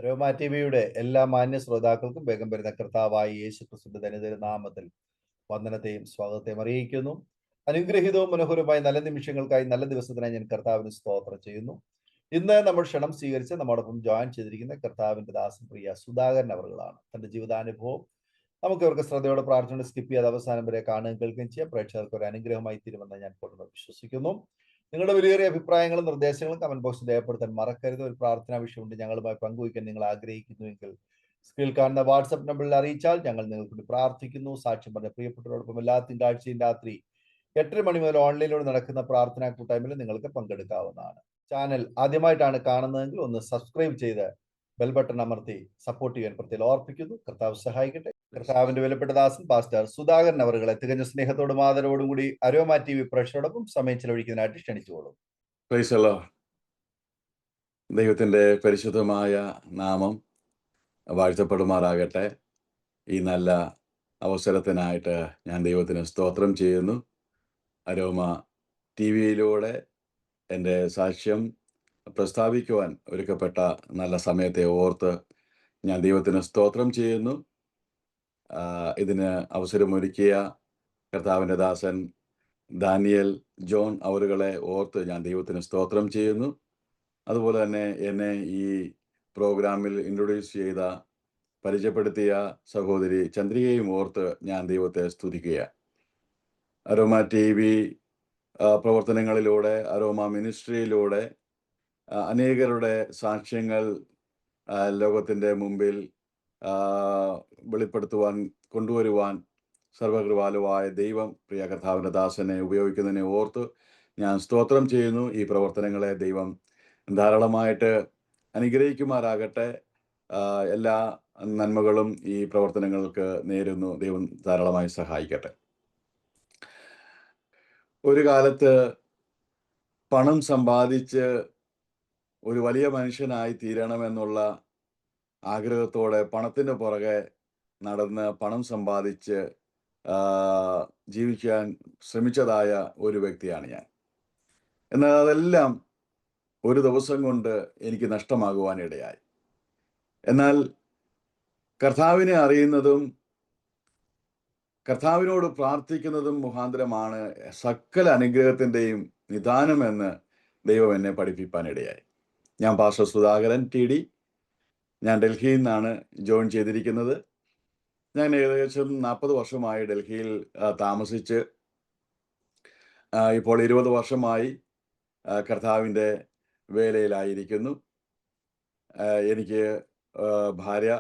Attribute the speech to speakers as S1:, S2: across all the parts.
S1: രോമാ ടിവിയുടെ എല്ലാ മാന്യ ശ്രോതാക്കൾക്കും വേഗം വരുന്ന കർത്താവായ യേശു ക്രിസ്തുവിന്റെ ധനികര നാമത്തിൽ വന്ദനത്തെയും സ്വാഗതത്തെയും അറിയിക്കുന്നു. അനുഗ്രഹീതവും മനോഹരമായ നല്ല നിമിഷങ്ങൾക്കായി നല്ല ദിവസത്തിനായി ഞാൻ കർത്താവിന് സ്തോത്രം ചെയ്യുന്നു. ഇന്ന് നമ്മൾ ക്ഷണം സ്വീകരിച്ച് നമ്മോടൊപ്പം ജോയിൻ ചെയ്തിരിക്കുന്ന കർത്താവിന്റെ ദാസൻ പ്രിയ സുധാകരൻ അവറുകളാണ്. തന്റെ ജീവിതാനുഭവം നമുക്ക് ഇവർക്ക് ശ്രദ്ധയോടെ പ്രാർത്ഥന സ്കിപ്പ് ചെയ്ത് അവസാനം വരെ കാണുകയും കേൾക്കുകയും ചെയ്യാം. പ്രേക്ഷകർക്ക് ഒരു അനുഗ്രഹമായി തീരുമെന്ന് ഞാൻ പൂർണ്ണ വിശ്വസിക്കുന്നു. നിങ്ങളുടെ വിലയേറിയ അഭിപ്രായങ്ങളും നിർദ്ദേശങ്ങളും കമന്റ് ബോക്സിൽ രേഖപ്പെടുത്താൻ മറക്കരുത്. ഒരു പ്രാർത്ഥനാ വിഷയമുണ്ട് ഞങ്ങളുമായി പങ്കുവയ്ക്കാൻ നിങ്ങൾ ആഗ്രഹിക്കുന്നുവെങ്കിൽ സ്ക്രീനിൽ കാണുന്ന വാട്സ്ആപ്പ് നമ്പറിൽ അറിയിച്ചാൽ ഞങ്ങൾ നിങ്ങൾക്ക് പ്രാർത്ഥിക്കുന്നു. സാക്ഷ്യം പറഞ്ഞ പ്രിയപ്പെട്ടവരോടൊപ്പം എല്ലാ തിങ്കളാഴ്ചയും രാത്രി 8 മണി മുതൽ ഓൺലൈനിലൂടെ നടക്കുന്ന പ്രാർത്ഥനാ കൂട്ടായ്മയിൽ നിങ്ങൾക്ക് പങ്കെടുക്കാവുന്നതാണ്. ചാനൽ ആദ്യമായിട്ടാണ് കാണുന്നതെങ്കിൽ ഒന്ന് സബ്സ്ക്രൈബ് ചെയ്ത് ബെൽ ബട്ടൺ അമർത്തി സപ്പോർട്ട് ചെയ്യാൻ പ്രത്യേകം ഓർപ്പിക്കുന്നു. കർത്താവ് സഹായിക്കട്ടെ. കർത്താവിന്റെ വിലപ്പെട്ട ദാസൻ പാസ്റ്റർ സുധാകരൻ അവറുകളെ തികഞ്ഞ സ്നേഹത്തോടും ആദരവോടും കൂടി അരോമ TV പ്രേക്ഷകരോടൊപ്പം സമയം ചെലവഴിക്കുന്നതിനായിട്ട് ക്ഷണിച്ചുകൊള്ളും.
S2: Praise the Lord. ദൈവത്തിൻ്റെ പരിശുദ്ധമായ നാമം വാഴ്ത്തപ്പെടുമാറാകട്ടെ. ഈ നല്ല അവസരത്തിനായിട്ട് ഞാൻ ദൈവത്തിന് സ്തോത്രം ചെയ്യുന്നു. അരോമ TVയിലൂടെ എൻ്റെ സാക്ഷ്യം പ്രസ്താവിക്കുവാൻ ഒരുക്കപ്പെട്ട നല്ല സമയത്തെ ഓർത്ത് ഞാൻ ദൈവത്തിന് സ്തോത്രം ചെയ്യുന്നു. ഇതിന് അവസരമൊരുക്കിയ കർത്താവിൻ്റെ ദാസൻ ദാനിയൽ ജോൺ അവറുകളെ ഓർത്ത് ഞാൻ ദൈവത്തിന് സ്തോത്രം ചെയ്യുന്നു. അതുപോലെ തന്നെ എന്നെ ഈ പ്രോഗ്രാമിൽ ഇൻട്രൊഡ്യൂസ് ചെയ്ത പരിചയപ്പെടുത്തിയ സഹോദരി ചന്ദ്രികയും ഓർത്ത് ഞാൻ ദൈവത്തെ സ്തുതിക്കുക. അരോമ TV പ്രവർത്തനങ്ങളിലൂടെ, അരോമ മിനിസ്ട്രിയിലൂടെ അനേകരുടെ സാക്ഷ്യങ്ങൾ ലോകത്തിൻ്റെ മുമ്പിൽ വെളിപ്പെടുത്തുവാൻ കൊണ്ടുവരുവാൻ സർവകൃപാലുവായ ദൈവം പ്രിയ കർത്താവിൻ്റെ ദാസനെ ഉപയോഗിക്കുന്നതിനെ ഓർത്ത് ഞാൻ സ്തോത്രം ചെയ്യുന്നു. ഈ പ്രവർത്തനങ്ങളെ ദൈവം ധാരാളമായിട്ട് അനുഗ്രഹിക്കുമാറാകട്ടെ. എല്ലാ നന്മകളും ഈ പ്രവർത്തനങ്ങൾക്ക് നേരുന്നു. ദൈവം ധാരാളമായി സഹായിക്കട്ടെ. ഒരു കാലത്ത് പണം സമ്പാദിച്ച് ഒരു വലിയ മനുഷ്യനായി തീരണമെന്നുള്ള ആഗ്രഹത്തോടെ പണത്തിൻ്റെ പുറകെ നടന്ന് പണം സമ്പാദിച്ച് ജീവിക്കാൻ ശ്രമിച്ചതായ ഒരു വ്യക്തിയാണ് ഞാൻ. എന്നാൽ അതെല്ലാം ഒരു ദിവസം കൊണ്ട് എനിക്ക് നഷ്ടമാകുവാനിടയായി. എന്നാൽ കർത്താവിനെ അറിയുന്നതും കർത്താവിനോട് പ്രാർത്ഥിക്കുന്നതും മുഖാന്തരമാണ് സകല അനുഗ്രഹത്തിൻ്റെയും നിദാനമെന്ന് ദൈവം എന്നെ പഠിപ്പിക്കാനിടയായി. ഞാൻ പാസ്റ്റർ സുധാകരൻ TD. ഞാൻ ഡൽഹിയിൽ നിന്നാണ് ജോയിൻ ചെയ്തിരിക്കുന്നത്. ഞാൻ ഏകദേശം 40 വർഷമായി ഡൽഹിയിൽ താമസിച്ച് ഇപ്പോൾ 20 വർഷമായി കർത്താവിൻ്റെ വേലയിലായിരിക്കുന്നു. എനിക്ക് ഭാര്യ,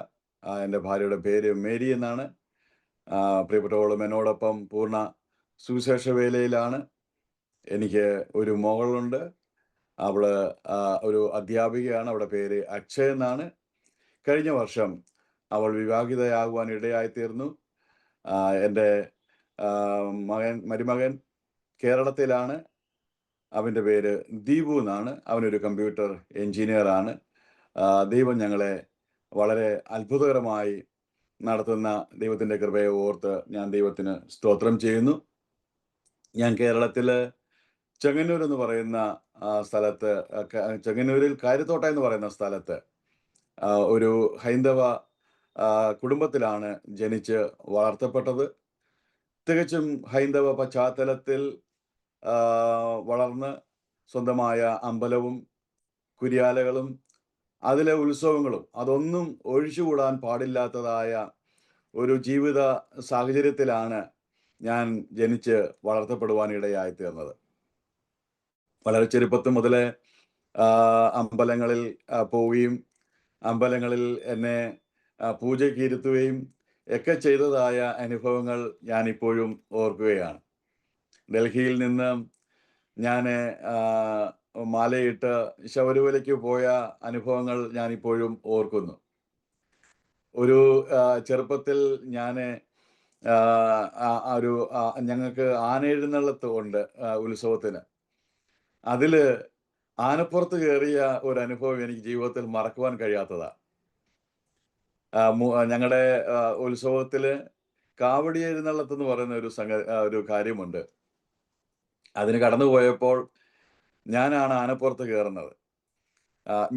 S2: എൻ്റെ ഭാര്യയുടെ പേര് മേരി എന്നാണ്. പ്രിയപ്പെട്ടവളും എന്നോടൊപ്പം പൂർണ്ണ സുവിശേഷ വേലയിലാണ്. എനിക്ക് ഒരു മകളുണ്ട്. അവള് ഒരു അധ്യാപികയാണ്. അവളുടെ പേര് അക്ഷയ് എന്നാണ്. കഴിഞ്ഞ വർഷം അവൾ വിവാഹിതയാകുവാൻ ഇടയായിത്തീർന്നു. എൻ്റെ മരുമകൻ കേരളത്തിലാണ്. അവൻ്റെ പേര് ദീപു എന്നാണ്. അവനൊരു കമ്പ്യൂട്ടർ എൻജിനീയറാണ്. ദൈവം ഞങ്ങളെ വളരെ അത്ഭുതകരമായി നടത്തുന്ന ദൈവത്തിൻ്റെ കൃപയെ ഓർത്ത് ഞാൻ ദൈവത്തിന് സ്തോത്രം ചെയ്യുന്നു. ഞാൻ കേരളത്തിൽ ചെങ്ങന്നൂർ എന്ന് പറയുന്ന സ്ഥലത്ത്, ചെങ്ങന്നൂരിൽ കാര്യത്തോട്ട എന്ന് പറയുന്ന സ്ഥലത്ത് ഒരു ഹൈന്ദവ കുടുംബത്തിലാണ് ജനിച്ച് വളർത്തപ്പെട്ടത്. തികച്ചും ഹൈന്ദവ പശ്ചാത്തലത്തിൽ വളർന്ന് സ്വന്തമായ അമ്പലവും കുരിയാലകളും അതിലെ ഉത്സവങ്ങളും അതൊന്നും ഒഴിച്ചുകൂടാൻ പാടില്ലാത്തതായ ഒരു ജീവിത സാഹചര്യത്തിലാണ് ഞാൻ ജനിച്ച് വളർത്തപ്പെടുവാനിടയായി തീർന്നത്. വളരെ ചെറുപ്പത്തിൽ മുതലേ അമ്പലങ്ങളിൽ പോവുകയും അമ്പലങ്ങളിൽ എന്നെ പൂജയ്ക്ക് ഇരുത്തുകയും ഒക്കെ ചെയ്തതായ അനുഭവങ്ങൾ ഞാനിപ്പോഴും ഓർക്കുകയാണ്. ഡൽഹിയിൽ നിന്ന് ഞാൻ മാലയിട്ട് ശബരിമലയ്ക്ക് പോയ അനുഭവങ്ങൾ ഞാനിപ്പോഴും ഓർക്കുന്നു. ഒരു ചെറുപ്പത്തിൽ ഞാൻ ഞങ്ങൾക്ക് ആനെഴുന്നള്ളത്ത് ഉണ്ട് ഉത്സവത്തിന്. അതിൽ ആനപ്പുറത്ത് കയറിയ ഒരു അനുഭവം എനിക്ക് ജീവിതത്തിൽ മറക്കുവാൻ കഴിയാത്തതാണ്. ഞങ്ങളുടെ ഉത്സവത്തിൽ കാവടി എഴുന്നള്ളത്ത് എന്ന് പറയുന്ന ഒരു കാര്യമുണ്ട്. അതിന് കടന്നു പോയപ്പോൾ ഞാനാണ് ആനപ്പുറത്ത് കയറുന്നത്.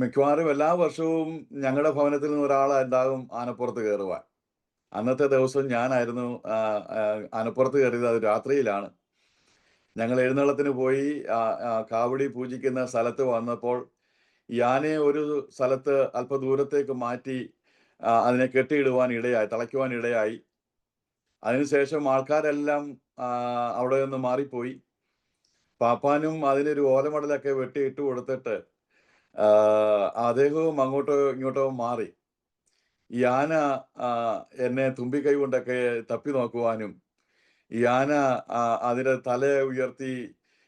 S2: മിക്കവാറും എല്ലാ വർഷവും ഞങ്ങളുടെ ഭവനത്തിൽ നിന്ന് ഒരാളുണ്ടാകും ആനപ്പുറത്ത് കയറുവാൻ. അന്നത്തെ ദിവസം ഞാനായിരുന്നു ആനപ്പുറത്ത് കയറിയത്. അത് രാത്രിയിലാണ്. ഞങ്ങൾ എഴുന്നള്ളത്തിന് പോയി കാവടി പൂജിക്കുന്ന സ്ഥലത്ത് വന്നപ്പോൾ ഈ ആനയെ ഒരു സ്ഥലത്ത് അല്പദൂരത്തേക്ക് മാറ്റി അതിനെ കെട്ടിയിടുവാൻ ഇടയായി, തളയ്ക്കുവാൻ ഇടയായി. അതിനുശേഷം ആൾക്കാരെല്ലാം അവിടെ നിന്ന് മാറിപ്പോയി. പാപ്പാനും അതിനൊരു ഓലമടലൊക്കെ വെട്ടിയിട്ട് കൊടുത്തിട്ട് അദ്ദേഹവും അങ്ങോട്ടോ ഇങ്ങോട്ടോ മാറി. ഈ ആന എന്നെ തുമ്പിക്കൈ കൊണ്ടൊക്കെ തപ്പി നോക്കുവാനും, ഈ ആന അതിന്റെ തല ഉയർത്തി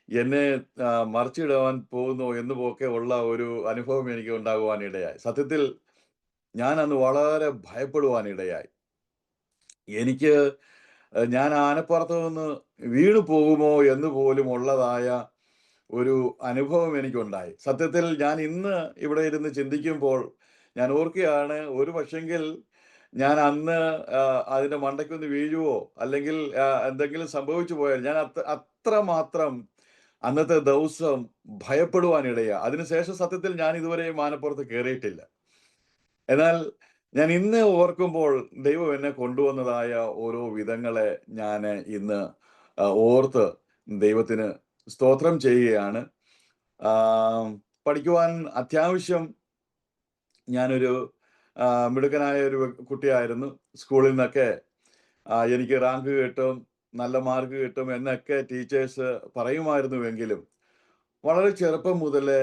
S2: എന്നെ മറിച്ചിടുവാൻ പോകുന്നു എന്നുമൊക്കെ ഉള്ള ഒരു അനുഭവം എനിക്ക് ഉണ്ടാകുവാൻ ഇടയായി. സത്യത്തിൽ ഞാൻ അന്ന് വളരെ ഭയപ്പെടുവാൻ ഇടയായി. എനിക്ക് ഞാൻ ആനപ്പുറത്ത് നിന്ന് വീണു പോകുമോ എന്ന് പോലും ഉള്ളതായ ഒരു അനുഭവം എനിക്കുണ്ടായി. സത്യത്തിൽ ഞാൻ ഇന്ന് ഇവിടെ ഇരുന്ന് ചിന്തിക്കുമ്പോൾ ഞാൻ ഓർക്കുകയാണ്, ഒരു പക്ഷെങ്കിൽ ഞാൻ അന്ന് അതിന്റെ മണ്ടയ്ക്കൊന്ന് വീഴുവോ, അല്ലെങ്കിൽ എന്തെങ്കിലും സംഭവിച്ചു പോയാൽ ഞാൻ അത്രമാത്രം അന്നത്തെ ദിവസം ഭയപ്പെടുവാനിടയാ. അതിനുശേഷം സത്യത്തിൽ ഞാൻ ഇതുവരെയും ആനപ്പുറത്ത് കയറിയിട്ടില്ല. എന്നാൽ ഞാൻ ഇന്ന് ഓർക്കുമ്പോൾ ദൈവം എന്നെ കൊണ്ടുവന്നതായ ഓരോ വിധങ്ങളെ ഞാൻ ഇന്ന് ഓർത്ത് ദൈവത്തിന് സ്തോത്രം ചെയ്യുകയാണ്. പഠിക്കുവാൻ അത്യാവശ്യം ഞാനൊരു മിടുക്കനായ ഒരു കുട്ടിയായിരുന്നു. സ്കൂളിൽ നിന്നൊക്കെ എനിക്ക് റാങ്ക് കിട്ടും, നല്ല മാർക്ക് കിട്ടും എന്നൊക്കെ ടീച്ചേഴ്സ് പറയുമായിരുന്നുവെങ്കിലും വളരെ ചെറുപ്പം മുതലേ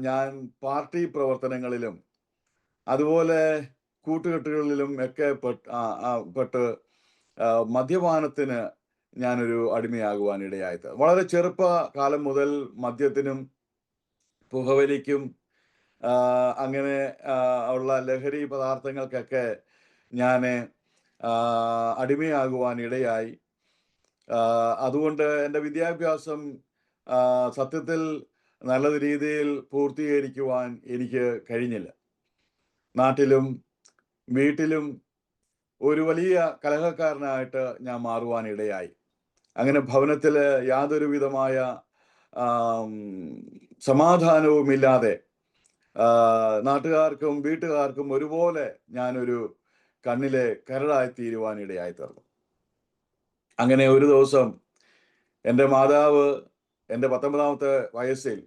S2: ഞാൻ പാർട്ടി പ്രവർത്തനങ്ങളിലും അതുപോലെ കൂട്ടുകെട്ടുകളിലും ഒക്കെ പെട്ട് മദ്യപാനത്തിന് ഞാനൊരു അടിമയാകുവാൻ ഇടയായി. വളരെ ചെറുപ്പകാലം മുതൽ മദ്യത്തിനും പുകവലിക്കും അങ്ങനെ ഉള്ള ലഹരി പദാർത്ഥങ്ങൾക്കൊക്കെ ഞാൻ അടിമയാകുവാൻ ഇടയായി. അതുകൊണ്ട് എൻ്റെ വിദ്യാഭ്യാസം സത്യത്തിൽ നല്ല രീതിയിൽ പൂർത്തീകരിക്കുവാൻ എനിക്ക് കഴിഞ്ഞില്ല. നാട്ടിലും വീട്ടിലും ഒരു വലിയ കലഹക്കാരനായിട്ട് ഞാൻ മാറുവാൻ ഇടയായി. അങ്ങനെ ഭവനത്തിൽ യാതൊരു വിധമായ സമാധാനവുമില്ലാതെ നാട്ടുകാർക്കും വീട്ടുകാർക്കും ഒരുപോലെ ഞാനൊരു കണ്ണിലെ കരടായി തീരുവാൻ ഇടയായി തീർന്നു. അങ്ങനെ ഒരു ദിവസം എൻ്റെ മാതാവ് എൻ്റെ 19ാമത്തെ വയസ്സിൽ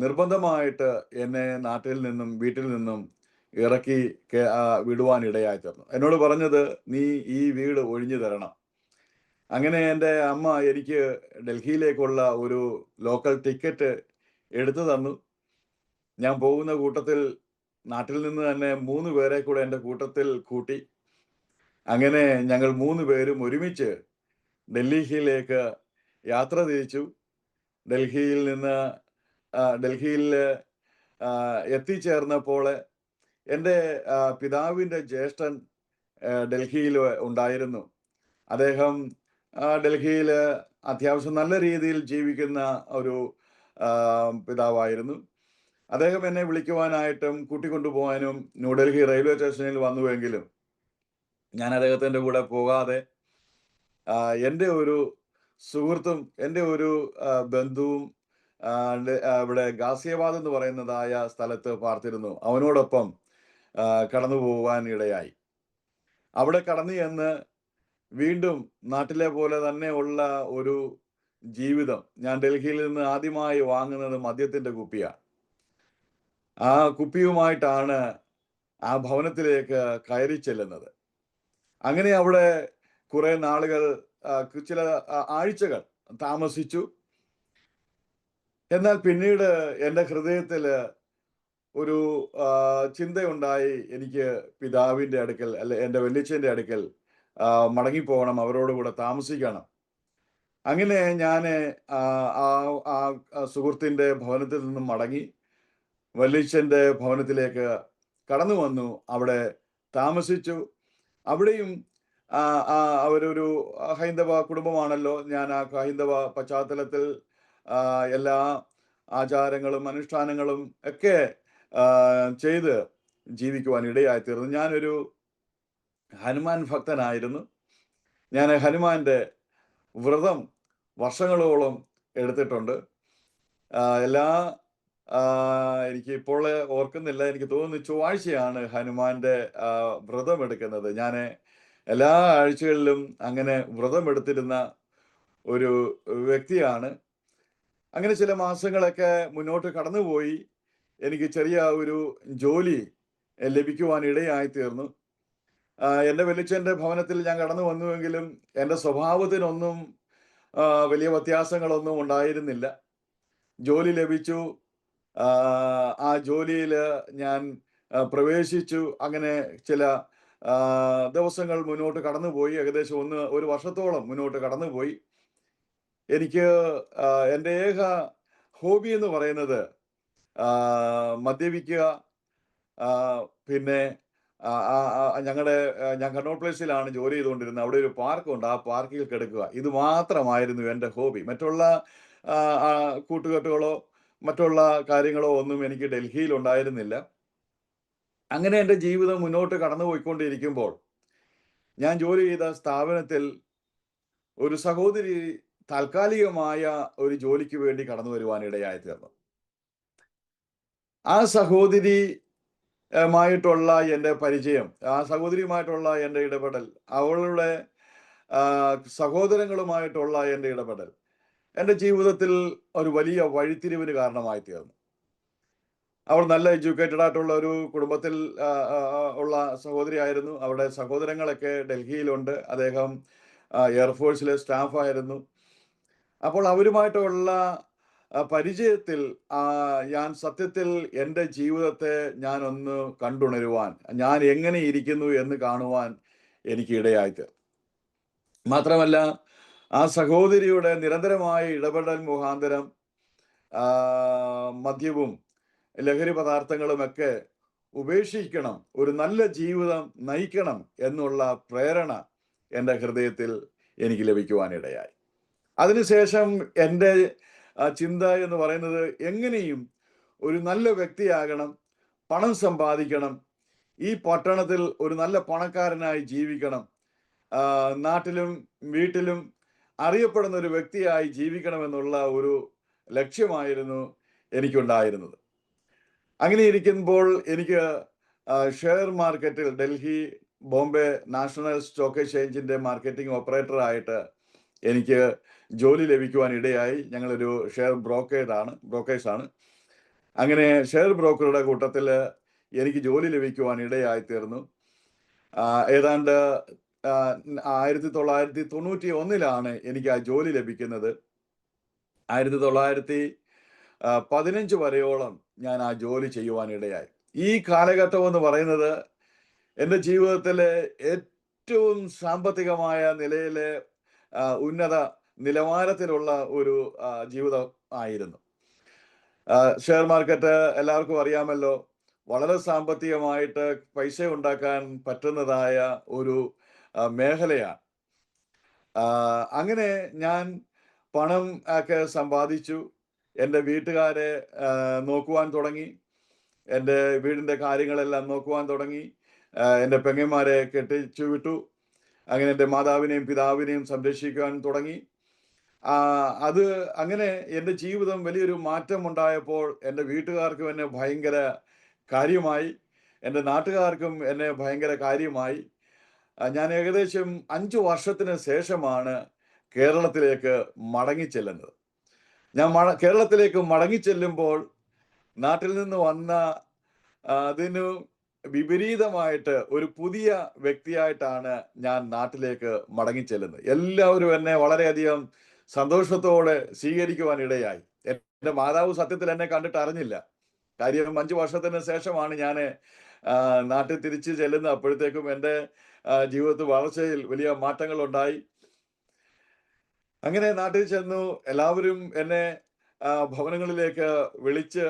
S2: നിർബന്ധമായിട്ട് എന്നെ നാട്ടിൽ നിന്നും വീട്ടിൽ നിന്നും ഇറക്കി വിടുവാൻ ഇടയായി തീർന്നു. എന്നോട് പറഞ്ഞത്, നീ ഈ വീട് ഒഴിഞ്ഞു തരണം. അങ്ങനെ എൻ്റെ അമ്മ എനിക്ക് ഡൽഹിയിലേക്കുള്ള ഒരു ലോക്കൽ ടിക്കറ്റ് എടുത്തു തന്നു. ഞാൻ പോകുന്ന കൂട്ടത്തിൽ നാട്ടിൽ നിന്ന് തന്നെ 3 പേരെ കൂടെ എൻ്റെ കൂട്ടത്തിൽ കൂട്ടി. അങ്ങനെ ഞങ്ങൾ 3 പേരും ഒരുമിച്ച് ഡൽഹിയിലേക്ക് യാത്ര തിരിച്ചു. ഡൽഹിയിൽ നിന്ന് ഡൽഹിയിൽ എത്തിച്ചേർന്നപ്പോൾ എൻ്റെ പിതാവിൻ്റെ ജ്യേഷ്ഠൻ ഡൽഹിയിൽ ഉണ്ടായിരുന്നു. അദ്ദേഹം ഡൽഹിയിൽ അത്യാവശ്യം നല്ല രീതിയിൽ ജീവിക്കുന്ന ഒരു പിതാവായിരുന്നു. അദ്ദേഹം എന്നെ വിളിക്കുവാനായിട്ടും കൂട്ടിക്കൊണ്ടുപോകാനും ന്യൂഡൽഹി റെയിൽവേ സ്റ്റേഷനിൽ വന്നുവെങ്കിലും ഞാൻ അദ്ദേഹത്തിൻ്റെ കൂടെ പോകാതെ എൻ്റെ ഒരു സുഹൃത്തും എൻ്റെ ഒരു ബന്ധുവും ഇവിടെ ഗാസിയാബാദ് എന്ന് പറയുന്നതായ സ്ഥലത്ത് പാർത്തിരുന്നു. അവനോടൊപ്പം കടന്നു പോകാൻ ഇടയായി. അവിടെ കടന്നു ചെന്ന് വീണ്ടും നാട്ടിലെ പോലെ തന്നെ ഉള്ള ഒരു ജീവിതം. ഞാൻ ഡൽഹിയിൽ നിന്ന് ആദ്യമായി വാങ്ങുന്നത് മദ്യത്തിൻ്റെ കുപ്പിയാണ്. ആ കുപ്പിയുമായിട്ടാണ് ആ ഭവനത്തിലേക്ക് കയറി ചെല്ലുന്നത്. അങ്ങനെ അവിടെ കുറെ നാളുകൾ ചില ആഴ്ചകൾ താമസിച്ചു. എന്നാൽ പിന്നീട് എൻ്റെ ഹൃദയത്തിൽ ഒരു ചിന്തയുണ്ടായി, എനിക്ക് പിതാവിൻ്റെ അടുക്കൽ അല്ലെ എൻ്റെ വല്യച്ഛൻ്റെ അടുക്കൽ മടങ്ങിപ്പോകണം, അവരോട് കൂടെ താമസിക്കണം. അങ്ങനെ ഞാൻ ആ സുഹൃത്തിൻ്റെ ഭവനത്തിൽ നിന്നും മടങ്ങി വല്യച്ഛൻ്റെ ഭവനത്തിലേക്ക് കടന്നു വന്നു. അവിടെ താമസിച്ചു. അവിടെയും അവരൊരു ഹൈന്ദവ കുടുംബമാണല്ലോ. ഞാൻ ആ ഹൈന്ദവ പശ്ചാത്തലത്തിൽ എല്ലാ ആചാരങ്ങളും അനുഷ്ഠാനങ്ങളും ഒക്കെ ചെയ്ത് ജീവിക്കുവാൻ ഇടയായിത്തീർന്നു. ഞാനൊരു ഹനുമാൻ ഭക്തനായിരുന്നു. ഞാൻ ഹനുമാന്റെ വ്രതം വർഷങ്ങളോളം എടുത്തിട്ടുണ്ട്. എല്ലാ എനിക്ക് ഇപ്പോൾ ഓർക്കുന്നില്ല. എനിക്ക് തോന്നുന്നു ചൊവ്വാഴ്ചയാണ് ഹനുമാന്റെ വ്രതം എടുക്കുന്നത്. ഞാൻ എല്ലാ ആഴ്ചകളിലും അങ്ങനെ വ്രതം എടുത്തിരുന്ന ഒരു വ്യക്തിയാണ്. അങ്ങനെ ചില മാസങ്ങളൊക്കെ മുന്നോട്ട് കടന്നുപോയി. എനിക്ക് ചെറിയ ഒരു ജോലി ലഭിക്കുവാൻ ഇടയായി തീർന്നു. എൻ്റെ വല്യച്ഛൻ്റെ ഭവനത്തിൽ ഞാൻ കടന്നു വന്നുവെങ്കിലും എൻ്റെ സ്വഭാവത്തിനൊന്നും വലിയ വ്യത്യാസങ്ങളൊന്നും ഉണ്ടായിരുന്നില്ല. ജോലി ലഭിച്ചു. ആ ജോലിയിൽ ഞാൻ പ്രവേശിച്ചു. അങ്ങനെ ചില ദിവസങ്ങൾ മുന്നോട്ട് കടന്നുപോയി. ഏകദേശം ഒരു വർഷത്തോളം മുന്നോട്ട് കടന്നുപോയി. എനിക്ക് എൻ്റെ ഏക ഹോബി എന്ന് പറയുന്നത് മദ്യപിക്കുക, പിന്നെ ഞാൻ കണ്ണൂർ പ്ലേസിലാണ് ജോലി ചെയ്തുകൊണ്ടിരുന്നത്. അവിടെ ഒരു പാർക്കുണ്ട്. ആ പാർക്കിൽ കിടക്കുക. ഇത് മാത്രമായിരുന്നു എൻ്റെ ഹോബി. മറ്റുള്ള കൂട്ടുകെട്ടുകളോ മറ്റുള്ള കാര്യങ്ങളോ ഒന്നും എനിക്ക് ഡൽഹിയിൽ ഉണ്ടായിരുന്നില്ല. അങ്ങനെ എൻ്റെ ജീവിതം മുന്നോട്ട് കടന്നുപോയിക്കൊണ്ടിരിക്കുമ്പോൾ ഞാൻ ജോലി ചെയ്ത സ്ഥാപനത്തിൽ ഒരു സഹോദരി താൽക്കാലികമായ ഒരു ജോലിക്ക് വേണ്ടി കടന്നു വരുവാൻ ഇടയായി തീർന്നു. ആ സഹോദരി മായിട്ടുള്ള എൻ്റെ പരിചയം, ആ സഹോദരിയുമായിട്ടുള്ള എൻ്റെ ഇടപെടൽ, അവളുടെ സഹോദരങ്ങളുമായിട്ടുള്ള എൻ്റെ ഇടപെടൽ എൻ്റെ ജീവിതത്തിൽ ഒരു വലിയ വഴിത്തിരിവിന് കാരണമായി തീർന്നു. അവൾ നല്ല എഡ്യൂക്കേറ്റഡ് ആയിട്ടുള്ള ഒരു കുടുംബത്തിൽ ഉള്ള സഹോദരിയായിരുന്നു. അവളുടെ സഹോദരങ്ങളൊക്കെ ഡൽഹിയിലുണ്ട്. അദ്ദേഹം എയർഫോഴ്സിലെ സ്റ്റാഫായിരുന്നു. അപ്പോൾ അവരുമായിട്ടുള്ള പരിചയത്തിൽ ഞാൻ സത്യത്തിൽ എൻ്റെ ജീവിതത്തെ ഞാനൊന്ന് കണ്ടുണരുവാൻ, ഞാൻ എങ്ങനെ ഇരിക്കുന്നു എന്ന് കാണുവാൻ എനിക്ക് ഇടയായിത്തീർന്നു. മാത്രമല്ല, ആ സഹോദരിയുടെ നിരന്തരമായ ഇടപെടൽ മുഖാന്തരം മദ്യവും ലഹരി പദാർത്ഥങ്ങളുമൊക്കെ ഉപേക്ഷിക്കണം, ഒരു നല്ല ജീവിതം നയിക്കണം എന്നുള്ള പ്രേരണ എൻ്റെ ഹൃദയത്തിൽ എനിക്ക് ലഭിക്കുവാനിടയായി. അതിനുശേഷം എൻ്റെ ചിന്ത എന്ന് പറയുന്നത് എങ്ങനെയും ഒരു നല്ല വ്യക്തിയാകണം, പണം സമ്പാദിക്കണം, ഈ പട്ടണത്തിൽ ഒരു നല്ല പണക്കാരനായി ജീവിക്കണം, നാട്ടിലും വീട്ടിലും അറിയപ്പെടുന്ന ഒരു വ്യക്തിയായി ജീവിക്കണമെന്നുള്ള ഒരു ലക്ഷ്യമായിരുന്നു എനിക്കുണ്ടായിരുന്നത്. അങ്ങനെ ഇരിക്കുമ്പോൾ എനിക്ക് ഷെയർ മാർക്കറ്റിൽ ഡൽഹി ബോംബെ നാഷണൽ സ്റ്റോക്ക് എക്സ്ചേഞ്ചിൻ്റെ മാർക്കറ്റിംഗ് ഓപ്പറേറ്ററായിട്ട് എനിക്ക് ജോലി ലഭിക്കുവാൻ ഇടയായി. ഞങ്ങളൊരു ഷെയർ ബ്രോക്കേഴ്സാണ്. അങ്ങനെ ഷെയർ ബ്രോക്കറുടെ കൂട്ടത്തിൽ എനിക്ക് ജോലി ലഭിക്കുവാൻ ഇടയായി തീർന്നു. ഏതാണ്ട് 1991 എനിക്ക് ആ ജോലി ലഭിക്കുന്നത്. 1915 വരെയോളം ഞാൻ ആ ജോലി ചെയ്യുവാൻ ഇടയായി. ഈ കാലഘട്ടം എന്ന് പറയുന്നത് എൻ്റെ ജീവിതത്തിലെ ഏറ്റവും സാമ്പത്തികമായ നിലയിലെ ഉന്നത നിലവാരത്തിലുള്ള ഒരു ജീവിതം ആയിരുന്നു. ഷെയർ മാർക്കറ്റ് എല്ലാവർക്കും അറിയാമല്ലോ, വളരെ സാമ്പത്തികമായിട്ട് പൈസ ഉണ്ടാക്കാൻ പറ്റുന്നതായ ഒരു മേഖലയാണ്. അങ്ങനെ ഞാൻ പണം ഒക്കെ സമ്പാദിച്ചു. എൻ്റെ വീട്ടുകാരെ നോക്കുവാൻ തുടങ്ങി. എൻ്റെ വീടിൻ്റെ കാര്യങ്ങളെല്ലാം നോക്കുവാൻ തുടങ്ങി. എൻ്റെ പെങ്ങന്മാരെ കെട്ടിച്ചു വിട്ടു. അങ്ങനെ എൻ്റെ മാതാവിനെയും പിതാവിനെയും സംരക്ഷിക്കാൻ തുടങ്ങി. അത് അങ്ങനെ എൻ്റെ ജീവിതം വലിയൊരു മാറ്റം ഉണ്ടായപ്പോൾ എൻ്റെ വീട്ടുകാർക്കും എന്നെ ഭയങ്കര കാര്യമായി, എൻ്റെ നാട്ടുകാർക്കും എന്നെ ഭയങ്കര കാര്യമായി. ഞാൻ ഏകദേശം 5 വർഷത്തിന് ശേഷമാണ് കേരളത്തിലേക്ക് മടങ്ങിച്ചെല്ലുന്നത്. ഞാൻ കേരളത്തിലേക്ക് മടങ്ങിച്ചെല്ലുമ്പോൾ നാട്ടിൽ നിന്ന് വന്ന അതിനു വിപരീതമായിട്ട് ഒരു പുതിയ വ്യക്തിയായിട്ടാണ് ഞാൻ നാട്ടിലേക്ക് മടങ്ങിച്ചെല്ലുന്നത്. എല്ലാവരും എന്നെ വളരെയധികം സന്തോഷത്തോടെ സ്വീകരിക്കുവാൻ ഇടയായി. എൻ്റെ മാതാവ് സത്യത്തിൽ എന്നെ കണ്ടിട്ട് അറിഞ്ഞില്ല. കാര്യം 5 വർഷത്തിന് ശേഷമാണ് ഞാൻ നാട്ടിൽ തിരിച്ചു ചെല്ലുന്നത്. അപ്പോഴത്തേക്കും എൻ്റെ ജീവിതത്തിൽ വളർച്ചയിൽ വലിയ മാറ്റങ്ങൾ ഉണ്ടായി. അങ്ങനെ നാട്ടിൽ ചെന്നു. എല്ലാവരും എന്നെ ഭവനങ്ങളിലേക്ക് വിളിച്ച്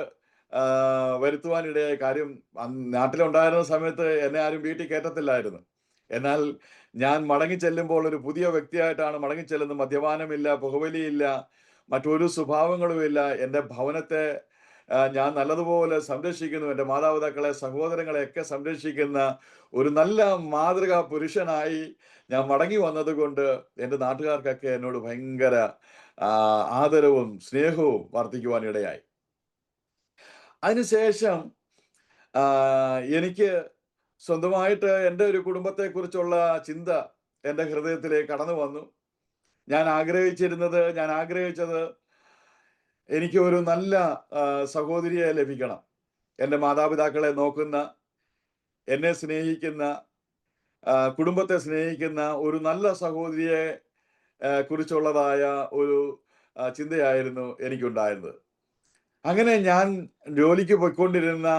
S2: വരുത്തുവാനിടയായ. കാര്യം നാട്ടിലുണ്ടായിരുന്ന സമയത്ത് എന്നെ ആരും വീട്ടിൽ കയറ്റത്തില്ലായിരുന്നു. എന്നാൽ ഞാൻ മടങ്ങിച്ചെല്ലുമ്പോൾ ഒരു പുതിയ വ്യക്തിയായിട്ടാണ് മടങ്ങിച്ചെല്ലുന്നത്. മദ്യപാനമില്ല, പുകവലിയില്ല, മറ്റൊരു സ്വഭാവങ്ങളുമില്ല. എൻ്റെ ഭവനത്തെ ഞാൻ നല്ലതുപോലെ സംരക്ഷിക്കുന്നു. എൻ്റെ മാതാപിതാക്കളെ, സഹോദരങ്ങളെയൊക്കെ സംരക്ഷിക്കുന്ന ഒരു നല്ല മാതൃകാ പുരുഷനായി ഞാൻ മടങ്ങി വന്നത് കൊണ്ട് എൻ്റെ നാട്ടുകാർക്കൊക്കെ എന്നോട് ഭയങ്കര ആദരവും സ്നേഹവും വർദ്ധിക്കുവാനിടയായി. അതിനുശേഷം എനിക്ക് സ്വന്തമായിട്ട് എൻ്റെ ഒരു കുടുംബത്തെക്കുറിച്ചുള്ള ചിന്ത എൻ്റെ ഹൃദയത്തിലേക്ക് കടന്നു വന്നു. ഞാൻ ആഗ്രഹിച്ചത് എനിക്ക് ഒരു നല്ല സഹോദരിയെ ലഭിക്കണം. എൻ്റെ മാതാപിതാക്കളെ നോക്കുന്ന, എന്നെ സ്നേഹിക്കുന്ന, കുടുംബത്തെ സ്നേഹിക്കുന്ന ഒരു നല്ല സഹോദരിയെ കുറിച്ചുള്ളതായ ഒരു ചിന്തയായിരുന്നു എനിക്കുണ്ടായിരുന്നത്. അങ്ങനെ ഞാൻ ജോലിക്ക് പോയിക്കൊണ്ടിരുന്ന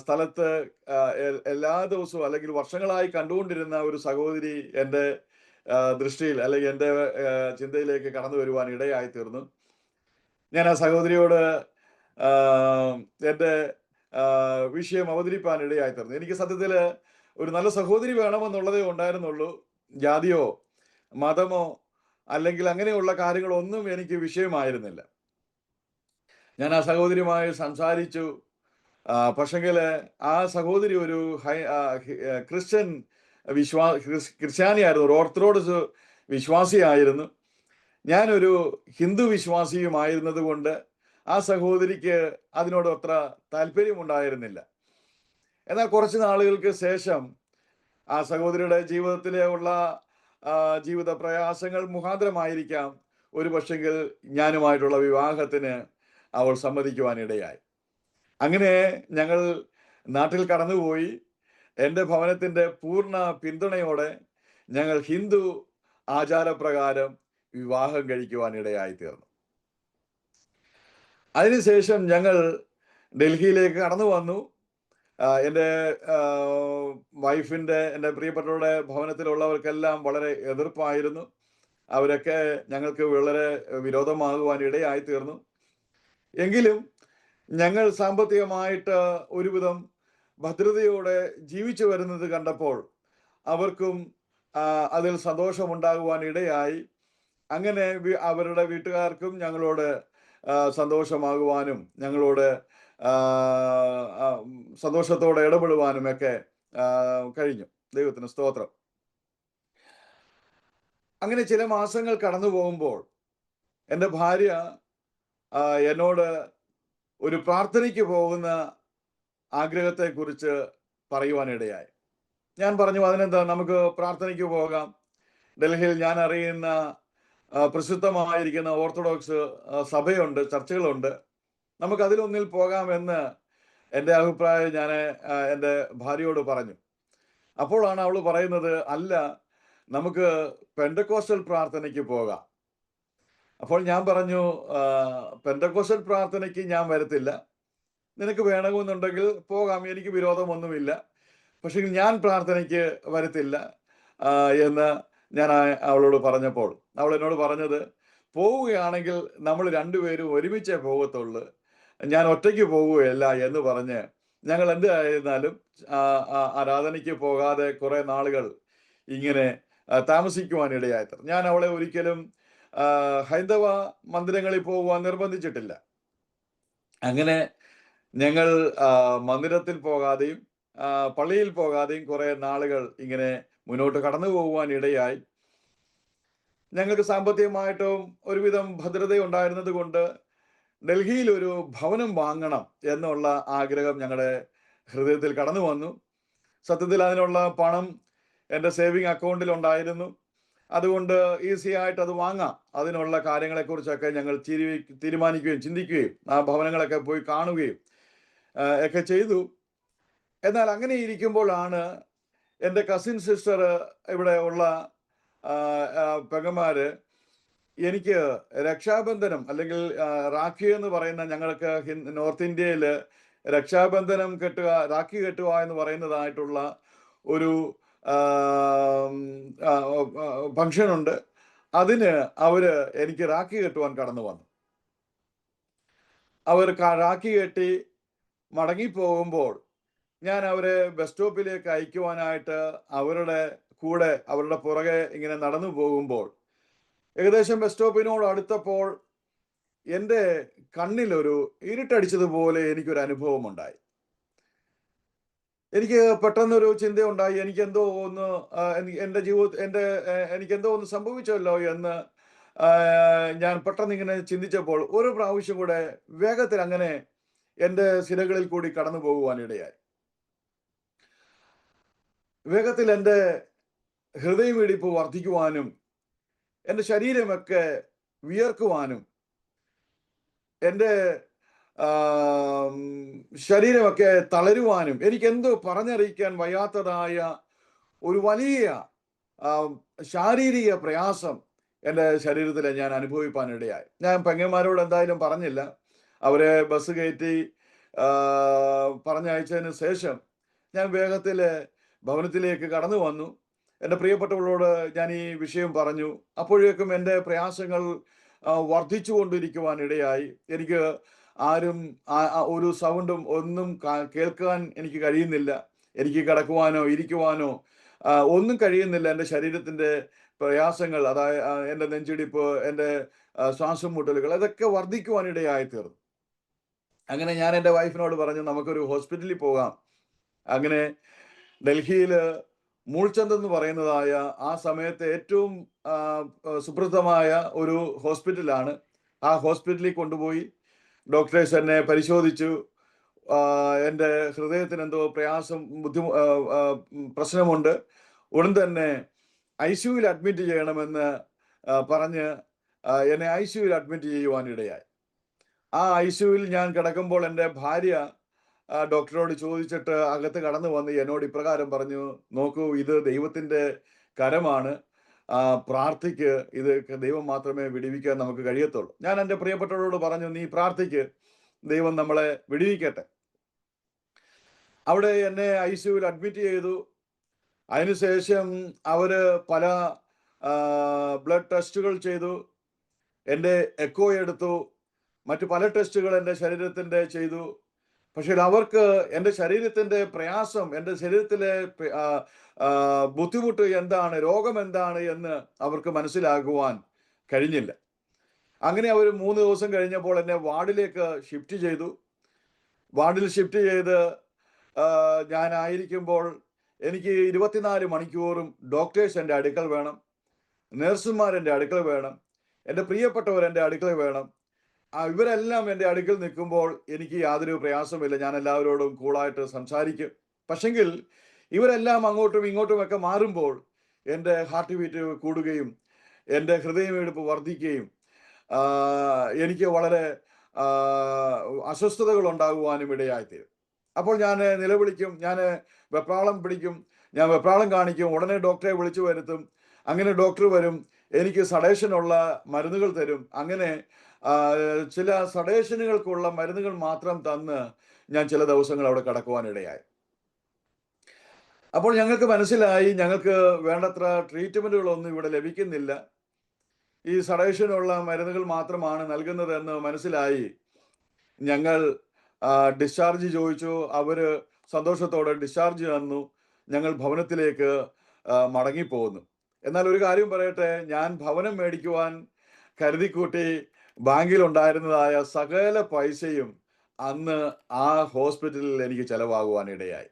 S2: സ്ഥലത്ത് എല്ലാ ദിവസവും അല്ലെങ്കിൽ വർഷങ്ങളായി കണ്ടുകൊണ്ടിരുന്ന ഒരു സഹോദരി എൻ്റെ ദൃഷ്ടിയിൽ അല്ലെങ്കിൽ എൻ്റെ ചിന്തയിലേക്ക് കടന്നു വരുവാൻ ഇടയായി തീർന്നു. ഞാൻ ആ സഹോദരിയോട് എൻ്റെ വിഷയം അവതരിപ്പാൻ ഇടയായി തീർന്നു. എനിക്ക് സത്യത്തിൽ ഒരു നല്ല സഹോദരി വേണമെന്നുള്ളതേ ഉണ്ടായിരുന്നുള്ളൂ. ജാതിയോ മതമോ അല്ലെങ്കിൽ അങ്ങനെയുള്ള കാര്യങ്ങളൊന്നും എനിക്ക് വിഷയമായിരുന്നില്ല. ഞാൻ ആ സഹോദരിയുമായി സംസാരിച്ചു. പക്ഷെങ്കിൽ ആ സഹോദരി ഒരു ക്രിസ്ത്യാനിയായിരുന്നു, ഒരു ഓർത്തഡോക്സ് വിശ്വാസിയായിരുന്നു. ഞാനൊരു ഹിന്ദു വിശ്വാസിയുമായിരുന്നത് കൊണ്ട് ആ സഹോദരിക്ക് അതിനോട് അത്ര താല്പര്യമുണ്ടായിരുന്നില്ല. എന്നാൽ കുറച്ച് നാളുകൾക്ക് ശേഷം ആ സഹോദരിയുടെ ജീവിതത്തിലെ ഉള്ള ജീവിത പ്രയാസങ്ങൾ മുഖാന്തരമായിരിക്കാം ഒരു പക്ഷെങ്കിൽ ഞാനുമായിട്ടുള്ള വിവാഹത്തിന് അവൾ സമ്മതിക്കുവാനിടയായി. അങ്ങനെ ഞങ്ങൾ നാട്ടിൽ കടന്നുപോയി. എൻ്റെ ഭവനത്തിൻ്റെ പൂർണ്ണ പിന്തുണയോടെ ഞങ്ങൾ ഹിന്ദു ആചാരപ്രകാരം വിവാഹം കഴിക്കുവാനിടയായി തീർന്നു. അതിനുശേഷം ഞങ്ങൾ ഡൽഹിയിലേക്ക് കടന്നു വന്നു. എൻ്റെ വൈഫിൻ്റെ, എൻ്റെ പ്രിയപ്പെട്ടവരുടെ ഭവനത്തിലുള്ളവർക്കെല്ലാം വളരെ എതിർപ്പായിരുന്നു. അവരൊക്കെ ഞങ്ങൾക്ക് വളരെ വിരോധമാകുവാൻ ഇടയായി തീർന്നു. എങ്കിലും ഞങ്ങൾ സാമ്പത്തികമായിട്ട് ഒരുവിധം ഭദ്രതയോടെ ജീവിച്ചു വരുന്നത് കണ്ടപ്പോൾ അവർക്കും അതിൽ സന്തോഷമുണ്ടാകുവാൻ ഇടയായി. അങ്ങനെ അവരുടെ വീട്ടുകാർക്കും ഞങ്ങളോട് സന്തോഷമാകുവാനും ഞങ്ങളോട് സന്തോഷത്തോടെ ഇടപെടുവാനും ഒക്കെ കഴിഞ്ഞു. ദൈവത്തിന് സ്തോത്രം. അങ്ങനെ ചില മാസങ്ങൾ കടന്നു പോകുമ്പോൾ എൻ്റെ ഭാര്യ എന്നോട് ഒരു പ്രാർത്ഥനയ്ക്ക് പോകുന്ന ആഗ്രഹത്തെക്കുറിച്ച് പറയുവാനിടയായി. ഞാൻ പറഞ്ഞു, അതിനെന്താ, നമുക്ക് പ്രാർത്ഥനയ്ക്ക് പോകാം. ഡൽഹിയിൽ ഞാൻ അറിയുന്ന പ്രസിദ്ധമായിരിക്കുന്ന ഓർത്തഡോക്സ് സഭയുണ്ട്, ചർച്ചകളുണ്ട്, നമുക്ക് അതിലൊന്നിൽ പോകാമെന്ന് എൻ്റെ അഭിപ്രായം ഞാൻ എൻ്റെ ഭാര്യയോട് പറഞ്ഞു. അപ്പോഴാണ് അവൾ പറയുന്നത്, അല്ല, നമുക്ക് പെന്തക്കോസ്റ്റൽ പ്രാർത്ഥനയ്ക്ക് പോകാം. അപ്പോൾ ഞാൻ പറഞ്ഞു, പെന്തക്കോസ്റ്റൽ പ്രാർത്ഥനയ്ക്ക് ഞാൻ വരത്തില്ല, നിനക്ക് വേണമെന്നുണ്ടെങ്കിൽ പോകാം, എനിക്ക് വിരോധമൊന്നുമില്ല, പക്ഷെ ഞാൻ പ്രാർത്ഥനയ്ക്ക് വരത്തില്ല എന്ന് ഞാൻ അവളോട് പറഞ്ഞപ്പോൾ അവൾ എന്നോട് പറഞ്ഞത്, പോവുകയാണെങ്കിൽ നമ്മൾ രണ്ടുപേരും ഒരുമിച്ചേ പോകത്തുള്ളൂ, ഞാൻ ഒറ്റയ്ക്ക് പോവുകയല്ല എന്ന് പറഞ്ഞ് ഞങ്ങൾ എന്തായിരുന്നാലും ആരാധനയ്ക്ക് പോകാതെ കുറെ നാളുകൾ ഇങ്ങനെ താമസിക്കുവാനിടയായി. ഞാൻ അവളെ ഒരിക്കലും ഹൈന്ദവ മന്ദിരങ്ങളിൽ പോകുവാൻ നിർബന്ധിച്ചിട്ടില്ല. അങ്ങനെ ഞങ്ങൾ മന്ദിരത്തിൽ പോകാതെയും പള്ളിയിൽ പോകാതെയും കുറെ നാളുകൾ ഇങ്ങനെ മുന്നോട്ട് കടന്നു പോകുവാൻ ഇടയായി. ഞങ്ങൾക്ക് സാമ്പത്തികമായിട്ടും ഒരുവിധം ഭദ്രതയുണ്ടായിരുന്നത് കൊണ്ട് ഡൽഹിയിൽ ഒരു ഭവനം വാങ്ങണം എന്നുള്ള ആഗ്രഹം ഞങ്ങളുടെ ഹൃദയത്തിൽ കടന്നു വന്നു. സത്യത്തിൽ അതിനുള്ള പണം എൻ്റെ സേവിങ് അക്കൗണ്ടിൽ ഉണ്ടായിരുന്നു. അതുകൊണ്ട് ഈസി ആയിട്ട് അത് വാങ്ങാം. അതിനുള്ള കാര്യങ്ങളെക്കുറിച്ചൊക്കെ ഞങ്ങൾ തീരുമാനിക്കുകയും ചിന്തിക്കുകയും ആ ഭവനങ്ങളൊക്കെ പോയി കാണുകയും ഒക്കെ ചെയ്തു. എന്നാൽ അങ്ങനെ ഇരിക്കുമ്പോഴാണ് എൻ്റെ കസിൻ സിസ്റ്റർ ഇവിടെ ഉള്ള പെങ്ങന്മാര് എനിക്ക് രക്ഷാബന്ധനം അല്ലെങ്കിൽ രാഖി എന്ന് പറയുന്ന, ഞങ്ങൾക്ക് നോർത്ത് ഇന്ത്യയിൽ രക്ഷാബന്ധനം കെട്ടുക, രാഖി കെട്ടുക എന്ന് പറയുന്നതായിട്ടുള്ള ഒരു ഫംഗ്ഷനുണ്ട്. അതിന് അവര് എനിക്ക് രാഖി കെട്ടുവാൻ കടന്നു വന്നു. അവർ രാഖി കെട്ടി മടങ്ങിപ്പോകുമ്പോൾ ഞാൻ അവരെ ബസ് സ്റ്റോപ്പിലേക്ക് അയക്കുവാനായിട്ട് അവരുടെ കൂടെ, അവരുടെ പുറകെ ഇങ്ങനെ നടന്നു പോകുമ്പോൾ ഏകദേശം ബസ് സ്റ്റോപ്പിനോട് അടുത്തപ്പോൾ എൻ്റെ കണ്ണിലൊരു ഇരുട്ടടിച്ചതുപോലെ എനിക്കൊരു അനുഭവം ഉണ്ടായി. എനിക്ക് പെട്ടെന്നൊരു ചിന്തയുണ്ടായി, എനിക്കെന്തോ ഒന്ന് എൻ്റെ എനിക്കെന്തോ ഒന്ന് സംഭവിച്ചല്ലോ എന്ന് ഞാൻ പെട്ടെന്ന് ഇങ്ങനെ ചിന്തിച്ചപ്പോൾ ഒരു പ്രാവശ്യം കൂടെ വേഗത്തിൽ അങ്ങനെ എൻ്റെ സിരകളിൽ കൂടി കടന്നു പോകുവാനിടയായി. വേഗത്തിൽ എൻ്റെ ഹൃദയമിടിപ്പ് വർദ്ധിക്കുവാനും എൻ്റെ ശരീരമൊക്കെ വിയർക്കുവാനും എൻ്റെ ശരീരമൊക്കെ തളരുവാനും എനിക്കെന്തോ പറഞ്ഞറിയിക്കാൻ വയ്യാത്തതായ ഒരു വലിയ ശാരീരിക പ്രയാസം എൻ്റെ ശരീരത്തിൽ ഞാൻ അനുഭവിപ്പാനിടയായി. ഞാൻ പെങ്ങന്മാരോട് എന്തായാലും പറഞ്ഞില്ല. അവരെ ബസ് കയറ്റി പറഞ്ഞയച്ചതിന് ശേഷം ഞാൻ വേഗത്തിൽ ഭവനത്തിലേക്ക് കടന്നു വന്നു. എൻ്റെ പ്രിയപ്പെട്ടവളോട് ഞാൻ ഈ വിഷയം പറഞ്ഞു. അപ്പോഴേക്കും എൻ്റെ പ്രയാസങ്ങൾ വർദ്ധിച്ചു കൊണ്ടിരിക്കുവാനിടയായി. എനിക്ക് ആരും ഒരു സൗണ്ടും ഒന്നും കേൾക്കാൻ എനിക്ക് കഴിയുന്നില്ല. എനിക്ക് കിടക്കുവാനോ ഇരിക്കുവാനോ ഒന്നും കഴിയുന്നില്ല. എൻ്റെ ശരീരത്തിൻ്റെ പ്രയാസങ്ങൾ, അതായത് എൻ്റെ നെഞ്ചിടിപ്പ്, എൻ്റെ ശ്വാസം മുട്ടലുകൾ, അതൊക്കെ വർദ്ധിക്കുവാനിടയായി തീർന്നു. അങ്ങനെ ഞാൻ എൻ്റെ വൈഫിനോട് പറഞ്ഞു, നമുക്കൊരു ഹോസ്പിറ്റലിൽ പോകാം. അങ്ങനെ ഡൽഹിയിൽ മൂൾചന്ദ് എന്ന് പറയുന്നതായ ആ സമയത്ത് ഏറ്റവും സുപ്രസിദ്ധമായ ഒരു ഹോസ്പിറ്റലാണ്. ആ ഹോസ്പിറ്റലിൽ കൊണ്ടുപോയി ഡോക്ടേഴ്സ് എന്നെ പരിശോധിച്ചു. എൻ്റെ ഹൃദയത്തിന് എന്തോ പ്രശ്നമുണ്ട്. ഉടൻ തന്നെ ICUവിൽ അഡ്മിറ്റ് ചെയ്യണമെന്ന് പറഞ്ഞ് എന്നെ ICUവിൽ അഡ്മിറ്റ് ചെയ്യുവാനിടയായി. ആ ICUവിൽ ഞാൻ കിടക്കുമ്പോൾ എൻ്റെ ഭാര്യ ഡോക്ടറോട് ചോദിച്ചിട്ട് അകത്ത് കടന്നു വന്ന് എന്നോട് ഇപ്രകാരം പറഞ്ഞു, നോക്കൂ, ഇത് ദൈവത്തിൻ്റെ കരമാണ്, പ്രാർത്ഥിക്ക്, ഇത് ദൈവം മാത്രമേ വിടുവിക്കാൻ നമുക്ക് കഴിയത്തുള്ളൂ. ഞാൻ എൻ്റെ പ്രിയപ്പെട്ടവരോട് പറഞ്ഞു, നീ പ്രാർത്ഥിക്ക്, ദൈവം നമ്മളെ വിടുവിക്കട്ടെ. അവിടെ എന്നെ ICUവിൽ അഡ്മിറ്റ് ചെയ്തു. അതിനുശേഷം അവര് പല ബ്ലഡ് ടെസ്റ്റുകൾ ചെയ്തു, എൻ്റെ എക്കോ എടുത്തു, മറ്റു പല ടെസ്റ്റുകൾ എൻ്റെ ശരീരത്തിൻ്റെ ചെയ്തു. പക്ഷേ അവർക്ക് എൻ്റെ ശരീരത്തിൻ്റെ പ്രയാസം, എൻ്റെ ശരീരത്തിലെ ബുദ്ധിമുട്ട് എന്താണ്, രോഗം എന്താണ് എന്ന് അവർക്ക് മനസ്സിലാക്കുവാൻ കഴിഞ്ഞില്ല. അങ്ങനെ അവർ 3 ദിവസം കഴിഞ്ഞപ്പോൾ എന്നെ വാർഡിലേക്ക് ഷിഫ്റ്റ് ചെയ്തു. വാർഡിൽ ഷിഫ്റ്റ് ചെയ്ത് ഞാനായിരിക്കുമ്പോൾ എനിക്ക് 24 മണിക്കൂറും ഡോക്ടേഴ്സ് എൻ്റെ അടുക്കൽ വേണം, നഴ്സുമാർ എൻ്റെ അടുക്കൽ വേണം, എൻ്റെ പ്രിയപ്പെട്ടവർ എൻ്റെ അടുക്കൽ വേണം. ഇവരെല്ലാം എൻ്റെ അടുക്കൽ നിൽക്കുമ്പോൾ എനിക്ക് യാതൊരു പ്രയാസമില്ല. ഞാൻ എല്ലാവരോടും കൂളായിട്ട് സംസാരിക്കും. പക്ഷെങ്കിൽ ഇവരെല്ലാം അങ്ങോട്ടും ഇങ്ങോട്ടും ഒക്കെ മാറുമ്പോൾ എൻ്റെ ഹാർട്ട് ബീറ്റ് കൂടുകയും എൻ്റെ ഹൃദയമിടിപ്പ് വർദ്ധിക്കുകയും എനിക്ക് വളരെ അസ്വസ്ഥതകൾ ഉണ്ടാകുവാനും ഇടയായിത്തീരും. അപ്പോൾ ഞാൻ നിലവിളിക്കും, ഞാൻ വെപ്രാളം പിടിക്കും, ഞാൻ വെപ്രാളം കാണിക്കും. ഉടനെ ഡോക്ടറെ വിളിച്ചു വരുത്തും. അങ്ങനെ ഡോക്ടർ വരും, എനിക്ക് സഡേഷനുള്ള മരുന്നുകൾ തരും. അങ്ങനെ ചില സഡേഷനുകൾക്കുള്ള മരുന്നുകൾ മാത്രം തന്ന് ഞാൻ ചില ദിവസങ്ങൾ അവിടെ കിടക്കുവാനിടയായി. അപ്പോൾ ഞങ്ങൾക്ക് മനസ്സിലായി, ഞങ്ങൾക്ക് വേണ്ടത്ര ട്രീറ്റ്മെൻറ്റുകളൊന്നും ഇവിടെ ലഭിക്കുന്നില്ല, ഈ സഡേഷനുള്ള മരുന്നുകൾ മാത്രമാണ് നൽകുന്നതെന്ന് മനസ്സിലായി. ഞങ്ങൾ ഡിസ്ചാർജ് ചോദിച്ചു. അവർ സന്തോഷത്തോടെ ഡിസ്ചാർജ് തന്നു. ഞങ്ങൾ ഭവനത്തിലേക്ക് മടങ്ങിപ്പോകുന്നു. എന്നാൽ ഒരു കാര്യം പറയട്ടെ, ഞാൻ ഭവനം മേടിക്കുവാൻ കരുതിക്കൂട്ടി ബാങ്കിൽ ഉണ്ടായിരുന്നതായ സകല പൈസയും അന്ന് ആ ഹോസ്പിറ്റലിൽ എനിക്ക് ചെലവാകുവാനിടയായി.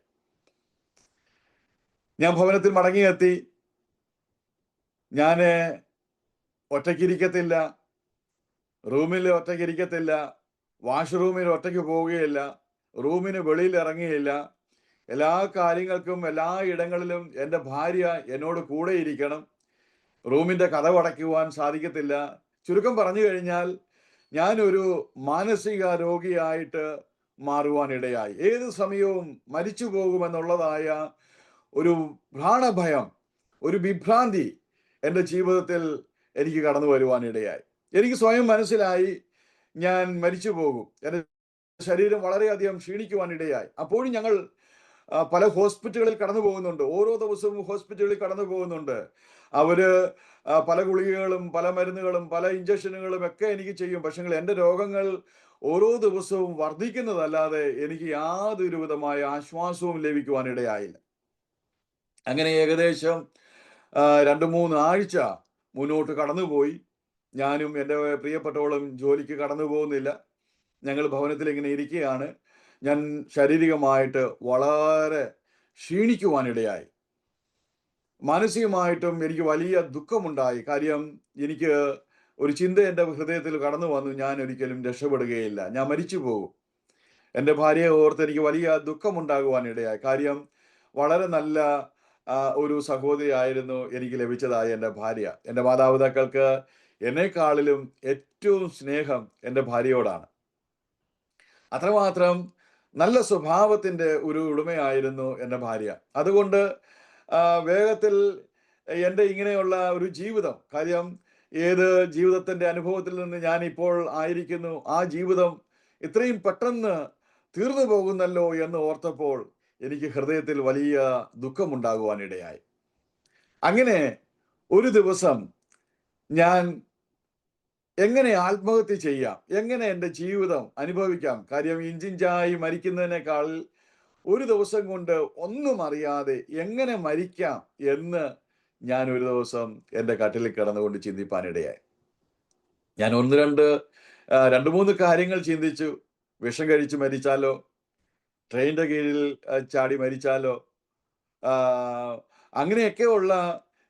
S2: ഞാൻ ഭവനത്തിൽ മടങ്ങിയെത്തി. ഞാൻ ഒറ്റയ്ക്കിരിക്കത്തില്ല, റൂമിൽ ഒറ്റയ്ക്കിരിക്കത്തില്ല, വാഷ്റൂമിൽ ഒറ്റയ്ക്ക് പോവുകയില്ല, റൂമിന് വെളിയിൽ ഇറങ്ങുകയില്ല. എല്ലാ കാര്യങ്ങൾക്കും എല്ലാ ഇടങ്ങളിലും എൻ്റെ ഭാര്യ എന്നോട് കൂടെ ഇരിക്കണം. റൂമിൻ്റെ കതകടയ്ക്കുവാൻ സാധിക്കത്തില്ല. ചുരുക്കം പറഞ്ഞു കഴിഞ്ഞാൽ ഞാനൊരു മാനസിക രോഗിയായിട്ട് മാറുവാനിടയായി. ഏത് സമയവും മരിച്ചു പോകുമെന്നുള്ളതായ ഒരു പ്രാണഭയം, ഒരു വിഭ്രാന്തി എൻ്റെ ജീവിതത്തിൽ എനിക്ക് കടന്നു വരുവാനിടയായി. എനിക്ക് സ്വയം മനസ്സിലായി, ഞാൻ മരിച്ചു പോകും. എൻ്റെ ശരീരം വളരെയധികം ക്ഷീണിക്കുവാനിടയായി. അപ്പോഴും ഞങ്ങൾ പല ഹോസ്പിറ്റലുകളിൽ കടന്നു പോകുന്നുണ്ട്. ഓരോ ദിവസവും ഹോസ്പിറ്റലുകളിൽ കടന്നു പോകുന്നുണ്ട്. അവര് പല ഗുളികകളും പല മരുന്നുകളും പല ഇഞ്ചക്ഷനുകളും ഒക്കെ എനിക്ക് ചെയ്യും. പക്ഷേ എൻ്റെ രോഗങ്ങൾ ഓരോ ദിവസവും വർദ്ധിക്കുന്നതല്ലാതെ എനിക്ക് യാതൊരു വിധമായ ആശ്വാസവും ലഭിക്കുവാനിടയായില്ല. അങ്ങനെ ഏകദേശം 2-3 ആഴ്ച മുന്നോട്ട് കടന്നുപോയി. ഞാനും എൻ്റെ പ്രിയപ്പെട്ടവളും ജോലിക്ക് കടന്നു പോകുന്നില്ല. ഞങ്ങൾ ഭവനത്തിൽ ഇങ്ങനെ ഇരിക്കുകയാണ്. ഞാൻ ശാരീരികമായിട്ട് വളരെ ക്ഷീണിക്കുവാനിടയായി. മാനസികമായിട്ടും എനിക്ക് വലിയ ദുഃഖമുണ്ടായി. കാര്യം എനിക്ക് ഒരു ചിന്ത എൻ്റെ ഹൃദയത്തിൽ കടന്നു വന്നു, ഞാൻ ഒരിക്കലും രക്ഷപ്പെടുകയില്ല, ഞാൻ മരിച്ചു പോകും. എൻ്റെ ഭാര്യയെ ഓർത്ത് എനിക്ക് വലിയ ദുഃഖമുണ്ടാകുവാൻ ഇടയായി. കാര്യം വളരെ നല്ല ഒരു സഹോദരിയായിരുന്നു എനിക്ക് ലഭിച്ചതായ എൻ്റെ ഭാര്യ. എൻ്റെ മാതാപിതാക്കൾക്ക് എന്നെക്കാളിലും ഏറ്റവും സ്നേഹം എൻ്റെ ഭാര്യയോടാണ്. അത്രമാത്രം നല്ല സ്വഭാവത്തിൻ്റെ ഒരു ഉടമയായിരുന്നു എൻ്റെ ഭാര്യ. അതുകൊണ്ട് വേഗത്തിൽ എൻ്റെ ഇങ്ങനെയുള്ള ഒരു ജീവിതം, കാര്യം ഏത് ജീവിതത്തിൻ്റെ അനുഭവത്തിൽ നിന്ന് ഞാൻ ഇപ്പോൾ ആയിരിക്കുന്നു, ആ ജീവിതം ഇത്രയും പെട്ടെന്ന് തീർന്നു പോകുന്നല്ലോ എന്ന് ഓർത്തപ്പോൾ എനിക്ക് ഹൃദയത്തിൽ വലിയ ദുഃഖമുണ്ടാകുവാനിടയായി. അങ്ങനെ ഒരു ദിവസം ഞാൻ എങ്ങനെ ആത്മഹത്യ ചെയ്യാം, എങ്ങനെ എൻ്റെ ജീവിതം അനുഭവിക്കാം, കാര്യം ഇഞ്ചിഞ്ചായി മരിക്കുന്നതിനേക്കാൾ ഒരു ദിവസം കൊണ്ട് ഒന്നും അറിയാതെ എങ്ങനെ മരിക്കാം എന്ന് ഞാൻ ഒരു ദിവസം എൻ്റെ കട്ടിലിൽ കിടന്നുകൊണ്ട് ചിന്തിപ്പാനിടയായി. ഞാൻ രണ്ട് മൂന്ന് കാര്യങ്ങൾ ചിന്തിച്ചു. വിഷം കഴിച്ച് മരിച്ചാലോ, ട്രെയിനിന്റെ കീഴിൽ ചാടി മരിച്ചാലോ, അങ്ങനെയൊക്കെയുള്ള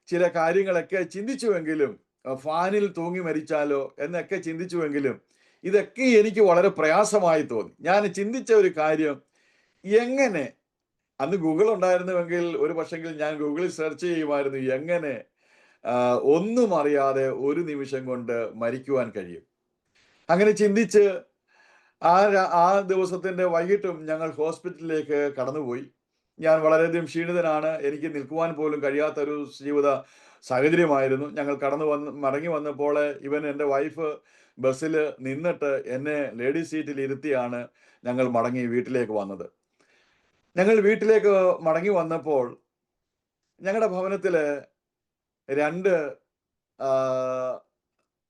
S2: ചില കാര്യങ്ങളൊക്കെ ചിന്തിച്ചുവെങ്കിലും, ഫാനിൽ തൂങ്ങി മരിച്ചാലോ എന്നൊക്കെ ചിന്തിച്ചുവെങ്കിലും ഇതൊക്കെ എനിക്ക് വളരെ പ്രയാസമായി തോന്നി. ഞാൻ ചിന്തിച്ച ഒരു കാര്യം, എങ്ങനെ, അന്ന് ഗൂഗിൾ ഉണ്ടായിരുന്നുവെങ്കിൽ ഒരു പക്ഷെങ്കിൽ ഞാൻ ഗൂഗിളിൽ സെർച്ച് ചെയ്യുമായിരുന്നു, എങ്ങനെ ഒന്നും അറിയാതെ ഒരു നിമിഷം കൊണ്ട് മരിക്കുവാൻ കഴിയും. അങ്ങനെ ചിന്തിച്ച് ആ ദിവസത്തിന്റെ വൈകിട്ടും ഞങ്ങൾ ഹോസ്പിറ്റലിലേക്ക് കടന്നുപോയി. ഞാൻ വളരെയധികം ക്ഷീണിതനാണ്. എനിക്ക് നിൽക്കുവാൻ പോലും കഴിയാത്ത ഒരു ജീവിത സാഹചര്യമായിരുന്നു. ഞങ്ങൾ മടങ്ങി വന്നപ്പോൾ എൻ്റെ വൈഫ് ബസ്സിൽ നിന്നിട്ട് എന്നെ ലേഡീസ് സീറ്റിൽ ഇരുത്തിയാണ് ഞങ്ങൾ മടങ്ങി വീട്ടിലേക്ക് വന്നത്. ഞങ്ങൾ വീട്ടിലേക്ക് മടങ്ങി വന്നപ്പോൾ ഞങ്ങളുടെ ഭവനത്തില് 2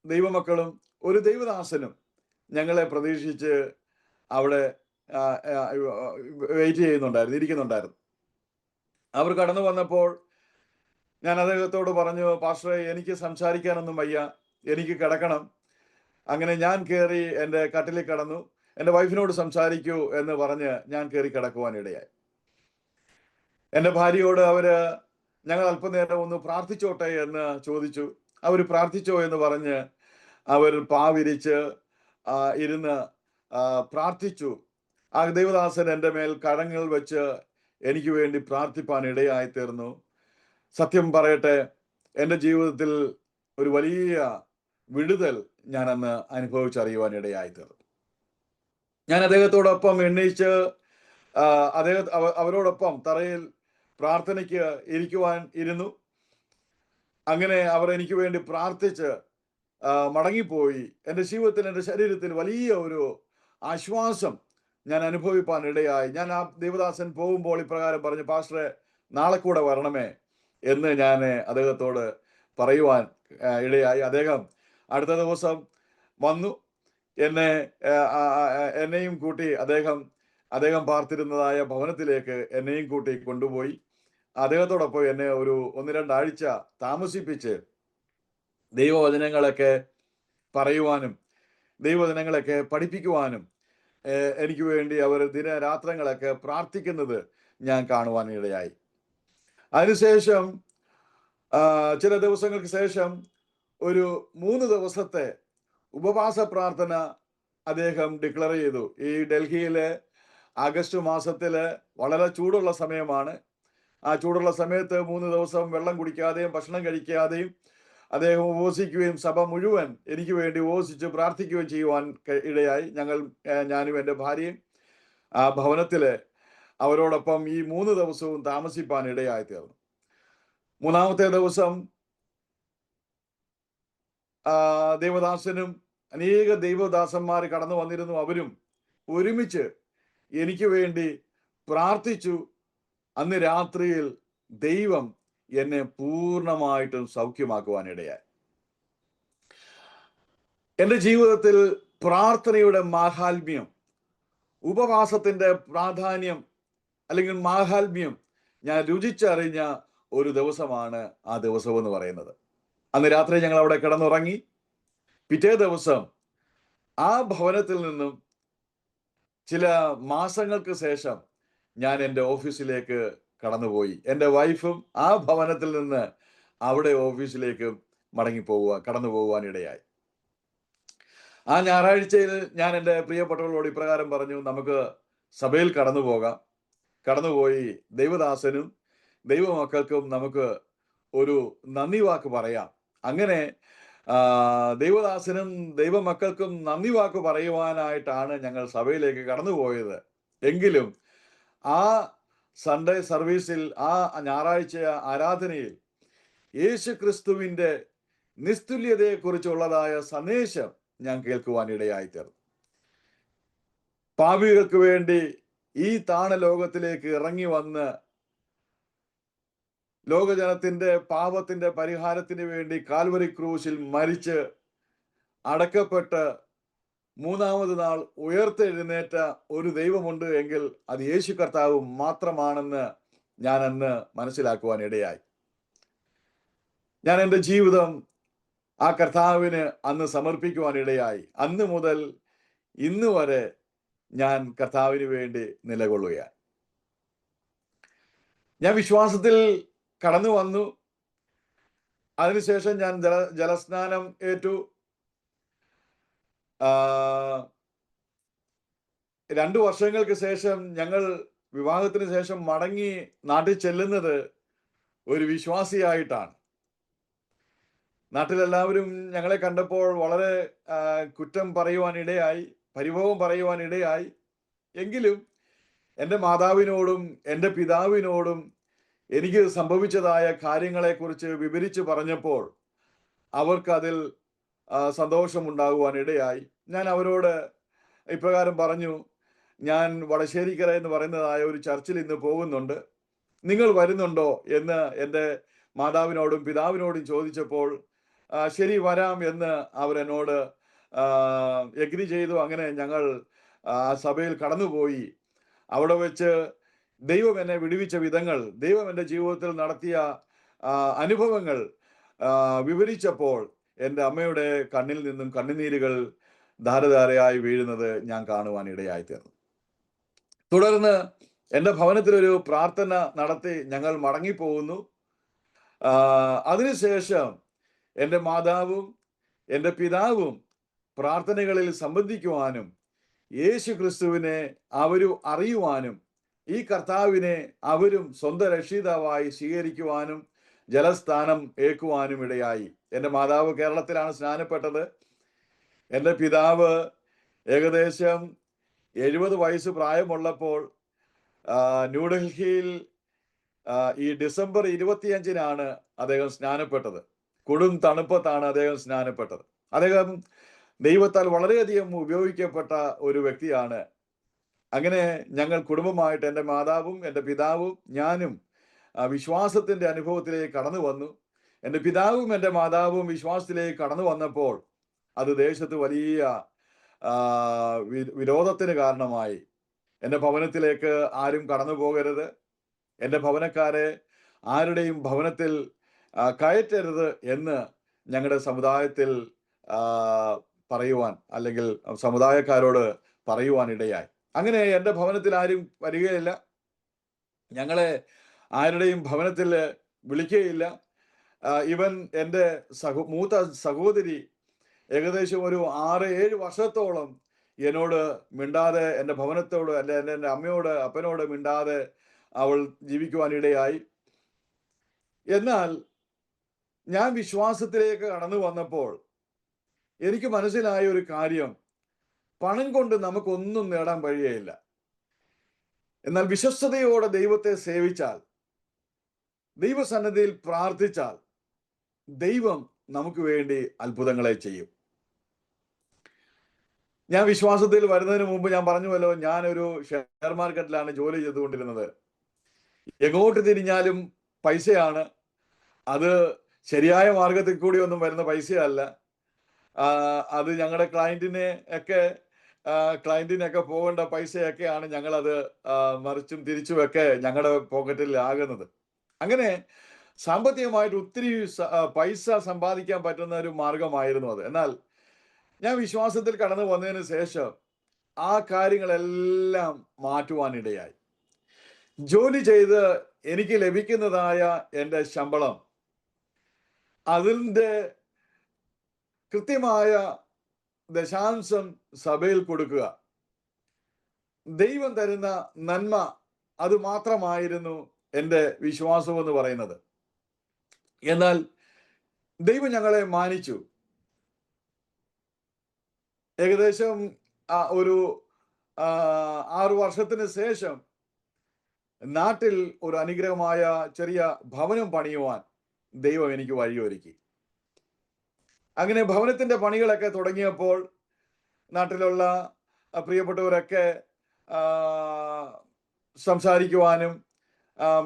S2: ദൈവമക്കളും ഒരു ദൈവദാസനും ഞങ്ങളെ പ്രതീക്ഷിച്ച് അവിടെ ഇരിക്കുന്നുണ്ടായിരുന്നു. അവർ കടന്നു വന്നപ്പോൾ ഞാൻ അദ്ദേഹത്തോട് പറഞ്ഞു, പാസ്റ്ററെ, എനിക്ക് സംസാരിക്കാനൊന്നും വയ്യ, എനിക്ക് കിടക്കണം. അങ്ങനെ ഞാൻ കയറി എൻ്റെ കട്ടിലിൽ കിടന്നു. എൻ്റെ വൈഫിനോട് സംസാരിക്കൂ എന്ന് പറഞ്ഞ് ഞാൻ കയറി കിടക്കുവാനിടയായി. എൻ്റെ ഭാര്യയോട് ഞങ്ങൾ അല്പനേരം ഒന്ന് പ്രാർത്ഥിച്ചോട്ടെ എന്ന് ചോദിച്ചു. അവർ പ്രാർത്ഥിച്ചോ എന്ന് പറഞ്ഞ് അവർ പാവിരിച്ച് ഇരുന്ന് പ്രാർത്ഥിച്ചു. ആ ദൈവദാസൻ എൻ്റെ മേൽ കരങ്ങൾ വെച്ച് എനിക്ക് വേണ്ടി പ്രാർത്ഥിപ്പാൻ ഇടയായി തീർന്നു. സത്യം പറയട്ടെ, എൻ്റെ ജീവിതത്തിൽ ഒരു വലിയ വിടുതൽ ഞാൻ അന്ന് അനുഭവിച്ചറിയുവാൻ ഇടയായി തീർന്നു. ഞാൻ അദ്ദേഹത്തോടൊപ്പം എണ്ണീച്ച് അവരോടൊപ്പം തറയിൽ പ്രാർത്ഥനയ്ക്ക് ഇരിക്കുവാൻ ഇരുന്നു. അങ്ങനെ അവർ എനിക്ക് വേണ്ടി പ്രാർത്ഥിച്ച് മടങ്ങിപ്പോയി. എൻ്റെ ജീവിതത്തിൽ, എൻ്റെ ശരീരത്തിൽ വലിയ ഒരു ആശ്വാസം ഞാൻ അനുഭവിപ്പാൻ ഇടയായി. ഞാൻ ആ ദേവദാസൻ പോകുമ്പോൾ ഇപ്രകാരം പറഞ്ഞു, പാസ്റ്ററെ, നാളെ കൂടെ വരണമേ എന്ന് ഞാൻ അദ്ദേഹത്തോട് പറയുവാൻ ഇടയായി. അദ്ദേഹം അടുത്ത ദിവസം വന്നു. എന്നെയും കൂട്ടി അദ്ദേഹം പാർത്തിരുന്നതായ ഭവനത്തിലേക്ക് എന്നെയും കൂട്ടി കൊണ്ടുപോയി. അദ്ദേഹത്തോടൊപ്പം എന്നെ ഒരു 1-2 ആഴ്ച താമസിപ്പിച്ച് ദൈവവചനങ്ങളൊക്കെ പറയുവാനും ദൈവവചനങ്ങളൊക്കെ പഠിപ്പിക്കുവാനും എനിക്ക് വേണ്ടി അവർ ദിനരാത്രങ്ങളൊക്കെ പ്രാർത്ഥിക്കുന്നത് ഞാൻ കാണുവാൻ ഇടയായി. അതിനുശേഷം ചില ദിവസങ്ങൾക്ക് ശേഷം ഒരു 3 ദിവസത്തെ ഉപവാസ പ്രാർത്ഥന അദ്ദേഹം ഡിക്ലെയർ ചെയ്തു. ഈ ഡൽഹിയിലെ ആഗസ്റ്റ് മാസത്തില് വളരെ ചൂടുള്ള സമയമാണ്. ആ ചൂടുള്ള സമയത്ത് 3 ദിവസം വെള്ളം കുടിക്കാതെയും ഭക്ഷണം കഴിക്കാതെയും അദ്ദേഹം ഉപവസിക്കുകയും സഭ മുഴുവൻ എനിക്ക് വേണ്ടി ഉപവസിച്ച് പ്രാർത്ഥിക്കുകയും ചെയ്യുവാൻ ഇടയായി. ഞാനും എൻ്റെ ഭാര്യയും ആ ഭവനത്തില് അവരോടൊപ്പം ഈ 3 ദിവസവും താമസിപ്പാൻ ഇടയായി തീർന്നു. 3-ാമത്തെ ദിവസം ദേവദാസനും അനേക ദൈവദാസന്മാർ കടന്നു വന്നിരുന്നു. അവരും ഒരുമിച്ച് എനിക്ക് വേണ്ടി പ്രാർത്ഥിച്ചു. അന്ന് രാത്രിയിൽ ദൈവം എന്നെ പൂർണ്ണമായിട്ടും സൗഖ്യമാക്കുവാനിടയായി. എൻ്റെ ജീവിതത്തിൽ പ്രാർത്ഥനയുടെ മാഹാത്മ്യം, ഉപവാസത്തിന്റെ പ്രാധാന്യം അല്ലെങ്കിൽ മാഹാത്മ്യം ഞാൻ രുചിച്ചറിഞ്ഞ ഒരു ദിവസമാണ് ആ ദിവസം എന്ന് പറയുന്നത്. അന്ന് രാത്രി ഞങ്ങൾ അവിടെ കിടന്നുറങ്ങി. പിറ്റേ ദിവസം ആ ഭവനത്തിൽ നിന്നും ചില മാസങ്ങൾക്ക് ശേഷം ഞാൻ എൻ്റെ ഓഫീസിലേക്ക് കടന്നുപോയി. എൻ്റെ വൈഫും ആ ഭവനത്തിൽ നിന്ന് അവിടെ ഓഫീസിലേക്ക് കടന്നു പോകുവാൻ ഇടയായി. ആ ഞായറാഴ്ചയിൽ ഞാൻ എൻ്റെ പ്രിയപ്പെട്ടവരോട് ഇപ്രകാരം പറഞ്ഞു, നമുക്ക് സഭയിൽ കടന്നുപോയി ദൈവദാസനും ദൈവമക്കൾക്കും നമുക്ക് ഒരു നന്ദി വാക്ക് പറയാം. അങ്ങനെ ദൈവദാസനും ദൈവമക്കൾക്കും നന്ദി വാക്ക് പറയുവാനായിട്ടാണ് ഞങ്ങൾ സഭയിലേക്ക് കടന്നുപോയത്. എങ്കിലും ആ സൺഡേ സർവീസിൽ, ആ ഞായറാഴ്ച ആരാധനയിൽ യേശു ക്രിസ്തുവിൻ്റെ നിസ്തുല്യതയെക്കുറിച്ചുള്ളതായ സന്ദേശം ഞാൻ കേൾക്കുവാൻ ഇടയായിത്തീർന്നു. പാപികൾക്ക് വേണ്ടി ഈ താണ ലോകത്തിലേക്ക് ഇറങ്ങി വന്ന് ലോകജനത്തിന്റെ പാപത്തിന്റെ പരിഹാരത്തിന് വേണ്ടി കാൽവരി ക്രൂശിൽ മരിച്ച് അടക്കപ്പെട്ട് മൂന്നാമത് നാൾ ഉയർത്തെഴുന്നേറ്റ ഒരു ദൈവമുണ്ട് എങ്കിൽ അത് യേശു കർത്താവ് മാത്രമാണെന്ന് ഞാൻ അന്ന് മനസ്സിലാക്കുവാൻ ഇടയായി. ഞാൻ എൻ്റെ ജീവിതം ആ കർത്താവിന് അന്ന് സമർപ്പിക്കുവാൻ ഇടയായി. അന്ന് മുതൽ ഇന്ന് വരെ ഞാൻ കർത്താവിന് വേണ്ടി നിലകൊള്ളുകയാണ്. ഞാൻ വിശ്വാസത്തിൽ കടന്നു വന്നു. അതിനുശേഷം ഞാൻ ജലസ്നാനം ഏറ്റു. 2 വർഷങ്ങൾക്ക് ശേഷം ഞങ്ങൾ വിവാഹത്തിന് ശേഷം മടങ്ങി നാട്ടിൽ ചെല്ലുന്നത് ഒരു വിശ്വാസിയായിട്ടാണ്. നാട്ടിലെല്ലാവരും ഞങ്ങളെ കണ്ടപ്പോൾ വളരെ കുറ്റം പറയുവാൻ ഇടയായി, പരിഭവം പറയുവാൻ ഇടയായി. എങ്കിലും എൻ്റെ മാതാവിനോടും എൻ്റെ പിതാവിനോടും എനിക്ക് സംഭവിച്ചതായ കാര്യങ്ങളെക്കുറിച്ച് വിവരിച്ച് പറഞ്ഞപ്പോൾ അവർക്കതിൽ സന്തോഷമുണ്ടാകുവാൻ ഇടയായി. ഞാൻ അവരോട് ഇപ്രകാരം പറഞ്ഞു, ഞാൻ വടശ്ശേരിക്കര എന്ന് പറയുന്നതായ ഒരു ചർച്ചിൽ ഇന്ന് പോകുന്നുണ്ട്, നിങ്ങൾ വരുന്നുണ്ടോ എന്ന് എൻ്റെ മാതാവിനോടും പിതാവിനോടും ചോദിച്ചപ്പോൾ ശരി വരാം എന്ന് അവരെന്നോട് എഗ്രി ചെയ്തു. അങ്ങനെ ഞങ്ങൾ സഭയിൽ കടന്നുപോയി. അവിടെ വെച്ച് ദൈവം എന്നെ വിടുവിച്ച വിധങ്ങൾ, ദൈവം എൻ്റെ ജീവിതത്തിൽ നടത്തിയ അനുഭവങ്ങൾ വിവരിച്ചപ്പോൾ എൻ്റെ അമ്മയുടെ കണ്ണിൽ നിന്നും കണ്ണുനീരുകൾ ധാരധാരയായി വീഴുന്നത് ഞാൻ കാണുവാൻ ഇടയായിത്തീർന്നു. തുടർന്ന് എൻ്റെ ഭവനത്തിലൊരു പ്രാർത്ഥന നടത്തി ഞങ്ങൾ മടങ്ങിപ്പോകുന്നു. അതിനുശേഷം എൻ്റെ മാതാവും എൻ്റെ പിതാവും പ്രാർത്ഥനകളിൽ സംബന്ധിക്കുവാനും യേശു ക്രിസ്തുവിനെ അവരും അറിയുവാനും ഈ കർത്താവിനെ അവരും സ്വന്തം രക്ഷിതാവായി സ്വീകരിക്കുവാനും ജലസ്ഥാനം ഏൽക്കുവാനും ഇടയായി. എൻ്റെ മാതാവ് കേരളത്തിലാണ് സ്നാനപ്പെട്ടത്. എൻ്റെ പിതാവ് ഏകദേശം 70 വയസ്സ് പ്രായമുള്ളപ്പോൾ ന്യൂഡൽഹിയിൽ ഈ ഡിസംബർ 25-നാണ് അദ്ദേഹം സ്നാനപ്പെട്ടത്. കൊടും തണുപ്പത്താണ് അദ്ദേഹം സ്നാനപ്പെട്ടത്. അദ്ദേഹം ദൈവത്താൽ വളരെയധികം ഉപയോഗിക്കപ്പെട്ട ഒരു വ്യക്തിയാണ്. അങ്ങനെ ഞങ്ങൾ കുടുംബമായിട്ട്, എൻ്റെ മാതാവും എൻ്റെ പിതാവും ഞാനും വിശ്വാസത്തിൻ്റെ അനുഭവത്തിലേക്ക് കടന്നു വന്നു. എൻ്റെ പിതാവും എൻ്റെ മാതാവും വിശ്വാസത്തിലേക്ക് കടന്നു വന്നപ്പോൾ അത് ദേശത്ത് വലിയ വിരോധത്തിന് കാരണമായി. എൻ്റെ ഭവനത്തിലേക്ക് ആരും കടന്നു പോകരുത്, എൻ്റെ ഭവനക്കാരെ ആരുടെയും ഭവനത്തിൽ കയറ്റരുത് എന്ന് ഞങ്ങളുടെ സമുദായത്തിൽ പറയുവാൻ, അല്ലെങ്കിൽ സമുദായക്കാരോട് പറയുവാൻ ഇടയായി. അങ്ങനെ എൻ്റെ ഭവനത്തിൽ ആരും വരികയില്ല, ഞങ്ങളെ ആരുടെയും ഭവനത്തിൽ വിളിക്കുകയില്ല. ഇവൻ എൻ്റെ മൂത്ത സഹോദരി ഏകദേശം ഒരു 6-7 വർഷത്തോളം എന്നോട് മിണ്ടാതെ, എൻ്റെ ഭവനത്തോട് അല്ലെ എൻ്റെ അമ്മയോട് അപ്പനോട് മിണ്ടാതെ അവൾ ജീവിക്കുവാനിടയായി. എന്നാൽ ഞാൻ വിശ്വാസത്തിലേക്ക് കടന്നു വന്നപ്പോൾ എനിക്ക് മനസ്സിലായ ഒരു കാര്യം, പണം കൊണ്ട് നമുക്കൊന്നും നേടാൻ കഴിയുകയില്ല. എന്നാൽ വിശ്വസ്തയോടെ ദൈവത്തെ സേവിച്ചാൽ, ദൈവസന്നിധിയിൽ പ്രാർത്ഥിച്ചാൽ ദൈവം നമുക്ക് വേണ്ടി അത്ഭുതങ്ങളെ ചെയ്യും. ഞാൻ വിശ്വാസത്തിൽ വരുന്നതിന് മുമ്പ് ഞാൻ പറഞ്ഞുവല്ലോ, ഞാനൊരു ഷെയർ മാർക്കറ്റിലാണ് ജോലി ചെയ്തുകൊണ്ടിരുന്നത്. എങ്ങോട്ട് തിരിഞ്ഞാലും പൈസയാണ്. അത് ശരിയായ മാർഗത്തിൽ കൂടി ഒന്നും വരുന്ന പൈസയല്ല. അത് ഞങ്ങളുടെ ക്ലയന്റിനൊക്കെ പോകേണ്ട പൈസയൊക്കെയാണ് ഞങ്ങളത് മറിച്ചും തിരിച്ചുമൊക്കെ ഞങ്ങളുടെ പോക്കറ്റിൽ ആകുന്നത്. അങ്ങനെ സാമ്പത്തികമായിട്ട് ഒത്തിരി പൈസ സമ്പാദിക്കാൻ പറ്റുന്ന ഒരു മാർഗമായിരുന്നു അത്. എന്നാൽ ഞാൻ വിശ്വാസത്തിൽ കടന്നു വന്നതിന് ശേഷം ആ കാര്യങ്ങളെല്ലാം മാറ്റുവാനിടയായി. ജോലി ചെയ്ത് എനിക്ക് ലഭിക്കുന്നതായ എൻ്റെ ശമ്പളം, അതിൻ്റെ കൃത്യമായ ദശാംശം സഭയിൽ കൊടുക്കുക. ദൈവം തരുന്ന നന്മ അത് മാത്രമായിരുന്നു എൻ്റെ വിശ്വാസം എന്ന് പറയുന്നത്. എന്നാൽ ദൈവം ഞങ്ങളെ മാനിച്ചു. ഏകദേശം ഒരു 6 വർഷത്തിന് ശേഷം നാട്ടിൽ ഒരു അനുഗ്രഹമായ ചെറിയ ഭവനം പണിയുവാൻ ദൈവം എനിക്ക് വഴിയൊരുക്കി. അങ്ങനെ ഭവനത്തിന്റെ പണികളൊക്കെ തുടങ്ങിയപ്പോൾ നാട്ടിലുള്ള പ്രിയപ്പെട്ടവരൊക്കെ സംസാരിക്കുവാനും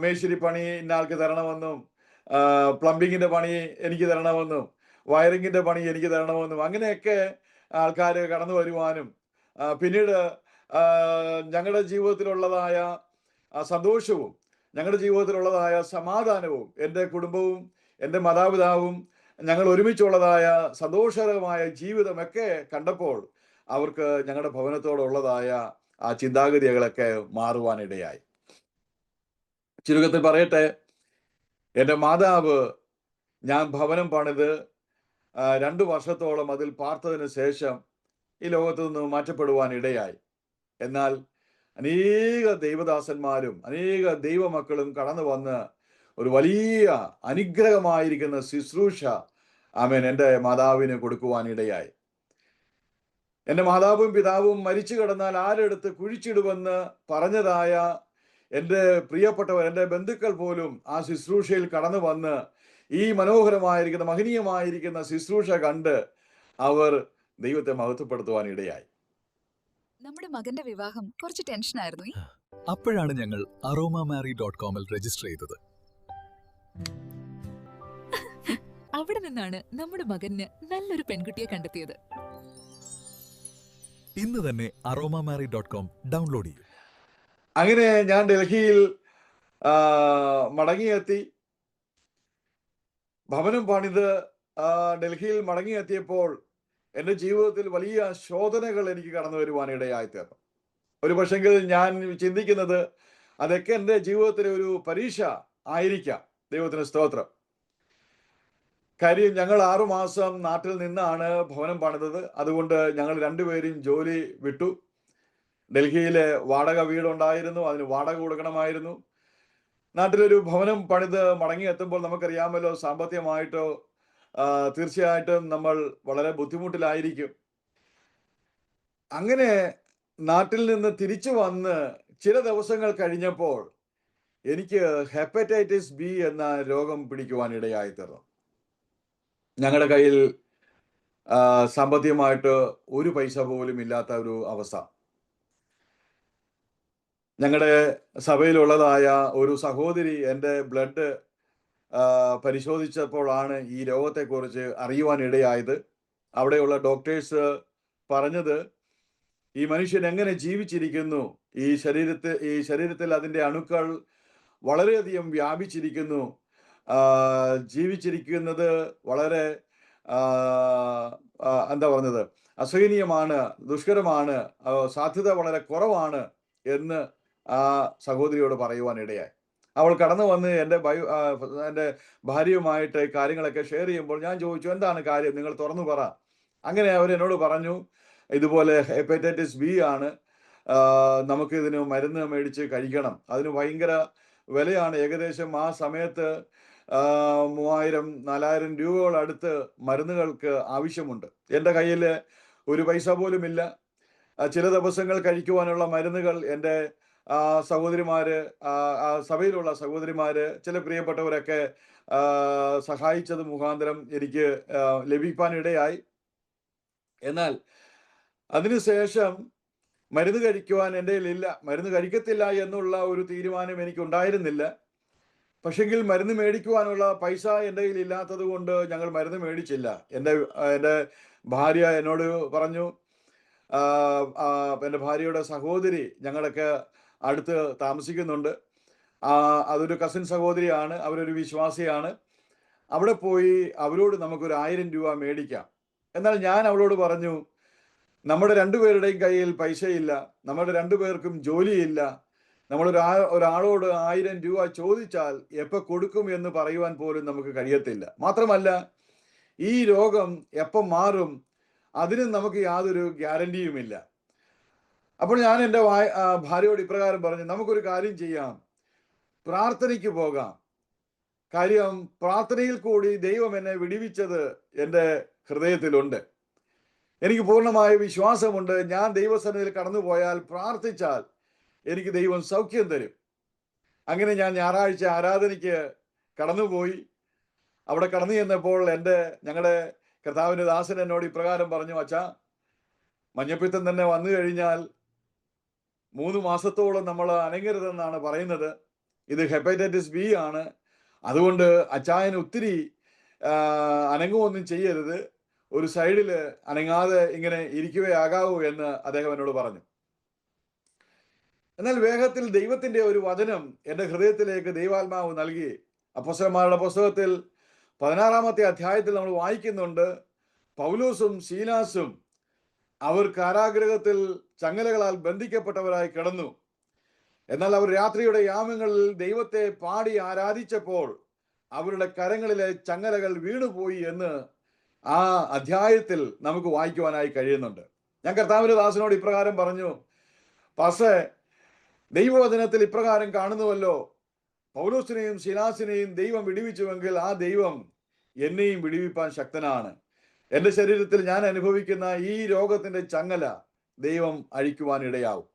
S2: മേശിരി പണി ഇന്നാൾക്ക് തരണമെന്നും പ്ലംബിങ്ങിന്റെ പണി എനിക്ക് തരണമെന്നും വയറിങ്ങിന്റെ പണി എനിക്ക് തരണമെന്നും അങ്ങനെയൊക്കെ ആൾക്കാർ കടന്നു വരുവാനും പിന്നീട് ഞങ്ങളുടെ ജീവിതത്തിലുള്ളതായ സന്തോഷവും ഞങ്ങളുടെ ജീവിതത്തിലുള്ളതായ സമാധാനവും എൻ്റെ കുടുംബവും എൻ്റെ മാതാപിതാവും ഞങ്ങൾ ഒരുമിച്ചുള്ളതായ സന്തോഷകരമായ ജീവിതമൊക്കെ കണ്ടപ്പോൾ അവർക്ക് ഞങ്ങളുടെ ഭവനത്തോടുള്ളതായ ആ ചിന്താഗതികളൊക്കെ മാറുവാനിടയായി. ചുരുക്കത്തിൽ പറയട്ടെ, എൻ്റെ മാതാവ് ഞാൻ ഭവനം പണിത് 2 വർഷത്തോളം അതിൽ പാർത്തതിന് ശേഷം ഈ ലോകത്തു നിന്ന് മാറ്റപ്പെടുവാൻ ഇടയായി. എന്നാൽ അനേക ദൈവദാസന്മാരും അനേക ദൈവമക്കളും കടന്നു വന്ന് ഒരു വലിയ അനുഗ്രഹമായിരിക്കുന്ന ശുശ്രൂഷ എൻ്റെ മാതാവിന് കൊടുക്കുവാൻ ഇടയായി. എൻ്റെ മാതാവും പിതാവും മരിച്ചു കിടന്നാൽ ആരെടുത്ത് കുഴിച്ചിടുമെന്ന് പറഞ്ഞതായ എൻ്റെ പ്രിയപ്പെട്ടവർ, എൻ്റെ ബന്ധുക്കൾ പോലും ആ ശുശ്രൂഷയിൽ കടന്നു വന്ന് ഈ മനോഹരമായിരിക്കുന്ന മഹനീയമായിരിക്കുന്ന ശുശ്രൂഷ കണ്ട് അവർ ദൈവത്തെ മഹത്വപ്പെടുത്തുവാൻ ഇടയായി.
S3: നമ്മുടെ മകന്റെ വിവാഹം കുറച്ച് ടെൻഷനായിരുന്നു.
S4: അപ്പോഴാണ് ഞങ്ങൾ aromamary.com രജിസ്റ്റർ ചെയ്തത്.
S3: അവിടെ നിന്നാണ് നമ്മുടെ മകന് നല്ലൊരു പെൺകുട്ടിയെ കണ്ടെത്തിയത്.
S4: ഇന്ന് തന്നെ aromamary.com ഡൗൺലോഡ് ചെയ്യൂ.
S2: അങ്ങനെ ഞാൻ ഡൽഹിയിൽ മടങ്ങിയെത്തി. ഭവനം പണിത് ഡൽഹിയിൽ മടങ്ങിയെത്തിയപ്പോൾ എൻ്റെ ജീവിതത്തിൽ വലിയ ശോധനകൾ എനിക്ക് കടന്നു വരുവാൻ ഇടയായി തീർന്നു. ഒരു പക്ഷെങ്കിൽ ഞാൻ ചിന്തിക്കുന്നത് അതൊക്കെ എൻ്റെ ജീവിതത്തിലെ ഒരു പരീക്ഷ ആയിരിക്കാം. ദൈവത്തിന് സ്തോത്രം. കാര്യം ഞങ്ങൾ 6 മാസം നാട്ടിൽ നിന്നാണ് ഭവനം പണിതത്. അതുകൊണ്ട് ഞങ്ങൾ രണ്ടുപേരും ജോലി വിട്ടു. ഡൽഹിയിലെ വാടക വീടുണ്ടായിരുന്നു, അതിന് വാടക കൊടുക്കണമായിരുന്നു. നാട്ടിലൊരു ഭവനം പണിത് മടങ്ങി എത്തുമ്പോൾ നമുക്കറിയാമല്ലോ, സാമ്പത്തികമായിട്ടോ തീർച്ചയായിട്ടും നമ്മൾ വളരെ ബുദ്ധിമുട്ടിലായിരിക്കും. അങ്ങനെ നാട്ടിൽ നിന്ന് തിരിച്ചു വന്ന് ചില ദിവസങ്ങൾ കഴിഞ്ഞപ്പോൾ എനിക്ക് ഹെപ്പറ്റൈറ്റിസ് ബി എന്ന രോഗം പിടിക്കുവാൻ ഇടയായി തീർന്നു. ഞങ്ങളുടെ കയ്യിൽ സാമ്പത്തികമായിട്ട് ഒരു പൈസ പോലും ഇല്ലാത്ത ഒരു അവസ്ഥ. ഞങ്ങളുടെ സഭയിലുള്ളതായ ഒരു സഹോദരി എൻ്റെ ബ്ലഡ് പരിശോധിച്ചപ്പോഴാണ് ഈ രോഗത്തെക്കുറിച്ച് അറിയുവാൻ ഇടയായത്. അവിടെയുള്ള ഡോക്ടേഴ്സ് പറഞ്ഞത്, ഈ മനുഷ്യൻ എങ്ങനെ ജീവിച്ചിരിക്കുന്നു, ഈ ശരീരത്തിൽ അതിൻ്റെ അണുക്കൾ വളരെയധികം വ്യാപിച്ചിരിക്കുന്നു, ജീവിച്ചിരിക്കുന്നത് വളരെ എന്താ പറഞ്ഞത്, അസഹനീയമാണ്, ദുഷ്കരമാണ്, സാധ്യത വളരെ കുറവാണ് എന്ന് ആ സഹോദരിയോട് പറയുവാൻ ഇടയായി. അവൾ കടന്നു വന്ന് എൻ്റെ ഭാര്യയുമായിട്ട് കാര്യങ്ങളൊക്കെ ഷെയർ ചെയ്യുമ്പോൾ ഞാൻ ചോദിച്ചു, എന്താണ് കാര്യം, നിങ്ങൾ തുറന്നു പറ. അങ്ങനെ അവരെന്നോട് പറഞ്ഞു, ഇതുപോലെ ഹെപ്പറ്റൈറ്റിസ് ബി ആണ്, നമുക്ക് ഇതിന് മരുന്ന് മേടിച്ച് കഴിക്കണം, അതിന് ഭയങ്കര വിലയാണ്. ഏകദേശം ആ സമയത്ത് 3000-4000 രൂപയോടടുത്ത് മരുന്നുകൾക്ക് ആവശ്യമുണ്ട്. എൻ്റെ കയ്യിൽ ഒരു പൈസ പോലും ഇല്ല. ചില ദിവസങ്ങൾ കഴിക്കുവാനുള്ള മരുന്നുകൾ എൻ്റെ സഹോദരിമാര്, സഭയിലുള്ള സഹോദരിമാര്, ചില പ്രിയപ്പെട്ടവരൊക്കെ സഹായിച്ചത് മുഖാന്തരം എനിക്ക് ലഭിക്കാനിടയായി. എന്നാൽ അതിനുശേഷം മരുന്ന് കഴിക്കുവാൻ എൻ്റെ കയ്യിലില്ല, മരുന്ന് കഴിക്കത്തില്ല എന്നുള്ള ഒരു തീരുമാനം എനിക്കുണ്ടായിരുന്നില്ല. പക്ഷെങ്കിൽ മരുന്ന് മേടിക്കുവാനുള്ള പൈസ എൻ്റെ കയ്യിൽ ഇല്ലാത്തത് കൊണ്ട് ഞങ്ങൾ മരുന്ന് മേടിച്ചില്ല. എൻ്റെ ഭാര്യ എന്നോട് പറഞ്ഞു, എൻ്റെ ഭാര്യയുടെ സഹോദരി ഞങ്ങളൊക്കെ അടുത്ത് താമസിക്കുന്നുണ്ട്, അതൊരു കസിൻ സഹോദരിയാണ്, അവരൊരു വിശ്വാസിയാണ്, അവിടെ പോയി അവരോട് നമുക്കൊരു 1000 രൂപ മേടിക്കാം. എന്നാൽ ഞാൻ അവളോട് പറഞ്ഞു, നമ്മുടെ രണ്ടുപേരുടെയും കയ്യിൽ പൈസയില്ല, നമ്മുടെ രണ്ടുപേർക്കും ജോലിയില്ല, ഒരാളോട് 1000 രൂപ ചോദിച്ചാൽ എപ്പോൾ കൊടുക്കും എന്ന് പറയുവാൻ പോലും നമുക്ക് കഴിയത്തില്ല. മാത്രമല്ല, ഈ രോഗം എപ്പം മാറും അതിനും നമുക്ക് യാതൊരു ഗ്യാരണ്ടിയുമില്ല. അപ്പോൾ ഞാൻ എൻ്റെ ഭാര്യയോട് ഇപ്രകാരം പറഞ്ഞു, നമുക്കൊരു കാര്യം ചെയ്യാം, പ്രാർത്ഥനയ്ക്ക് പോകാം. കാര്യം പ്രാർത്ഥനയിൽ കൂടി ദൈവം എന്നെ വിടുവിച്ചത് എൻ്റെ ഹൃദയത്തിലുണ്ട്. എനിക്ക് പൂർണ്ണമായ വിശ്വാസമുണ്ട്, ഞാൻ ദൈവസന്നിധിയിൽ കടന്നുപോയാൽ, പ്രാർത്ഥിച്ചാൽ എനിക്ക് ദൈവം സൗഖ്യം തരും. അങ്ങനെ ഞാൻ ഞായറാഴ്ച ആരാധനയ്ക്ക് കടന്നുപോയി. അവിടെ കടന്നു ചെന്നപ്പോൾ ഞങ്ങളുടെ കർത്താവിൻ്റെ ദാസൻ എന്നോട് ഇപ്രകാരം പറഞ്ഞു, അച്ഛാ, മഞ്ഞപ്പിത്തം തന്നെ വന്നു കഴിഞ്ഞാൽ 3 മാസത്തോളം നമ്മൾ അനങ്ങരുതെന്നാണ് പറയുന്നത്. ഇത് ഹെപ്പറ്റൈറ്റിസ് ബി ആണ്. അതുകൊണ്ട് അച്ചായന് ഒത്തിരി അനങ്ങുമൊന്നും ചെയ്യരുത്, ഒരു സൈഡിൽ അനങ്ങാതെ ഇങ്ങനെ ഇരിക്കുകയാകാവൂ എന്ന് അദ്ദേഹം എന്നോട് പറഞ്ഞു. എന്നാൽ വേഗത്തിൽ ദൈവത്തിന്റെ ഒരു വചനം എൻ്റെ ഹൃദയത്തിലേക്ക് ദൈവാത്മാവ് നൽകി. അപ്പോസ്തലന്മാരുടെ പുസ്തകത്തിൽ 16-ാമത്തെ അധ്യായത്തിൽ നമ്മൾ വായിക്കുന്നുണ്ട്, പൗലോസും ശീലാസും അവർ കാരാഗൃഹത്തിൽ ചങ്ങലകളാൽ ബന്ധിക്കപ്പെട്ടവരായി കിടന്നു. എന്നാൽ അവർ രാത്രിയുടെ യാമങ്ങളിൽ ദൈവത്തെ പാടി ആരാധിച്ചപ്പോൾ അവരുടെ കരങ്ങളിലെ ചങ്ങലകൾ വീണുപോയി എന്ന് ആ അധ്യായത്തിൽ നമുക്ക് വായിക്കുവാനായി കഴിയുന്നുണ്ട്. ഞാൻ കർത്താവിന്റെ ദാസനോട് ഇപ്രകാരം പറഞ്ഞു, പാസ്റ്റേ, ദൈവവചനത്തിൽ ഇപ്രകാരം കാണുന്നുവല്ലോ, പൗലോസിനെയും ശിലാസിനെയും ദൈവം വിടുവിച്ചുവെങ്കിൽ ആ ദൈവം എന്നെയും വിടുവിപ്പാൻ ശക്തനാണ്. എൻ്റെ ശരീരത്തിൽ ഞാൻ അനുഭവിക്കുന്ന ഈ രോഗത്തിന്റെ ചങ്ങല ദൈവം അഴിക്കുവാൻ ഇടയാവും.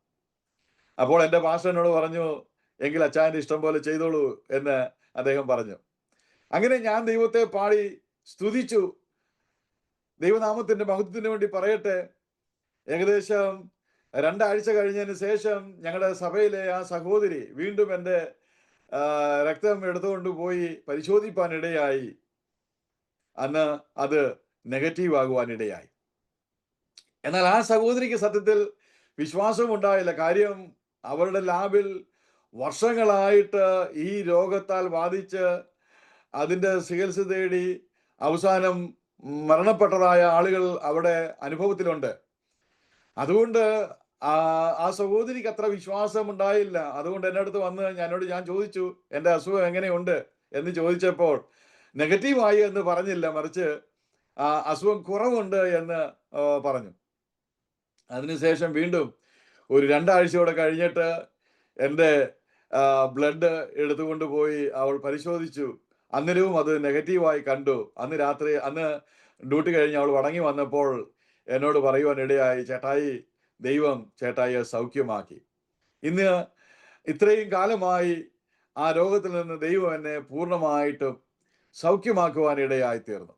S2: അപ്പോൾ എൻ്റെ പാസ്റ്ററിനോട് പറഞ്ഞു, എങ്കിൽ അച്ചായൻ്റെ ഇഷ്ടം പോലെ ചെയ്തോളൂ എന്ന് അദ്ദേഹം പറഞ്ഞു. അങ്ങനെ ഞാൻ ദൈവത്തെ പാടി സ്തുതിച്ചു. ദൈവനാമത്തിന്റെ മഹത്വത്തിന് വേണ്ടി പറയട്ടെ, ഏകദേശം 2 ആഴ്ച കഴിഞ്ഞതിന് ശേഷം ഞങ്ങളുടെ സഭയിലെ ആ സഹോദരി വീണ്ടും എൻ്റെ രക്തം എടുത്തുകൊണ്ട് പോയി പരിശോധിപ്പാനിടയായി. അന്ന് അത് നെഗറ്റീവ് ആകുവാനിടയായി. എന്നാൽ ആ സഹോദരിക്ക് സത്യത്തിൽ വിശ്വാസം ഉണ്ടായില്ല. കാര്യം അവരുടെ ലാബിൽ വർഷങ്ങളായിട്ട് ഈ രോഗത്താൽ ബാധിച്ച് അതിൻ്റെ ചികിത്സ തേടി അവസാനം മരണപ്പെട്ടതായ ആളുകൾ അവിടെ അനുഭവത്തിലുണ്ട്. അതുകൊണ്ട് ആ സഹോദരിക്ക് അത്ര വിശ്വാസം ഉണ്ടായില്ല. അതുകൊണ്ട് എൻ്റെ അടുത്ത് വന്ന് ഞാൻ ചോദിച്ചു, എൻ്റെ അസുഖം എങ്ങനെയുണ്ട് എന്ന് ചോദിച്ചപ്പോൾ നെഗറ്റീവായി എന്ന് പറഞ്ഞില്ല, മറിച്ച് അസുഖം കുറവുണ്ട് എന്ന് പറഞ്ഞു. അതിനുശേഷം വീണ്ടും ഒരു 2 ആഴ്ചയോടെ കഴിഞ്ഞിട്ട് എൻ്റെ ബ്ലഡ് എടുത്തുകൊണ്ട് പോയി അവൾ പരിശോധിച്ചു. അന്നേരവും അത് നെഗറ്റീവായി കണ്ടു. അന്ന് ഡ്യൂട്ടി കഴിഞ്ഞ് അവൾ മടങ്ങി വന്നപ്പോൾ എന്നോട് പറയുവാൻ ഇടയായി, ചേട്ടായി, ദൈവം ചേട്ടായിയെ സൗഖ്യമാക്കി. ഇന്ന് ഇത്രയും കാലമായി ആ രോഗത്തിൽ നിന്ന് ദൈവം എന്നെ പൂർണ്ണമായിട്ടും സൗഖ്യമാക്കുവാൻ ഇടയായി തീർന്നു.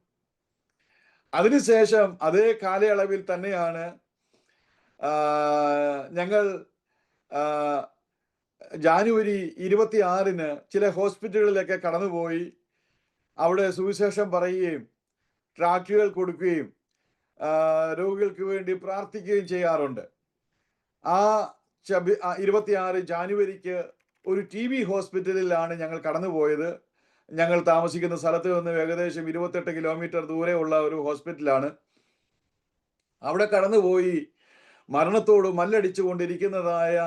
S2: അതിനുശേഷം അതേ കാലയളവിൽ തന്നെയാണ് ഞങ്ങൾ ജാനുവരി 26-ന് ചില ഹോസ്പിറ്റലുകളിലൊക്കെ കടന്നുപോയി അവിടെ സുവിശേഷം പറയുകയും ട്രാക്റ്റുകൾ കൊടുക്കുകയും രോഗികൾക്ക് വേണ്ടി പ്രാർത്ഥിക്കുകയും ചെയ്യാറുണ്ട്. ആ 26 ജാനുവരിക്ക് ഒരു TB ഹോസ്പിറ്റലിലാണ് ഞങ്ങൾ കടന്നുപോയത്. ഞങ്ങൾ താമസിക്കുന്ന സ്ഥലത്ത് നിന്ന് ഏകദേശം 28 കിലോമീറ്റർ ദൂരെയുള്ള ഒരു ഹോസ്പിറ്റലാണ്. അവിടെ കടന്നുപോയി മരണത്തോട് മല്ലടിച്ചു കൊണ്ടിരിക്കുന്നതായ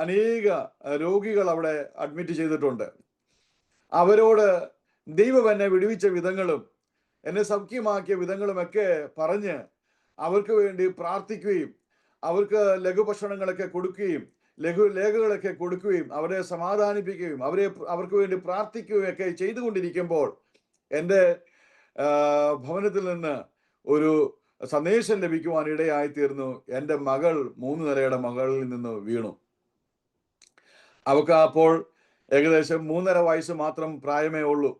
S2: അനേക രോഗികൾ അവിടെ അഡ്മിറ്റ് ചെയ്തിട്ടുണ്ട്. അവരോട് ദൈവം എന്നെ വിടുവിച്ച വിധങ്ങളും എന്നെ സൗഖ്യമാക്കിയ വിധങ്ങളുമൊക്കെ പറഞ്ഞ് അവർക്ക് വേണ്ടി പ്രാർത്ഥിക്കുകയും അവർക്ക് ലഘുഭക്ഷണങ്ങളൊക്കെ കൊടുക്കുകയും ലേഖകളൊക്കെ കൊടുക്കുകയും അവരെ സമാധാനിപ്പിക്കുകയും അവർക്ക് വേണ്ടി പ്രാർത്ഥിക്കുകയും ഒക്കെ ചെയ്തുകൊണ്ടിരിക്കുമ്പോൾ എൻ്റെ ഭവനത്തിൽ നിന്ന് ഒരു സന്ദേശം ലഭിക്കുവാൻ ഇടയായിത്തീർന്നു. എൻ്റെ മകൾ 3 നിലയുടെ മകളിൽ നിന്ന് വീണു. അവൾക്ക് അപ്പോൾ ഏകദേശം 3.5 വയസ്സ് മാത്രം പ്രായമേ ഉള്ളൂ.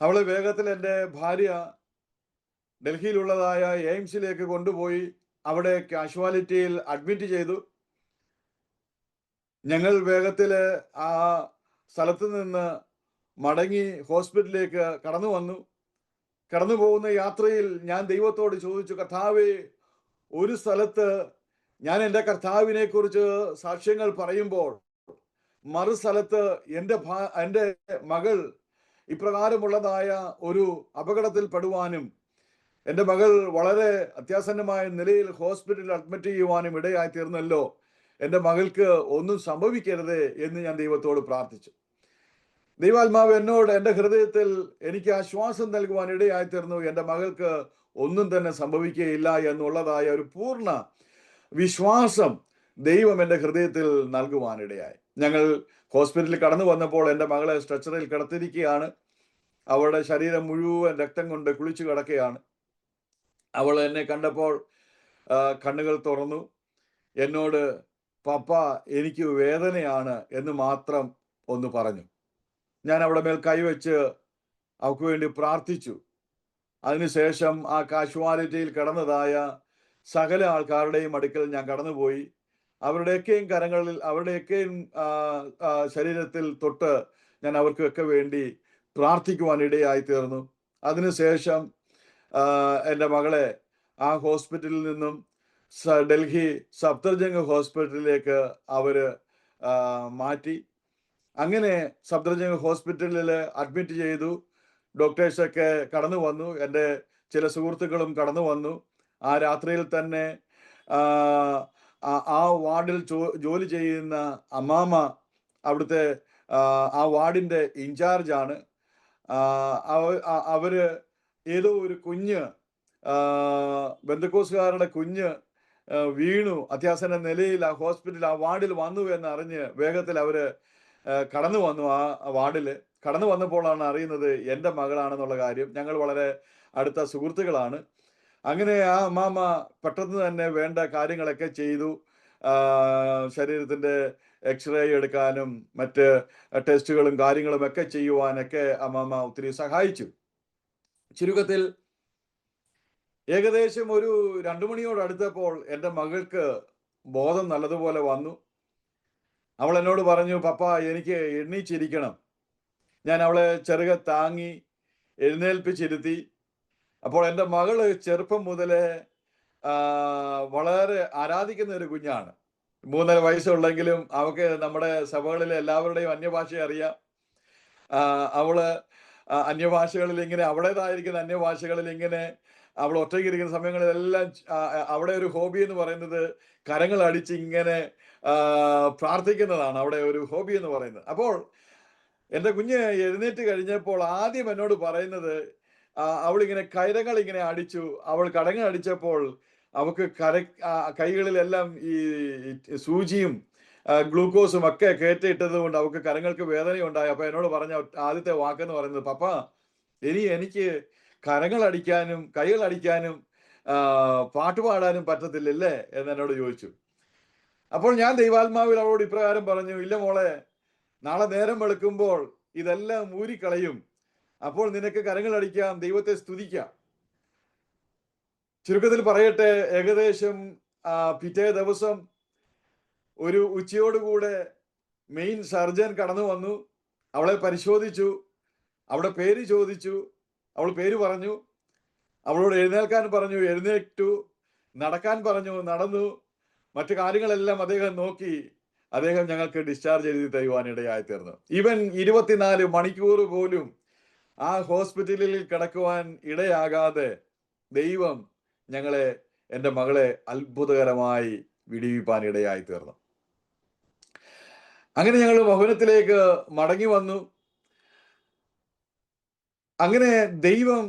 S2: അവളെ വേഗത്തിൽ എൻ്റെ ഭാര്യ ഡൽഹിയിലുള്ളതായ എയിംസിലേക്ക് കൊണ്ടുപോയി അവിടെ കാഷ്വാലിറ്റിയിൽ അഡ്മിറ്റ് ചെയ്തു. ഞങ്ങൾ വേഗത്തിൽ ആ സ്ഥലത്ത് നിന്ന് മടങ്ങി ഹോസ്പിറ്റലിലേക്ക് കടന്നു പോകുന്ന യാത്രയിൽ ഞാൻ ദൈവത്തോട് ചോദിച്ചു, കർത്താവേ, ഒരു സ്ഥലത്ത് ഞാൻ എൻ്റെ കർത്താവിനെ കുറിച്ച് സാക്ഷ്യങ്ങൾ പറയുമ്പോൾ മറു സ്ഥലത്ത് എൻ്റെ മകൾ ഇപ്രകാരമുള്ളതായ ഒരു അപകടത്തിൽ പെടുവാനും എൻ്റെ മകൾ വളരെ അത്യാസന്നമായ നിലയിൽ ഹോസ്പിറ്റലിൽ അഡ്മിറ്റ് ചെയ്യുവാനും ഇടയായി തീർന്നല്ലോ. എൻ്റെ മകൾക്ക് ഒന്നും സംഭവിക്കരുത് എന്ന് ഞാൻ ദൈവത്തോട് പ്രാർത്ഥിച്ചു. ദൈവാത്മാവ് എന്നോട് എൻ്റെ ഹൃദയത്തിൽ എനിക്ക് ആശ്വാസം നൽകുവാൻ ഇടയായി തീർന്നു. എൻ്റെ മകൾക്ക് ഒന്നും തന്നെ സംഭവിക്കുകയില്ല എന്നുള്ളതായ ഒരു പൂർണ്ണ വിശ്വാസം ദൈവം എൻ്റെ ഹൃദയത്തിൽ നൽകുവാനിടയായി. ഞങ്ങൾ ഹോസ്പിറ്റലിൽ കടന്നു വന്നപ്പോൾ എൻ്റെ മകളെ സ്ട്രെച്ചറിൽ കിടത്തിയിരിക്കുകയാണ്. അവളുടെ ശരീരം മുഴുവൻ രക്തം കൊണ്ട് കുളിച്ചു കിടക്കുകയാണ്. അവൾ എന്നെ കണ്ടപ്പോൾ കണ്ണുകൾ തുറന്നു. എന്നോട് പപ്പ എനിക്ക് വേദനയാണ് എന്ന് മാത്രം ഒന്ന് പറഞ്ഞു. ഞാൻ അവിടെ മേൽ കൈവച്ച് അവൾക്ക് വേണ്ടി പ്രാർത്ഥിച്ചു. അതിനുശേഷം ആ കാഷ്വാലിറ്റിയിൽ കിടന്നതായ സകല ആൾക്കാരുടെയും അടുക്കൽ ഞാൻ കടന്നുപോയി. അവരുടെയൊക്കെയും കരങ്ങളിൽ, അവരുടെയൊക്കെയും ശരീരത്തിൽ തൊട്ട് ഞാൻ അവർക്കൊക്കെ വേണ്ടി പ്രാർത്ഥിക്കുവാൻ ഇടയായി തീർന്നു. അതിനുശേഷം എൻ്റെ മകളെ ആ ഹോസ്പിറ്റലിൽ നിന്നും ഡൽഹി സഫ്ദർജംഗ് ഹോസ്പിറ്റലിലേക്ക് അവര് മാറ്റി. അങ്ങനെ സഫ്ദർജംഗ് ഹോസ്പിറ്റലിൽ അഡ്മിറ്റ് ചെയ്തു. ഡോക്ടേഴ്സൊക്കെ കടന്നു വന്നു. എൻ്റെ ചില സുഹൃത്തുക്കളും കടന്നു വന്നു. ആ രാത്രിയിൽ തന്നെ ആ വാർഡിൽ ജോലി ചെയ്യുന്ന അമ്മാമ അവിടുത്തെ ആ വാർഡിൻ്റെ ഇൻചാർജാണ്. അവര് ഏതോ ഒരു കുഞ്ഞ്, ബന്ധുക്കോസുകാരുടെ കുഞ്ഞ് വീണു അത്യാസന്ന നിലയിൽ ആ ഹോസ്പിറ്റൽ, ആ വാർഡിൽ വന്നു എന്നറിഞ്ഞ് വേഗത്തിൽ അവര് കടന്നു വന്നു. ആ വാർഡിൽ കടന്നു വന്നപ്പോഴാണ് അറിയുന്നത് എൻ്റെ മകളാണെന്നുള്ള കാര്യം. ഞങ്ങൾ വളരെ അടുത്ത സുഹൃത്തുക്കളാണ്. അങ്ങനെ ആ അമ്മാമ പെട്ടെന്ന് തന്നെ വേണ്ട കാര്യങ്ങളൊക്കെ ചെയ്തു. ശരീരത്തിൻ്റെ എക്സ്റേ എടുക്കാനും മറ്റ് ടെസ്റ്റുകളും കാര്യങ്ങളും ഒക്കെ ചെയ്യുവാനൊക്കെ അമ്മാമ ഒത്തിരി സഹായിച്ചു. ചുരുക്കത്തിൽ ഏകദേശം ഒരു 2 മണിയോട് അടുത്തപ്പോൾ എൻ്റെ മകൾക്ക് ബോധം നല്ലതുപോലെ വന്നു. അവൾ എന്നോട് പറഞ്ഞു, പപ്പ എനിക്ക് എണ്ണീച്ചിരിക്കണം. ഞാൻ അവളെ ചെറുകെ താങ്ങി എഴുന്നേൽപ്പിച്ചിരുത്തി. അപ്പോൾ എൻ്റെ മകള് ചെറുപ്പം മുതലേ വളരെ ആരാധിക്കുന്ന ഒരു കുഞ്ഞാണ്. 3.5 വയസ്സുള്ളെങ്കിലും അവൾക്ക് നമ്മുടെ സഭകളിലെ എല്ലാവരുടെയും അന്യഭാഷ അറിയാം. അവള് അന്യഭാഷകളിൽ ഇങ്ങനെ, അവളേതായിരിക്കുന്ന അന്യഭാഷകളിൽ ഇങ്ങനെ അവൾ ഒറ്റയ്ക്കിരിക്കുന്ന സമയങ്ങളിലെല്ലാം അവിടെ ഒരു ഹോബി എന്ന് പറയുന്നത് കരങ്ങൾ അടിച്ച് ഇങ്ങനെ പ്രാർത്ഥിക്കുന്നതാണ് അവിടെ ഒരു ഹോബി എന്ന് പറയുന്നത്. അപ്പോൾ എൻ്റെ കുഞ്ഞ് എഴുന്നേറ്റ് കഴിഞ്ഞപ്പോൾ ആദ്യം എന്നോട് പറയുന്നത്, അവളിങ്ങനെ കരങ്ങൾ ഇങ്ങനെ അടിച്ചു. അവൾ കരങ്ങൾ അടിച്ചപ്പോൾ അവൾക്ക് കൈകളിലെല്ലാം ഈ സൂചിയും ഗ്ലൂക്കോസും ഒക്കെ കയറ്റിയിട്ടത് കൊണ്ട് അവൾക്ക് കരങ്ങൾക്ക് വേദനയുണ്ടായി. അപ്പൊ എന്നോട് പറഞ്ഞ ആദ്യത്തെ വാക്കെന്ന് പറയുന്നത്, പപ്പ എനിക്ക് കരങ്ങൾ അടിക്കാനും കൈകൾ അടിക്കാനും പാട്ടുപാടാനും പറ്റത്തില്ലല്ലേ എന്ന് എന്നോട് ചോദിച്ചു. അപ്പോൾ ഞാൻ ദൈവാത്മാവിൽ അവളോട് ഇപ്രകാരം പറഞ്ഞു, ഇല്ല മോളെ, നാളെ നേരം വെളുക്കുമ്പോൾ ഇതെല്ലാം ഊരിക്കളയും. അപ്പോൾ നിനക്ക് കരങ്ങൾ അടിക്കാം, ദൈവത്തെ സ്തുതിക്കാം. ചുരുക്കത്തിൽ പറയട്ടെ, ഏകദേശം പിറ്റേ ദിവസം ഒരു ഉച്ചയോടുകൂടെ മെയിൻ സർജൻ കടന്നു വന്നു. അവളെ പരിശോധിച്ചു. അവളുടെ പേര് ചോദിച്ചു. അവൾ പേര് പറഞ്ഞു. അവളോട് എഴുന്നേൽക്കാൻ പറഞ്ഞു, എഴുന്നേറ്റു. നടക്കാൻ പറഞ്ഞു, നടന്നു. മറ്റു കാര്യങ്ങളെല്ലാം അദ്ദേഹം നോക്കി. അദ്ദേഹം ഞങ്ങൾക്ക് ഡിസ്ചാർജ് എഴുതി തരുവാനിടയായി തീർന്നു. ഇവൻ 24 മണിക്കൂർ പോലും ആ ഹോസ്പിറ്റലിൽ കിടക്കുവാൻ ഇടയാകാതെ ദൈവം ഞങ്ങളെ, എൻ്റെ മകളെ അത്ഭുതകരമായി വിടിവിപ്പാൻ ഇടയായി തീർന്നു. അങ്ങനെ ഞങ്ങൾ ഭവനത്തിലേക്ക് മടങ്ങി വന്നു. അങ്ങനെ ദൈവം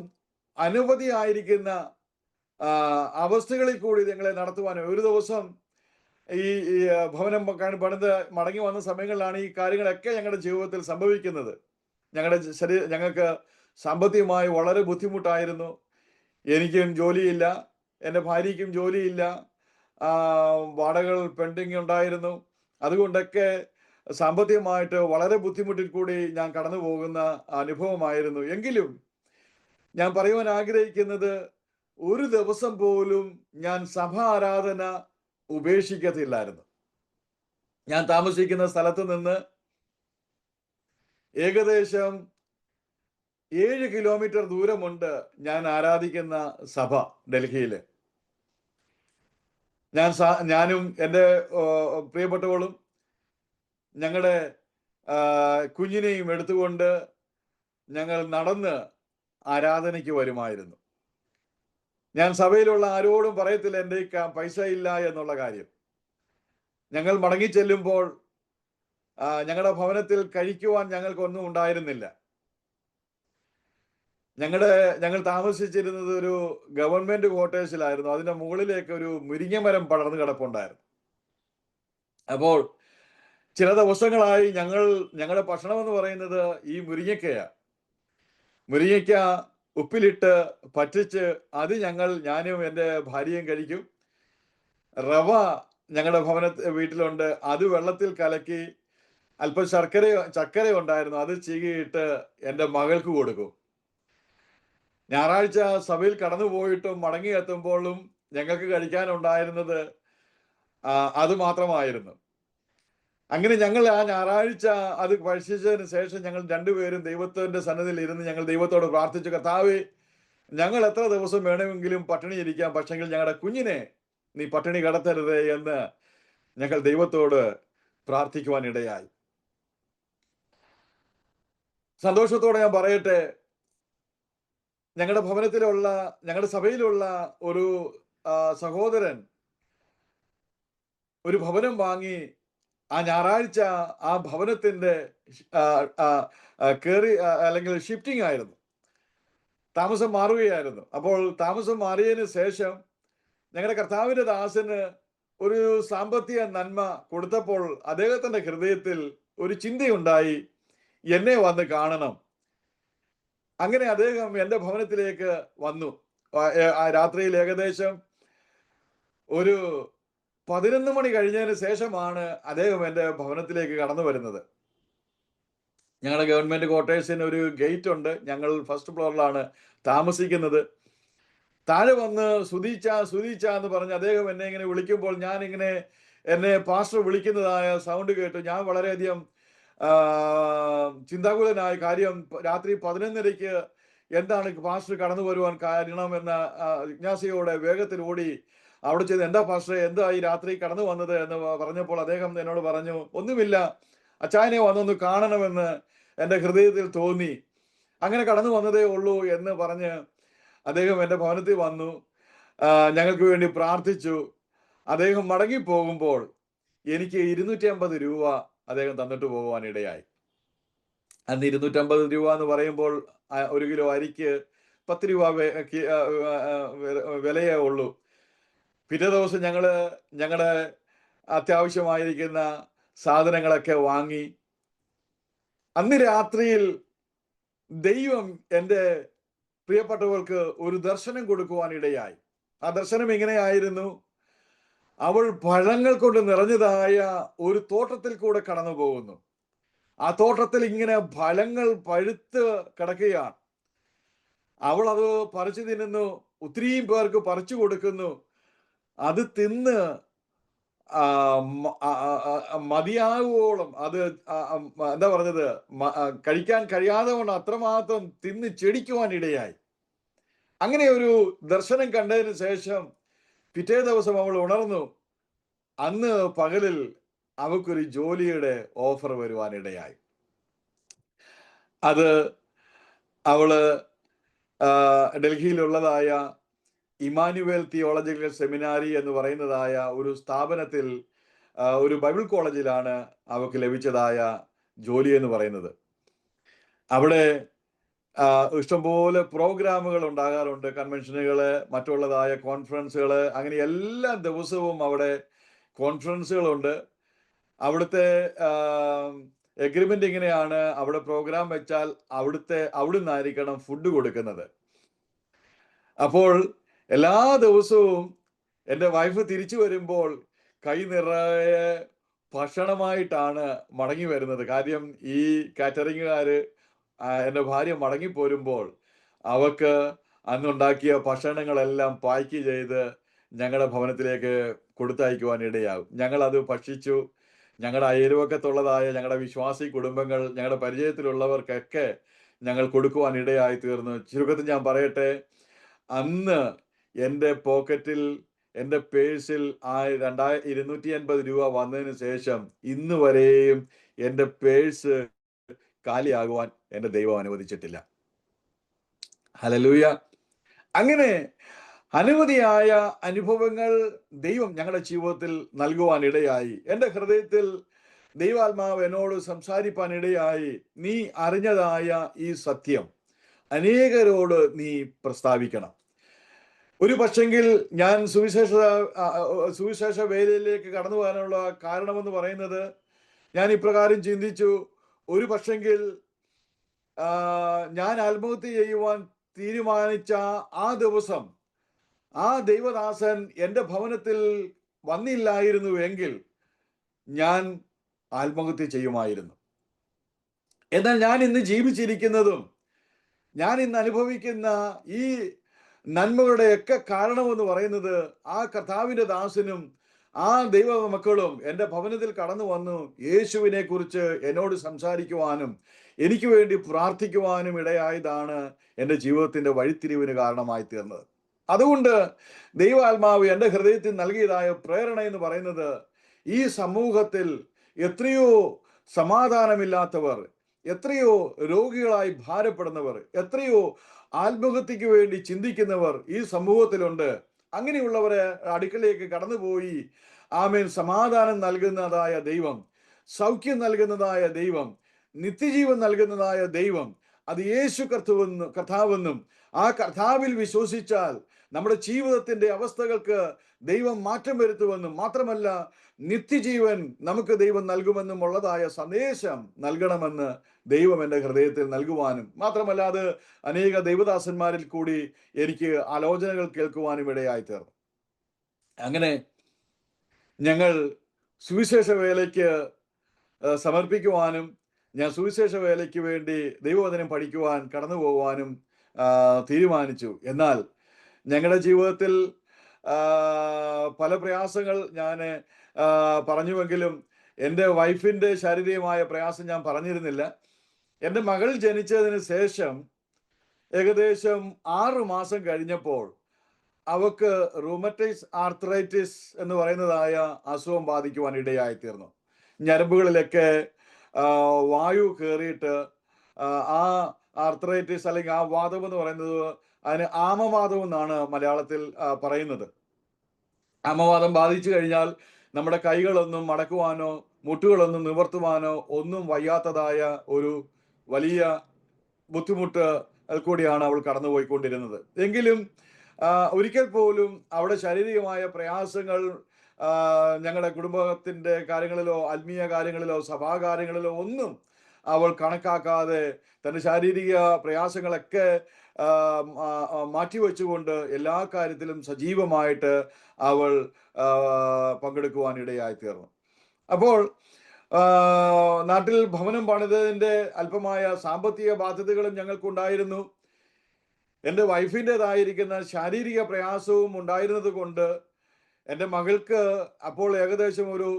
S2: അനവധിയായിരിക്കുന്ന അവസ്ഥകളിൽ കൂടി ഞങ്ങളെ നടത്തുവാനും, ഒരു ദിവസം ഈ ഭവനം പണിത് മടങ്ങി വന്ന സമയങ്ങളിലാണ് ഈ കാര്യങ്ങളൊക്കെ ഞങ്ങളുടെ ജീവിതത്തിൽ സംഭവിക്കുന്നത്. ഞങ്ങൾക്ക് സാമ്പത്തികമായി വളരെ ബുദ്ധിമുട്ടായിരുന്നു. എനിക്കും ജോലിയില്ല, എൻ്റെ ഭാര്യയ്ക്കും ജോലിയില്ല, വാടകകൾ പെൻഡിങ് ഉണ്ടായിരുന്നു. അതുകൊണ്ടൊക്കെ സാമ്പത്തികമായിട്ട് വളരെ ബുദ്ധിമുട്ടിൽ കൂടി ഞാൻ കടന്നു പോകുന്ന അനുഭവമായിരുന്നു. എങ്കിലും ഞാൻ പറയുവാൻ ആഗ്രഹിക്കുന്നത്, ഒരു ദിവസം പോലും ഞാൻ സഭാ ആരാധന ഉപേക്ഷിക്കത്തില്ലായിരുന്നു. ഞാൻ താമസിക്കുന്ന സ്ഥലത്ത് നിന്ന് ഏകദേശം 7 കിലോമീറ്റർ ദൂരമുണ്ട് ഞാൻ ആരാധിക്കുന്ന സഭ ഡൽഹിയിൽ. ഞാനും എൻ്റെ പ്രിയപ്പെട്ടവളും ഞങ്ങളുടെ കുഞ്ഞിനെയും എടുത്തുകൊണ്ട് ഞങ്ങൾ നടന്ന് ആരാധനയ്ക്ക് വരുമായിരുന്നു. ഞാൻ സഭയിലുള്ള ആരോടും പറയത്തില്ല എൻ്റെ പൈസ ഇല്ല എന്നുള്ള കാര്യം. ഞങ്ങൾ മടങ്ങി ചെല്ലുമ്പോൾ ഞങ്ങളുടെ ഭവനത്തിൽ കഴിക്കുവാൻ ഞങ്ങൾക്കൊന്നും ഉണ്ടായിരുന്നില്ല. ഞങ്ങൾ താമസിച്ചിരുന്നത് ഒരു ഗവൺമെന്റ് ക്വാർട്ടേഴ്സിലായിരുന്നു. അതിന്റെ മുകളിലേക്ക് ഒരു മുരിങ്ങമരം പടർന്നു കിടപ്പുണ്ടായിരുന്നു. അപ്പോൾ ചില ദിവസങ്ങളായി ഞങ്ങളുടെ ഭക്ഷണം എന്ന് പറയുന്നത് ഈ മുരിങ്ങയ്ക്കയാണ്. മുരിങ്ങയ്ക്ക ഉപ്പിലിട്ട് പറ്റിച്ച് അത് ഞാനും എൻ്റെ ഭാര്യയും കഴിക്കും. റവ ഞങ്ങളുടെ വീട്ടിലുണ്ട്. അത് വെള്ളത്തിൽ കലക്കി അല്പം ചക്കര ഉണ്ടായിരുന്നു, അത് ചീകിയിട്ട് എൻ്റെ മകൾക്ക് കൊടുക്കും. ഞായറാഴ്ച സഭയിൽ കടന്നു പോയിട്ടും മടങ്ങി എത്തുമ്പോഴും ഞങ്ങൾക്ക് കഴിക്കാനുണ്ടായിരുന്നത് അത് മാത്രമായിരുന്നു. അങ്ങനെ ഞങ്ങൾ ആ ഞായറാഴ്ച അത് ഭക്ഷിച്ചതിന് ശേഷം ഞങ്ങൾ രണ്ടുപേരും ദൈവത്തിന്റെ സന്നിധിയിൽ ഇരുന്ന് ഞങ്ങൾ ദൈവത്തോട് പ്രാർത്ഥിച്ചു, കർത്താവേ, ഞങ്ങൾ എത്ര ദിവസം വേണമെങ്കിലും പട്ടിണി ഇരിക്കാം, പക്ഷെങ്കിൽ ഞങ്ങളുടെ കുഞ്ഞിനെ നീ പട്ടിണി കിടത്തരുത് എന്ന് ഞങ്ങൾ ദൈവത്തോട് പ്രാർത്ഥിക്കുവാൻ ഇടയായി. സന്തോഷത്തോടെ ഞാൻ പറയട്ടെ, ഞങ്ങളുടെ സഭയിലുള്ള ഒരു സഹോദരൻ ഒരു ഭവനം വാങ്ങി ആ ഞായറാഴ്ച ആ ഭവനത്തിന്റെ അല്ലെങ്കിൽ ഷിഫ്റ്റിംഗ് ആയിരുന്നു, താമസം മാറുകയായിരുന്നു. അപ്പോൾ താമസം മാറിയതിന് ശേഷം ഞങ്ങളുടെ കർത്താവിന്റെ ദാസന് ഒരു സാമ്പത്തിക നന്മ കൊടുത്തപ്പോൾ അദ്ദേഹത്തിന്റെ ഹൃദയത്തിൽ ഒരു ചിന്തയുണ്ടായി, എന്നെ വന്ന് കാണണം. അങ്ങനെ അദ്ദേഹം എൻ്റെ ഭവനത്തിലേക്ക് വന്നു. രാത്രിയിൽ ഏകദേശം ഒരു 11 മണി കഴിഞ്ഞതിന് ശേഷമാണ് അദ്ദേഹം എൻ്റെ ഭവനത്തിലേക്ക് കടന്നു വരുന്നത്. ഞങ്ങളുടെ ഗവൺമെന്റ് ക്വാർട്ടേഴ്സിന് ഒരു ഗേറ്റ് ഉണ്ട്. ഞങ്ങൾ ഫസ്റ്റ് ഫ്ലോറിലാണ് താമസിക്കുന്നത്. താഴെ വന്ന് സുധീച്ച എന്ന് പറഞ്ഞ് അദ്ദേഹം എന്നെ ഇങ്ങനെ വിളിക്കുമ്പോൾ എന്നെ പാസ്റ്റർ വിളിക്കുന്നതായ സൗണ്ട് കേട്ടു. ഞാൻ വളരെയധികം ചിന്താകുലനായ കാര്യം, രാത്രി 11:30 എന്താണ് പാസ്റ്റർ കടന്നു വരുവാൻ കാരണമെന്ന ജിജ്ഞാസയോടെ വേഗത്തിൽ ഓടി അവിടെ ചെയ്ത്, എന്താ പാസ്റ്റർ, എന്താ ഈ രാത്രി കടന്നു വന്നത് എന്ന് പറഞ്ഞപ്പോൾ അദ്ദേഹം എന്നോട് പറഞ്ഞു, ഒന്നുമില്ല, അച്ചായനെ വന്നൊന്ന് കാണണമെന്ന് എൻ്റെ ഹൃദയത്തിൽ തോന്നി, അങ്ങനെ കടന്നു വന്നതേ ഉള്ളൂ എന്ന് പറഞ്ഞ് അദ്ദേഹം എൻ്റെ ഭവനത്തിൽ വന്നു. ഞങ്ങൾക്ക് വേണ്ടി പ്രാർത്ഥിച്ചു. അദ്ദേഹം മടങ്ങിപ്പോകുമ്പോൾ എനിക്ക് 250 രൂപ അദ്ദേഹം തന്നിട്ട് പോകുവാൻ ഇടയായി. അന്ന് 250 രൂപ എന്ന് പറയുമ്പോൾ 1 കിലോ അരിക്ക് 10 രൂപ വിലയേ ഉള്ളൂ. പിറ്റേ ദിവസം ഞങ്ങളുടെ അത്യാവശ്യമായിരിക്കുന്ന സാധനങ്ങളൊക്കെ വാങ്ങി. അന്ന് രാത്രിയിൽ ദൈവം എൻ്റെ പ്രിയപ്പെട്ടവർക്ക് ഒരു ദർശനം കൊടുക്കുവാൻ ഇടയായി. ആ ദർശനം ഇങ്ങനെയായിരുന്നു, അവൾ പഴങ്ങൾ കൊണ്ട് നിറഞ്ഞതായ ഒരു തോട്ടത്തിൽ കൂടെ കടന്നു പോകുന്നു. ആ തോട്ടത്തിൽ ഇങ്ങനെ ഫലങ്ങൾ പഴുത്ത് കിടക്കുകയാണ്. അവൾ അത് പറിച്ചു തിന്നുന്നു, ഒത്തിരിയും പേർക്ക് പറിച്ചു കൊടുക്കുന്നു. അത് തിന്ന് മതിയാകുവോളം, അത് എന്താ പറഞ്ഞത്, കഴിക്കാൻ കഴിയാതെ കൊണ്ട് അത്രമാത്രം തിന്ന് ചെടിക്കുവാൻ ഇടയായി. അങ്ങനെ ഒരു ദർശനം കണ്ടതിന് ശേഷം പിറ്റേ ദിവസം അവൾ ഉണർന്നു. അന്ന് പകലിൽ അവൾക്കൊരു ജോലിയുടെ ഓഫർ വരുവാനിടയായി. അത് അവള് ഡൽഹിയിലുള്ളതായ ഇമാനുവേൽ തിയോളജിക്കൽ സെമിനാരി എന്ന് പറയുന്നതായ ഒരു സ്ഥാപനത്തിൽ, ഒരു ബൈബിൾ കോളേജിലാണ് അവൾക്ക് ലഭിച്ചതായ ജോലി എന്ന് പറയുന്നത്. അവിടെ ഇഷ്ടംപോലെ പ്രോഗ്രാമുകൾ ഉണ്ടാകാറുണ്ട്, കൺവെൻഷനുകള്, മറ്റുള്ളതായ കോൺഫറൻസുകള്, അങ്ങനെ എല്ലാ ദിവസവും അവിടെ കോൺഫറൻസുകളുണ്ട്. അവിടുത്തെ എഗ്രിമെന്റ് ഇങ്ങനെയാണ്, അവിടെ പ്രോഗ്രാം വെച്ചാൽ അവിടുന്നായിരിക്കണം ഫുഡ് കൊടുക്കുന്നത്. അപ്പോൾ എല്ലാ ദിവസവും എൻ്റെ വൈഫ് തിരിച്ചു വരുമ്പോൾ കൈ നിറയെ ഭക്ഷണമായിട്ടാണ് മടങ്ങി വരുന്നത്. കാര്യം ഈ കാറ്ററിംഗുകാര് എൻ്റെ ഭാര്യ മടങ്ങിപ്പോരുമ്പോൾ അവർക്ക് അന്നുണ്ടാക്കിയ ഭക്ഷണങ്ങളെല്ലാം പാക്ക് ചെയ്ത് ഞങ്ങളുടെ ഭവനത്തിലേക്ക് കൊടുത്തയക്കുവാൻ ഇടയാകും. ഞങ്ങൾ അത് ഭക്ഷിച്ചു. ഞങ്ങളുടെ അയൽവക്കത്തുള്ളതായ ഞങ്ങളുടെ വിശ്വാസി കുടുംബങ്ങൾ, ഞങ്ങളുടെ പരിചയത്തിലുള്ളവർക്കൊക്കെ ഞങ്ങൾ കൊടുക്കുവാൻ ഇടയായി തീർന്നു. ചുരുക്കത്തിൽ ഞാൻ പറയട്ടെ, അന്ന് എൻ്റെ പോക്കറ്റിൽ, എൻ്റെ പേഴ്സിൽ 250 രൂപ വന്നതിന് ശേഷം ഇന്ന് വരെയും എൻ്റെ പേഴ്സ് കാലിയാകുവാൻ എൻ്റെ ദൈവം അനുവദിച്ചിട്ടില്ല. ഹല്ലേലൂയ. അങ്ങനെ അനവധിയായ അനുഭവങ്ങൾ ദൈവം ഞങ്ങളുടെ ജീവിതത്തിൽ നൽകുവാൻ ഇടയായി. എൻ്റെ ഹൃദയത്തിൽ ദൈവാത്മാവ് എന്നോട് സംസാരിപ്പാൻ ഇടയായി, നീ അറിഞ്ഞതായ ഈ സത്യം അനേകരോട് നീ പ്രസ്താവിക്കണം. ഒരു പക്ഷെങ്കിൽ ഞാൻ സുവിശേഷ വേലയിലേക്ക് കടന്നു പോകാനുള്ള കാരണമെന്ന് പറയുന്നത്, ഞാൻ ഇപ്രകാരം ചിന്തിച്ചു, ഒരു പക്ഷെങ്കിൽ ഞാൻ ആത്മഹത്യ ചെയ്യുവാൻ തീരുമാനിച്ച ആ ദിവസം ആ ദൈവദാസൻ എൻ്റെ ഭവനത്തിൽ വന്നില്ലായിരുന്നു എങ്കിൽ ഞാൻ ആത്മഹത്യ ചെയ്യുമായിരുന്നു. എന്നാൽ ഞാൻ ഇന്ന് ജീവിച്ചിരിക്കുന്നതും ഞാൻ ഇന്ന് അനുഭവിക്കുന്ന ഈ നന്മകളുടെയൊക്കെ കാരണമെന്ന് പറയുന്നത് ആ കർത്താവിൻ്റെ ദാസനും ആ ദൈവ മക്കളും എൻ്റെ ഭവനത്തിൽ കടന്നു വന്നു യേശുവിനെ കുറിച്ച് എന്നോട് സംസാരിക്കുവാനും എനിക്ക് വേണ്ടി പ്രാർത്ഥിക്കുവാനും ഇടയായതാണ് എൻ്റെ ജീവിതത്തിൻ്റെ വഴിത്തിരിവിന് കാരണമായി തീർന്നത്. അതുകൊണ്ട് ദൈവാത്മാവ് എൻ്റെ ഹൃദയത്തിൽ നൽകിയതായ പ്രേരണ എന്ന് പറയുന്നത്, ഈ സമൂഹത്തിൽ എത്രയോ സമാധാനമില്ലാത്തവർ, എത്രയോ രോഗികളായി ഭാരപ്പെടുന്നവർ, എത്രയോ ആത്മഹത്യക്ക് വേണ്ടി ചിന്തിക്കുന്നവർ ഈ സമൂഹത്തിലുണ്ട്. അങ്ങനെയുള്ളവരെ അടുക്കലേക്ക് കടന്നുപോയി ആമേൻ സമാധാനം നൽകുന്നതായ ദൈവം, സൗഖ്യം നൽകുന്നതായ ദൈവം, നിത്യജീവൻ നൽകുന്നതായ ദൈവം, അത് യേശു കർത്താവെന്നും ആ കർത്താവിൽ വിശ്വസിച്ചാൽ നമ്മുടെ ജീവിതത്തിന്റെ അവസ്ഥകൾക്ക് ദൈവം മാറ്റം വരുത്തുമെന്നും മാത്രമല്ല നിത്യജീവൻ നമുക്ക് ദൈവം നൽകുമെന്നും ഉള്ളതായ സന്ദേശം നൽകണമെന്ന് ദൈവം എൻ്റെ ഹൃദയത്തിൽ നൽകുവാനും, മാത്രമല്ല അത് അനേക ദൈവദാസന്മാരിൽ കൂടി എനിക്ക് ആലോചനകൾ കേൾക്കുവാനും ഇടയായി തീർന്നു. അങ്ങനെ ഞങ്ങൾ സുവിശേഷ വേലയ്ക്ക് സമർപ്പിക്കുവാനും, ഞാൻ സുവിശേഷ വേലയ്ക്ക് വേണ്ടി ദൈവവചനം പഠിക്കുവാൻ കടന്നു പോകുവാനും തീരുമാനിച്ചു. എന്നാൽ ഞങ്ങളുടെ ജീവിതത്തിൽ പല പ്രയാസങ്ങൾ ഞാൻ പറഞ്ഞുവെങ്കിലും എൻ്റെ വൈഫിൻ്റെ ശാരീരികമായ പ്രയാസം ഞാൻ പറഞ്ഞിരുന്നില്ല. എൻ്റെ മകൾ ജനിച്ചതിന് ശേഷം ഏകദേശം 6 മാസം കഴിഞ്ഞപ്പോൾ അവക്ക് റൂമറ്റൈസ് ആർത്രൈറ്റിസ് എന്ന് പറയുന്നതായ അസുഖം ബാധിക്കുവാൻ ഇടയായിത്തീർന്നു. ഞരമ്പുകളിലൊക്കെ വായു കയറിയിട്ട് ആ ആർത്രൈറ്റിസ് അല്ലെങ്കിൽ ആ വാദം എന്ന് പറയുന്നത്, അതിന് ആമവാദം എന്നാണ് മലയാളത്തിൽ പറയുന്നത്. ആമവാദം ബാധിച്ചു കഴിഞ്ഞാൽ നമ്മുടെ കൈകളൊന്നും മടക്കുവാനോ മുട്ടുകളൊന്നും നിവർത്തുവാനോ ഒന്നും വയ്യാത്തതായ ഒരു വലിയ ബുദ്ധിമുട്ട് കൂടിയാണ് അവൾ കടന്നുപോയിക്കൊണ്ടിരുന്നത്. എങ്കിലും ഒരിക്കൽ പോലും അവിടെ ശാരീരികമായ പ്രയാസങ്ങൾ ഞങ്ങളുടെ കുടുംബത്തിൻ്റെ കാര്യങ്ങളിലോ ആത്മീയ കാര്യങ്ങളിലോ സഭാകാര്യങ്ങളിലോ ഒന്നും അവൾ കണക്കാക്കാതെ തൻ്റെ ശാരീരിക പ്രയാസങ്ങളൊക്കെ മാറ്റിവെച്ചുകൊണ്ട് എല്ലാ കാര്യത്തിലും സജീവമായിട്ട് അവൾ പങ്കെടുക്കുവാൻ ഇടയായി തീർന്നു. അപ്പോൾ നാട്ടിൽ ഭവനം പണിതതിൻ്റെ അല്പമായ സാമ്പത്തിക ബാധ്യതകളും ഞങ്ങൾക്കുണ്ടായിരുന്നു. എൻ്റെ വൈഫിൻ്റെതായിരിക്കുന്ന ശാരീരിക പ്രയാസവും ഉണ്ടായിരുന്നത് കൊണ്ട് എൻ്റെ മകൾക്ക് അപ്പോൾ ഏകദേശം ഒരു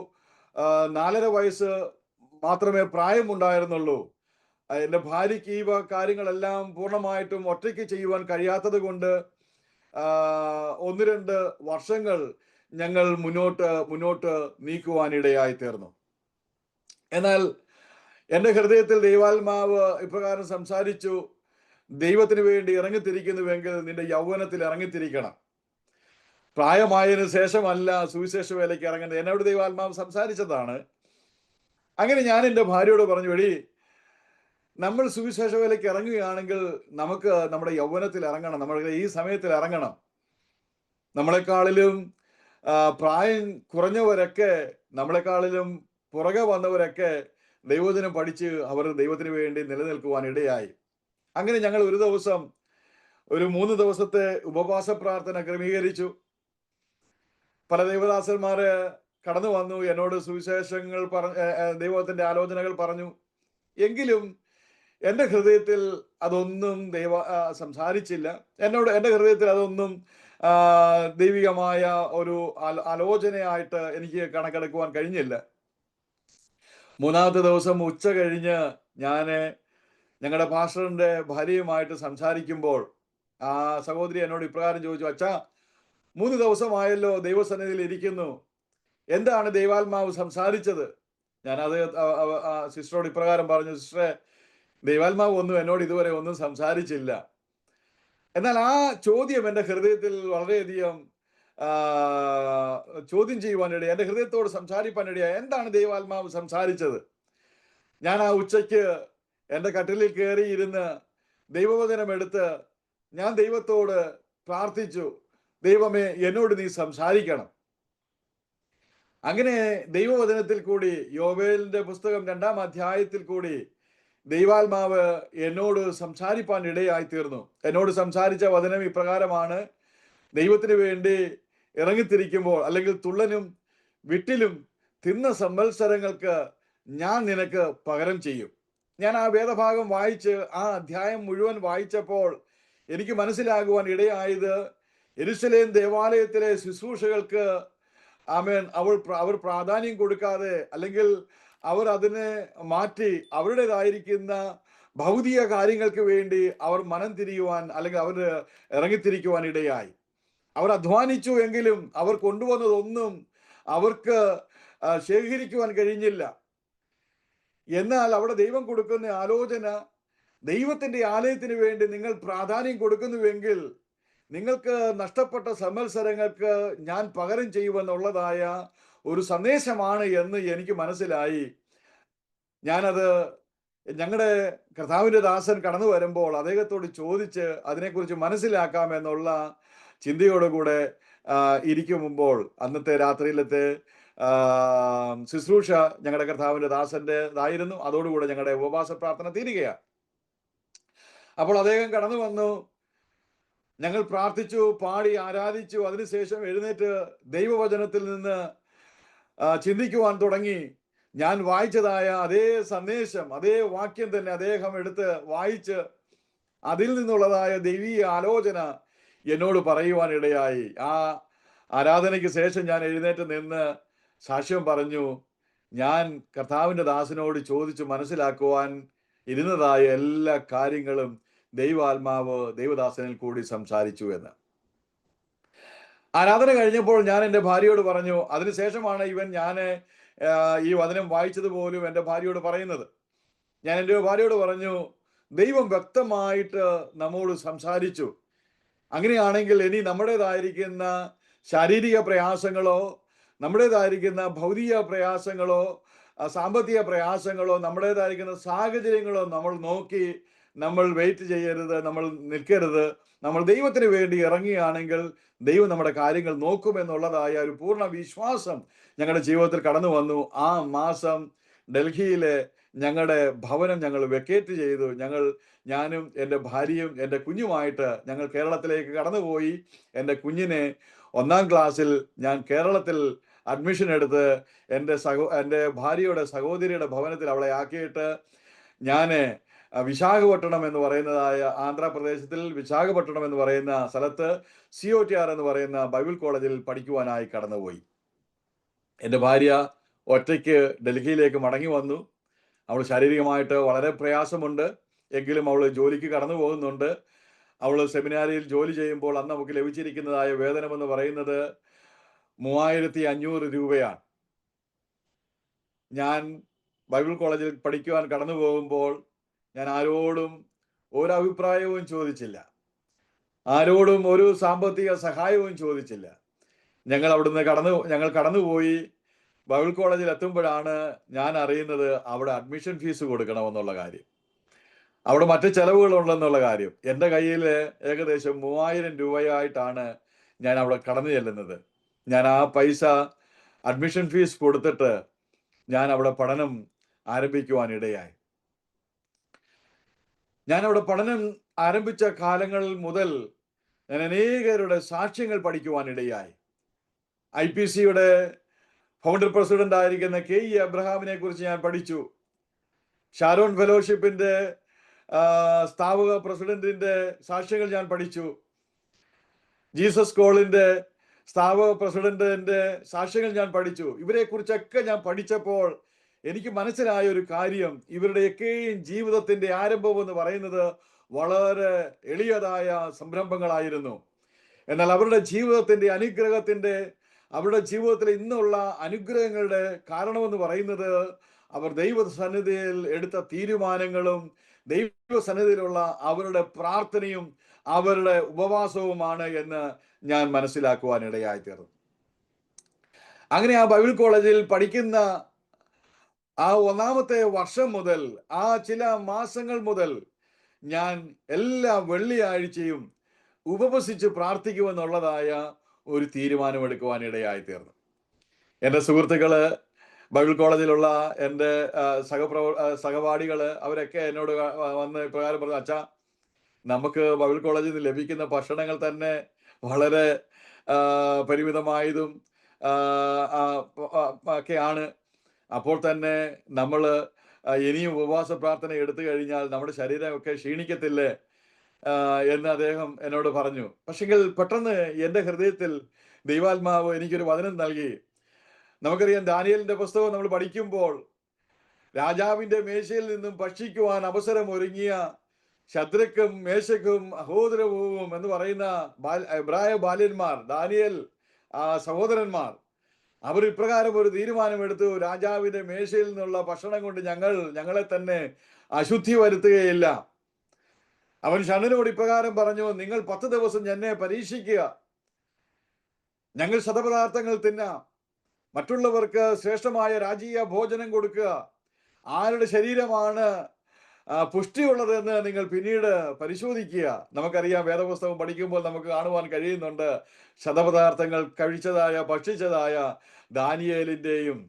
S2: 4.5 വയസ്സ് മാത്രമേ പ്രായമുണ്ടായിരുന്നുള്ളൂ. എൻ്റെ ഭാര്യയ്ക്ക് ഈ കാര്യങ്ങളെല്ലാം പൂർണ്ണമായിട്ടും ഒറ്റയ്ക്ക് ചെയ്യുവാൻ കഴിയാത്തത് കൊണ്ട് 1-2 വർഷങ്ങൾ ഞങ്ങൾ മുന്നോട്ട് നീക്കുവാനിടയായി തീർന്നു. എന്നാൽ എൻ്റെ ഹൃദയത്തിൽ ദൈവാത്മാവ് ഇപ്രകാരം സംസാരിച്ചു, ദൈവത്തിന് വേണ്ടി ഇറങ്ങിത്തിരിക്കുന്നുവെങ്കിൽ നിന്റെ യൗവനത്തിൽ ഇറങ്ങിത്തിരിക്കണം, പ്രായമായതിനു ശേഷമല്ല സുവിശേഷ വേലയ്ക്ക് ഇറങ്ങുന്നത്. എന്നോട് ദൈവാത്മാവ് സംസാരിച്ചതാണ്. അങ്ങനെ ഞാൻ എൻ്റെ ഭാര്യയോട് പറഞ്ഞു, എടി, നമ്മൾ സുവിശേഷ വേലയ്ക്ക് ഇറങ്ങുകയാണെങ്കിൽ നമുക്ക് നമ്മുടെ യൗവനത്തിൽ ഇറങ്ങണം, നമ്മുടെ ഈ സമയത്തിൽ ഇറങ്ങണം. നമ്മളെക്കാളിലും പ്രായം കുറഞ്ഞവരൊക്കെ, നമ്മളെക്കാളിലും പുറകെ വന്നവരൊക്കെ ദൈവവചനം പഠിച്ച് അവർ ദൈവത്തിന് വേണ്ടി നിലനിൽക്കുവാൻ ഇടയായി. അങ്ങനെ ഞങ്ങൾ ഒരു 3 ദിവസത്തെ ഉപവാസ പ്രാർത്ഥന ക്രമീകരിച്ചു. പല ദൈവദാസന്മാര് കടന്നു വന്നു, എന്നോട് സുവിശേഷങ്ങൾ ദൈവത്തിന്റെ ആലോചനകൾ പറഞ്ഞു. എങ്കിലും എൻ്റെ ഹൃദയത്തിൽ അതൊന്നും സംസാരിച്ചില്ല. എൻ്റെ ഹൃദയത്തിൽ അതൊന്നും ദൈവികമായ ഒരു ആലോചനയായിട്ട് എനിക്ക് കണക്കെടുക്കുവാൻ കഴിഞ്ഞില്ല. 3-ാമത്തെ ദിവസം ഉച്ച കഴിഞ്ഞ് ഞാൻ ഞങ്ങളുടെ പാസ്റ്ററിന്റെ ഭാര്യയുമായിട്ട് സംസാരിക്കുമ്പോൾ ആ സഹോദരി എന്നോട് ഇപ്രകാരം ചോദിച്ചു, അച്ഛാ, 3 ദിവസമായല്ലോ ദൈവസന്നിധിയിൽ ഇരിക്കുന്നു, എന്താണ് ദൈവാത്മാവ് സംസാരിച്ചത്? ഞാനത് സിസ്റ്ററോട് ഇപ്രകാരം പറഞ്ഞു, സിസ്റ്ററെ, ദൈവാത്മാവ് എന്നോട് ഇതുവരെ ഒന്നും സംസാരിച്ചില്ല. എന്നാൽ ആ ചോദ്യം എൻ്റെ ഹൃദയത്തിൽ വളരെയധികം ചോദ്യം ചെയ്യുവാനിടയായി, എൻ്റെ ഹൃദയത്തോട് സംസാരിപ്പാനിടയായി. എന്താണ് ദൈവാത്മാവ് സംസാരിച്ചത്? ഞാൻ ആ ഉച്ചയ്ക്ക് എൻ്റെ കട്ടിലിൽ കയറി ഇരുന്ന് ദൈവവചനം എടുത്ത് ഞാൻ ദൈവത്തോട് പ്രാർത്ഥിച്ചു, ദൈവമേ എന്നോട് നീ സംസാരിക്കണം. അങ്ങനെ ദൈവവചനത്തിൽ കൂടി, യോവേലിന്റെ പുസ്തകം 2-ാം അധ്യായത്തിൽ കൂടി ദൈവാത്മാവ് എന്നോട് സംസാരിപ്പാൻ ഇടയായി തീർന്നു. എന്നോട് സംസാരിച്ച വചനം ഇപ്രകാരമാണ്: ദൈവത്തിന് വേണ്ടി ഇറങ്ങിത്തിരിക്കുമ്പോൾ, അല്ലെങ്കിൽ തുള്ളനും വിട്ടിലും തിന്ന സംവത്സരങ്ങൾക്ക് ഞാൻ നിനക്ക് പകരം ചെയ്യും. ഞാൻ ആ വേദഭാഗം വായിച്ച് ആ അധ്യായം മുഴുവൻ വായിച്ചപ്പോൾ എനിക്ക് മനസ്സിലാകുവാൻ ഇടയായത്, യെരൂശലേം ദേവാലയത്തിലെ ശുശ്രൂഷകൾക്ക് അവർ പ്രാധാന്യം കൊടുക്കാതെ, അല്ലെങ്കിൽ അവർ അതിനെ മാറ്റി അവരുടേതായിരിക്കുന്ന ഭൗതിക കാര്യങ്ങൾക്ക് വേണ്ടി അവർ മനം തിരിയുവാൻ, അല്ലെങ്കിൽ അവർ ഇറങ്ങിത്തിരിക്കുവാൻ ഇടയായി. അവർ അധ്വാനിച്ചു എങ്കിലും അവർ കൊണ്ടുവന്നതൊന്നും അവർക്ക് ശേഖരിക്കുവാൻ കഴിഞ്ഞില്ല. എന്നാൽ അവിടെ ദൈവം കൊടുക്കുന്ന ആലോചന, ദൈവത്തിന്റെ ആലയത്തിന് വേണ്ടി നിങ്ങൾ പ്രാധാന്യം കൊടുക്കുന്നുവെങ്കിൽ നിങ്ങൾക്ക് നഷ്ടപ്പെട്ട സംവത്സരങ്ങൾക്ക് ഞാൻ പകരം ചെയ്യുമെന്നുള്ളതായ ഒരു സന്ദേശമാണ് എന്ന് എനിക്ക് മനസ്സിലായി. ഞാനത് ഞങ്ങളുടെ കർത്താവിൻ്റെ ദാസൻ കടന്നു വരുമ്പോൾ അദ്ദേഹത്തോട് ചോദിച്ച് അതിനെക്കുറിച്ച് മനസ്സിലാക്കാമെന്നുള്ള ചിന്തയോടുകൂടെ ഇരിക്കുമ്പോൾ അന്നത്തെ രാത്രിയിലത്തെ ശുശ്രൂഷ ഞങ്ങളുടെ കർത്താവിൻ്റെ ദാസൻ്റെതായിരുന്നു. അതോടുകൂടെ ഞങ്ങളുടെ ഉപവാസ പ്രാർത്ഥന തീരുകയാണ്. അപ്പോൾ അദ്ദേഹം കടന്നു വന്നു, ഞങ്ങൾ പ്രാർത്ഥിച്ചു, പാടി, ആരാധിച്ചു. അതിനുശേഷം എഴുന്നേറ്റ് ദൈവവചനത്തിൽ നിന്ന് ചിന്തിക്കുവാൻ തുടങ്ങി. ഞാൻ വായിച്ചതായ അതേ സന്ദേശം, അതേ വാക്യം തന്നെ അദ്ദേഹം എടുത്ത് വായിച്ച് അതിൽ നിന്നുള്ളതായ ദൈവീയ ആലോചന എന്നോട് പറയുവാൻ ഇടയായി. ആ ആരാധനയ്ക്ക് ശേഷം ഞാൻ എഴുന്നേറ്റ് നിന്ന് സാക്ഷ്യം പറഞ്ഞു, ഞാൻ കർത്താവിൻ്റെ ദാസനോട് ചോദിച്ചു മനസ്സിലാക്കുവാൻ ഇരുന്നതായ എല്ലാ കാര്യങ്ങളും ദൈവാത്മാവ് ദൈവദാസനിൽ കൂടി സംസാരിച്ചു എന്ന്. ആരാധന കഴിഞ്ഞപ്പോൾ ഞാൻ എൻ്റെ ഭാര്യയോട് പറഞ്ഞു. അതിനുശേഷമാണ് ഞാൻ ഈ വചനം വായിച്ചത് പോലും എൻ്റെ ഭാര്യയോട് പറയുന്നത്. ഞാൻ എൻ്റെ ഭാര്യയോട് പറഞ്ഞു, ദൈവം വ്യക്തമായിട്ട് നമ്മോട് സംസാരിച്ചു. അങ്ങനെയാണെങ്കിൽ ഇനി നമ്മുടേതായിരിക്കുന്ന ശാരീരിക പ്രയാസങ്ങളോ, നമ്മുടേതായിരിക്കുന്ന ഭൗതിക പ്രയാസങ്ങളോ, സാമ്പത്തിക പ്രയാസങ്ങളോ, നമ്മുടേതായിരിക്കുന്ന സാഹചര്യങ്ങളോ നമ്മൾ നോക്കി നമ്മൾ വെയിറ്റ് ചെയ്യരുത്, നമ്മൾ നിൽക്കരുത്. നമ്മൾ ദൈവത്തിന് വേണ്ടി ഇറങ്ങിയാണെങ്കിൽ ദൈവം നമ്മുടെ കാര്യങ്ങൾ നോക്കുമെന്നുള്ളതായ ഒരു പൂർണ്ണ വിശ്വാസം ഞങ്ങളുടെ ജീവിതത്തിൽ കടന്നു വന്നു. ആ മാസം ഡൽഹിയിലെ ഞങ്ങളുടെ ഭവനം ഞങ്ങൾ വെക്കേറ്റ് ചെയ്തു. ഞാനും എൻ്റെ ഭാര്യയും എൻ്റെ കുഞ്ഞുമായിട്ട് ഞങ്ങൾ കേരളത്തിലേക്ക് കടന്നുപോയി. എൻ്റെ കുഞ്ഞിനെ 1-ാം ക്ലാസ്സിൽ ഞാൻ കേരളത്തിൽ അഡ്മിഷൻ എടുത്ത് എൻ്റെ ഭാര്യയുടെ സഹോദരിയുടെ ഭവനത്തിൽ അവളെ ആക്കിയിട്ട് ഞാൻ വിശാഖപട്ടണം എന്ന് പറയുന്നതായ ആന്ധ്രാപ്രദേശത്തിൽ വിശാഖപട്ടണം എന്ന് പറയുന്ന സ്ഥലത്ത് COTR എന്ന് പറയുന്ന ബൈബിൾ കോളേജിൽ പഠിക്കുവാനായി കടന്നുപോയി. എൻ്റെ ഭാര്യ ഒറ്റയ്ക്ക് ഡൽഹിയിലേക്ക് മടങ്ങി വന്നു. അവൾ ശാരീരികമായിട്ട് വളരെ പ്രയാസമുണ്ട്, എങ്കിലും അവൾ ജോലിക്ക് കടന്നു പോകുന്നുണ്ട്. അവൾ സെമിനാരിയിൽ ജോലി ചെയ്യുമ്പോൾ അന്ന് നമുക്ക് ലഭിച്ചിരിക്കുന്നതായ വേതനമെന്ന് പറയുന്നത് 3500 രൂപയാണ്. ഞാൻ ബൈബിൾ കോളേജിൽ പഠിക്കുവാൻ കടന്നു പോകുമ്പോൾ ഞാൻ ആരോടും ഒരു അഭിപ്രായവും ചോദിച്ചില്ല, ആരോടും ഒരു സാമ്പത്തിക സഹായവും ചോദിച്ചില്ല. ഞങ്ങൾ കടന്നുപോയി ബൈബിൾ കോളേജിൽ എത്തുമ്പോഴാണ് ഞാൻ അറിയുന്നത് അവിടെ അഡ്മിഷൻ ഫീസ് കൊടുക്കണമെന്നുള്ള കാര്യം, അവിടെ മറ്റ് ചെലവുകളുണ്ടെന്നുള്ള കാര്യം. എൻ്റെ കയ്യിൽ ഏകദേശം 3000 രൂപയായിട്ടാണ് ഞാൻ അവിടെ കടന്നു ചെല്ലുന്നത്. ഞാൻ ആ പൈസ അഡ്മിഷൻ ഫീസ് കൊടുത്തിട്ട് ഞാൻ അവിടെ പഠനം ആരംഭിക്കുവാനിടയായി. ഞാൻ അവിടെ പഠനം ആരംഭിച്ച കാലങ്ങൾ മുതൽ ഞാൻ അനേകരുടെ സാക്ഷ്യങ്ങൾ പഠിക്കുവാനിടയായി. IPCയുടെ ഫൗണ്ടർ പ്രസിഡന്റ് ആയിരിക്കുന്ന KE അബ്രഹാമിനെ കുറിച്ച് ഞാൻ പഠിച്ചു. ഷാരോൺ ഫെലോഷിപ്പിന്റെ സ്ഥാപക പ്രസിഡന്റിന്റെ സാക്ഷ്യങ്ങൾ ഞാൻ പഠിച്ചു. ജീസസ് കോളിന്റെ സ്ഥാപക പ്രസിഡന്റിന്റെ സാക്ഷ്യങ്ങൾ ഞാൻ പഠിച്ചു. ഇവരെ കുറിച്ചൊക്കെ ഞാൻ പഠിച്ചപ്പോൾ എനിക്ക് മനസ്സിലായ ഒരു കാര്യം, ഇവരുടെയൊക്കെയും ജീവിതത്തിന്റെ ആരംഭം എന്ന് പറയുന്നത് വളരെ എളിയതായ സംരംഭങ്ങളായിരുന്നു. എന്നാൽ അവരുടെ ജീവിതത്തിന്റെ അനുഗ്രഹത്തിന്റെ, അവരുടെ ജീവിതത്തിൽ ഇന്നുള്ള അനുഗ്രഹങ്ങളുടെ കാരണമെന്ന് പറയുന്നത് അവർ ദൈവസന്നിധിയിൽ എടുത്ത തീരുമാനങ്ങളും ദൈവസന്നിധിയിലുള്ള അവരുടെ പ്രാർത്ഥനയും അവരുടെ ഉപവാസവുമാണ് എന്ന് ഞാൻ മനസ്സിലാക്കുവാൻ ഇടയായി തീർന്നു. അങ്ങനെ ആ ബൈബിൾ കോളേജിൽ പഠിക്കുന്ന ആ 1-ാമത്തെ വർഷം മുതൽ, ആ ചില മാസങ്ങൾ മുതൽ ഞാൻ എല്ലാ വെള്ളിയാഴ്ചയും ഉപവസിച്ച് പ്രാർത്ഥിക്കുമെന്നുള്ളതായ ഒരു തീരുമാനമെടുക്കുവാൻ ഇടയായി തീർന്നു. എൻ്റെ സുഹൃത്തുക്കള്, ബൈബിൾ കോളേജിലുള്ള എൻ്റെ സഹപാഠികള് അവരൊക്കെ എന്നോട് വന്ന് ഇപ്രകാരം പറഞ്ഞു, അച്ഛാ, നമുക്ക് ബൈബിൾ കോളേജിൽ നിന്ന് ലഭിക്കുന്ന ഭക്ഷണങ്ങൾ തന്നെ വളരെ പരിമിതമായതും ഒക്കെയാണ്. അപ്പോൾ തന്നെ നമ്മൾ ഇനിയും ഉപവാസ പ്രാർത്ഥന എടുത്തു കഴിഞ്ഞാൽ നമ്മുടെ ശരീരമൊക്കെ ക്ഷീണിക്കത്തില്ലേ എന്ന് അദ്ദേഹം എന്നോട് പറഞ്ഞു. പക്ഷെങ്കിൽ പെട്ടെന്ന് എൻ്റെ ഹൃദയത്തിൽ ദൈവാത്മാവ് എനിക്കൊരു വചനം നൽകി. നമുക്കറിയാം, ദാനിയേലിന്റെ പുസ്തകം നമ്മൾ പഠിക്കുമ്പോൾ രാജാവിന്റെ മേശയിൽ നിന്നും ഭക്ഷിക്കുവാൻ അവസരം ഒരുങ്ങിയ ശദ്രക്കും മേശക്കും അഹോദരവും എന്ന് പറയുന്ന എബ്രായ ബാല്യന്മാർ, ദാനിയേൽ സഹോദരന്മാർ, അവർ ഇപ്രകാരം ഒരു തീരുമാനമെടുത്തു: രാജാവിന്റെ മേശയിൽ നിന്നുള്ള ഭക്ഷണം കൊണ്ട് ഞങ്ങളെ തന്നെ അശുദ്ധി വരുത്തുകയില്ല. അവൻ ഷണ്ഡനോട് ഇപ്രകാരം പറഞ്ഞു: നിങ്ങൾ 10 ദിവസം എന്നെ പരീക്ഷിക്കുക, ഞങ്ങൾ ശതപദാർത്ഥങ്ങൾ തിന്നാം, മറ്റുള്ളവർക്ക് ശ്രേഷ്ഠമായ രാജീയ ഭോജനം കൊടുക്കുക, ആരുടെ ശരീരമാണ് പുഷ്ടിയുള്ളത് എന്ന് നിങ്ങൾ പിന്നീട് പരിശോധിക്കുക. നമുക്കറിയാം, വേദപുസ്തകം പഠിക്കുമ്പോൾ നമുക്ക് കാണുവാൻ കഴിയുന്നുണ്ട്, ശതപദാർത്ഥങ്ങൾ ഭക്ഷിച്ചതായ ദാനിയേലിന്റെയും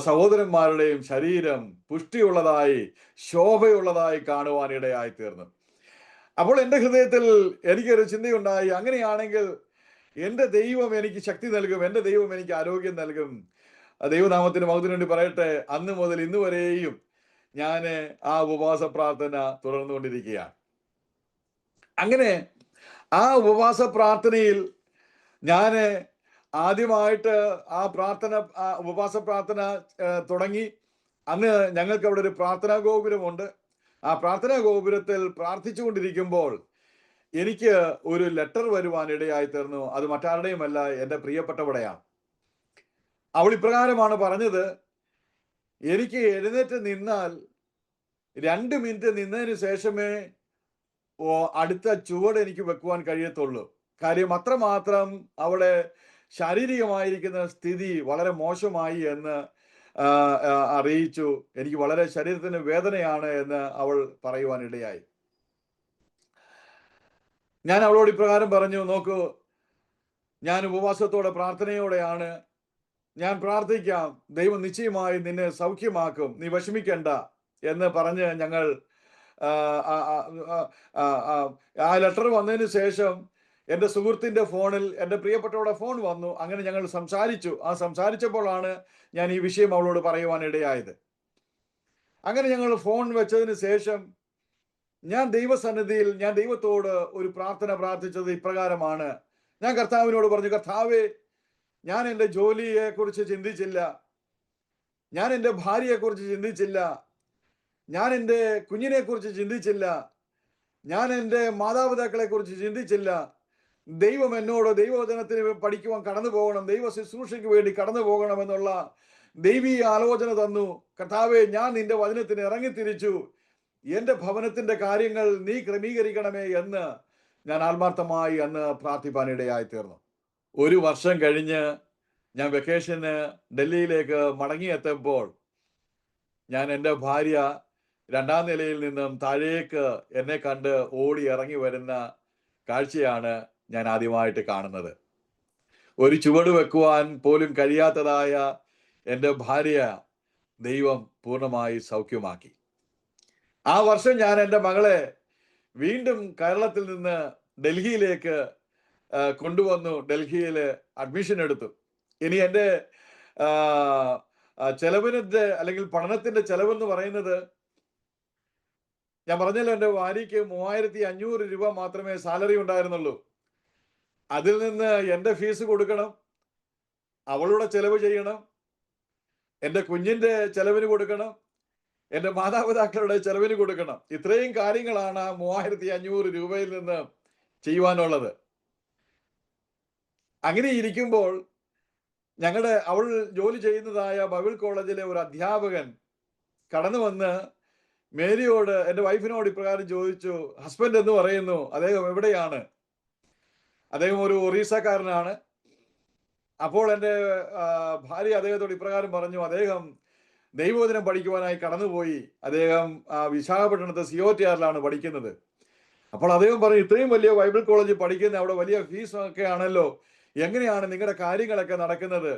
S2: സഹോദരന്മാരുടെയും ശരീരം പുഷ്ടിയുള്ളതായി, ശോഭയുള്ളതായി കാണുവാൻ ഇടയായി തീർന്നു. അപ്പോൾ എൻ്റെ ഹൃദയത്തിൽ എനിക്കൊരു ചിന്തയുണ്ടായി, അങ്ങനെയാണെങ്കിൽ എൻ്റെ ദൈവം എനിക്ക് ശക്തി നൽകും, എൻ്റെ ദൈവം എനിക്ക് ആരോഗ്യം നൽകും. ദൈവനാമത്തിന് മഹത്വത്തിന് വേണ്ടി പറയട്ടെ, അന്ന് മുതൽ ഇന്ന് വരെയും ഞാൻ ആ ഉപവാസ പ്രാർത്ഥന തുടർന്നുകൊണ്ടിരിക്കുകയാണ്. അങ്ങനെ ആ ഉപവാസ പ്രാർത്ഥനയിൽ ഞാൻ ആദ്യമായിട്ട് ഉപവാസ പ്രാർത്ഥന തുടങ്ങി. അന്ന് ഞങ്ങൾക്ക് അവിടെ ഒരു പ്രാർത്ഥനാ ഗോപുരമുണ്ട്. ആ പ്രാർത്ഥനാ ഗോപുരത്തിൽ പ്രാർത്ഥിച്ചുകൊണ്ടിരിക്കുമ്പോൾ എനിക്ക് ഒരു ലെറ്റർ വരുവാൻ ഇടയായി തീർന്നു. അത് മറ്റാരുടെയുമല്ല, എൻ്റെ പ്രിയപ്പെട്ടവടെയാണ്. അവൾ ഇപ്രകാരമാണ് പറഞ്ഞത്: എനിക്ക് എഴുന്നേറ്റ് നിന്നാൽ 2 മിനിറ്റ് നിന്നതിന് ശേഷമേ അടുത്ത ചുവട് എനിക്ക് വെക്കുവാൻ കഴിയത്തുള്ളൂ. കാര്യം അത്രമാത്രം അവിടെ ശാരീരികമായിരിക്കുന്ന സ്ഥിതി വളരെ മോശമായി എന്ന് അറിയിച്ചു. എനിക്ക് വളരെ ശരീരത്തിന് വേദനയാണ് എന്ന് അവൾ പറയുവാൻ ഇടയായി. ഞാൻ അവളോട് ഇപ്രകാരം പറഞ്ഞു: നോക്കൂ, ഞാൻ ഉപവാസത്തോടെ പ്രാർത്ഥനയോടെയാണ്, ഞാൻ പ്രാർത്ഥിക്കാം, ദൈവം നിശ്ചയമായി നിന്നെ സൗഖ്യമാക്കും, നീ വിഷമിക്കണ്ട എന്ന് പറഞ്ഞ് ഞങ്ങൾ ആ ലെറ്റർ വന്നതിന് ശേഷം എൻ്റെ സുഹൃത്തിൻ്റെ ഫോണിൽ എൻ്റെ പ്രിയപ്പെട്ടവരുടെ ഫോൺ വന്നു. അങ്ങനെ ഞങ്ങൾ സംസാരിച്ചു. സംസാരിച്ചപ്പോഴാണ് ഞാൻ ഈ വിഷയം അവളോട് പറയുവാൻ ഇടയായത്. അങ്ങനെ ഞങ്ങൾ ഫോൺ വെച്ചതിന് ശേഷം ഞാൻ ദൈവസന്നിധിയിൽ ഞാൻ ദൈവത്തോട് ഒരു പ്രാർത്ഥന പ്രാർത്ഥിച്ചത് ഇപ്രകാരമാണ്. ഞാൻ കർത്താവിനോട് പറഞ്ഞു: കർത്താവേ, ഞാൻ എൻ്റെ ജോലിയെ കുറിച്ച് ചിന്തിച്ചില്ല, ഞാൻ എൻ്റെ ഭാര്യയെക്കുറിച്ച് ചിന്തിച്ചില്ല, ഞാൻ എൻ്റെ കുഞ്ഞിനെ കുറിച്ച് ചിന്തിച്ചില്ല, ഞാൻ എൻ്റെ മാതാപിതാക്കളെ കുറിച്ച് ചിന്തിച്ചില്ല. ദൈവം എന്നോട് ദൈവവചനത്തിന് പഠിക്കുവാൻ കടന്നു പോകണം, ദൈവ ശുശ്രൂഷയ്ക്ക് വേണ്ടി കടന്നു പോകണം എന്നുള്ള ദൈവീയ ആലോചന തന്നു. കർത്താവേ, ഞാൻ നിന്റെ വചനത്തിന് ഇറങ്ങിത്തിരിച്ചു, എൻ്റെ ഭവനത്തിന്റെ കാര്യങ്ങൾ നീ ക്രമീകരിക്കണമേ എന്ന് ഞാൻ ആത്മാർത്ഥമായി അന്ന് പ്രാർത്ഥിപ്പാനിടയായി തീർന്നു. 1 വർഷം കഴിഞ്ഞ് ഞാൻ വെക്കേഷന് ഡൽഹിയിലേക്ക് മടങ്ങിയെത്തുമ്പോൾ ഞാൻ എൻ്റെ ഭാര്യ 2ാം നിലയിൽ നിന്നും താഴേക്ക് എന്നെ കണ്ട് ഓടി ഇറങ്ങി വരുന്ന കാഴ്ചയാണ് ഞാൻ ആദ്യമായിട്ട് കാണുന്നത്. ഒരു ചുവട് വെക്കുവാൻ പോലും കഴിയാത്തതായ എൻ്റെ ഭാര്യ ദൈവം പൂർണ്ണമായി സൗഖ്യമാക്കി. ആ വർഷം ഞാൻ എൻ്റെ മകളെ വീണ്ടും കേരളത്തിൽ നിന്ന് ഡൽഹിയിലേക്ക് കൊണ്ടുവന്നു. ഡൽഹിയിൽ അഡ്മിഷൻ എടുത്തു. ഇനി എൻ്റെ ചെലവിൻ്റെ അല്ലെങ്കിൽ പഠനത്തിന്റെ ചെലവെന്ന് പറയുന്നത്, ഞാൻ പറഞ്ഞല്ലോ, എൻ്റെ ഭാര്യയ്ക്ക് 3500 രൂപ മാത്രമേ സാലറി ഉണ്ടായിരുന്നുള്ളൂ. അതിൽ നിന്ന് എൻ്റെ ഫീസ് കൊടുക്കണം, അവളുടെ ചെലവ് ചെയ്യണം, എൻ്റെ കുഞ്ഞിൻ്റെ ചെലവിന് കൊടുക്കണം, എൻ്റെ മാതാപിതാക്കളുടെ ചെലവിന് കൊടുക്കണം. ഇത്രയും കാര്യങ്ങളാണ് 3500 രൂപയിൽ നിന്ന് ചെയ്യുവാനുള്ളത്. അങ്ങനെ ഇരിക്കുമ്പോൾ അവൾ ജോലി ചെയ്യുന്നതായ ബൈബിൾ കോളേജിലെ ഒരു അധ്യാപകൻ കടന്നു വന്ന് മേരിയോട്, എൻ്റെ വൈഫിനോട് ഇപ്രകാരം ചോദിച്ചു: ഹസ്ബൻഡ് എന്ന് പറയുന്നു, അദ്ദേഹം എവിടെയാണ്? അദ്ദേഹം ഒരു ഒറീസക്കാരനാണ്. അപ്പോൾ എൻ്റെ ഭാര്യ അദ്ദേഹത്തോട് ഇപ്രകാരം പറഞ്ഞു: അദ്ദേഹം ദൈവവചനം പഠിക്കുവാനായി കടന്നുപോയി. അദ്ദേഹം വിശാഖപട്ടണത്തെ COTRലാണ് പഠിക്കുന്നത്. അപ്പോൾ അദ്ദേഹം പറഞ്ഞു, ഇത്രയും വലിയ ബൈബിൾ കോളേജിൽ പഠിക്കുന്ന അവിടെ വലിയ ഫീസ് ഒക്കെ ആണല്ലോ, എങ്ങനെയാണ് നിങ്ങളുടെ കാര്യങ്ങളൊക്കെ നടക്കുന്നത്?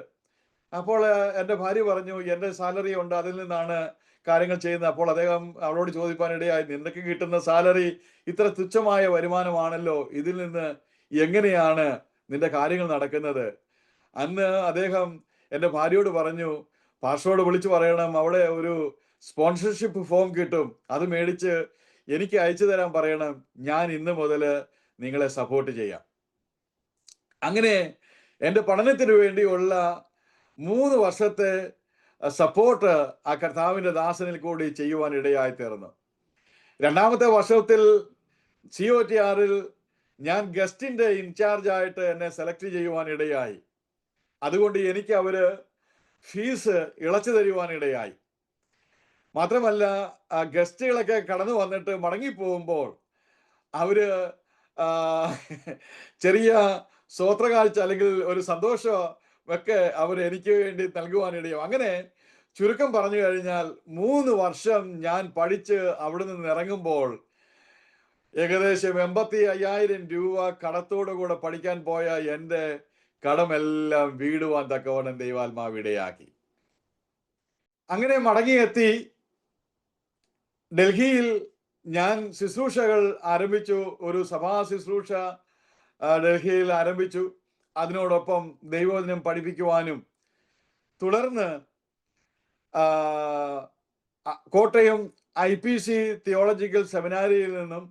S2: അപ്പോൾ എൻ്റെ ഭാര്യ പറഞ്ഞു, എൻ്റെ സാലറി ഉണ്ട്, അതിൽ നിന്നാണ് കാര്യങ്ങൾ ചെയ്യുന്നത്. അപ്പോൾ അദ്ദേഹം അവളോട് ചോദിക്കാനിടയായി, നിനക്ക് കിട്ടുന്ന സാലറി ഇത്ര തുച്ഛമായ വരുമാനമാണല്ലോ, ഇതിൽ നിന്ന് എങ്ങനെയാണ് നിന്റെ കാര്യങ്ങൾ നടക്കുന്നത്? അന്ന് അദ്ദേഹം എൻ്റെ ഭാര്യയോട് പറഞ്ഞു, പാസ്റ്ററോട് വിളിച്ചു പറയണം, അവിടെ ഒരു സ്പോൺസർഷിപ്പ് ഫോം കിട്ടും, അത് മേടിച്ച് എനിക്ക് അയച്ചു തരാൻ പറയണം, ഞാൻ ഇന്ന് മുതൽ നിങ്ങളെ സപ്പോർട്ട് ചെയ്യാം. അങ്ങനെ എൻ്റെ പഠനത്തിന് വേണ്ടിയുള്ള 3 വർഷത്തെ സപ്പോർട്ട് ആ കർത്താവിൻ്റെ ദാസനിൽ കൂടി ചെയ്യുവാൻ ഇടയായി തീർന്നു. 2ാമത്തെ വർഷത്തിൽ COTRൽ ഞാൻ ഗസ്റ്റിന്റെ ഇൻചാർജ് ആയിട്ട് എന്നെ സെലക്ട് ചെയ്യുവാൻ ഇടയായി. അതുകൊണ്ട് എനിക്ക് അവര് ഫീസ് ഇളച്ചു തരുവാൻ ഇടയായി. മാത്രമല്ല, ഗസ്റ്റുകളൊക്കെ കടന്നു വന്നിട്ട് മടങ്ങിപ്പോകുമ്പോൾ അവര് ചെറിയ സ്വോത്രകാഴ്ച അല്ലെങ്കിൽ ഒരു സന്തോഷം ഒക്കെ അവർ എനിക്ക് വേണ്ടി നൽകുവാനിടയോ. അങ്ങനെ ചുരുക്കം പറഞ്ഞു കഴിഞ്ഞാൽ 3 വർഷം ഞാൻ പഠിച്ച് അവിടെ നിന്ന് ഇറങ്ങുമ്പോൾ ഏകദേശം 85,000 രൂപ കടത്തോടു കൂടെ പഠിക്കാൻ പോയ എൻ്റെ കടമെല്ലാം വീടുവാൻ തക്കവണ്ണം ദൈവാത്മാവ് ഇടയാക്കി. അങ്ങനെ മടങ്ങിയെത്തി ഡൽഹിയിൽ ഞാൻ ശുശ്രൂഷകൾ ആരംഭിച്ചു. ഒരു സഭാ ശുശ്രൂഷ ഡൽഹിയിൽ ആരംഭിച്ചു. അതിനോടൊപ്പം ദൈവവചനം പഠിപ്പിക്കുവാനും, തുടർന്ന് കോട്ടയം IPC തിയോളജിക്കൽ സെമിനാരിയിൽ നിന്നും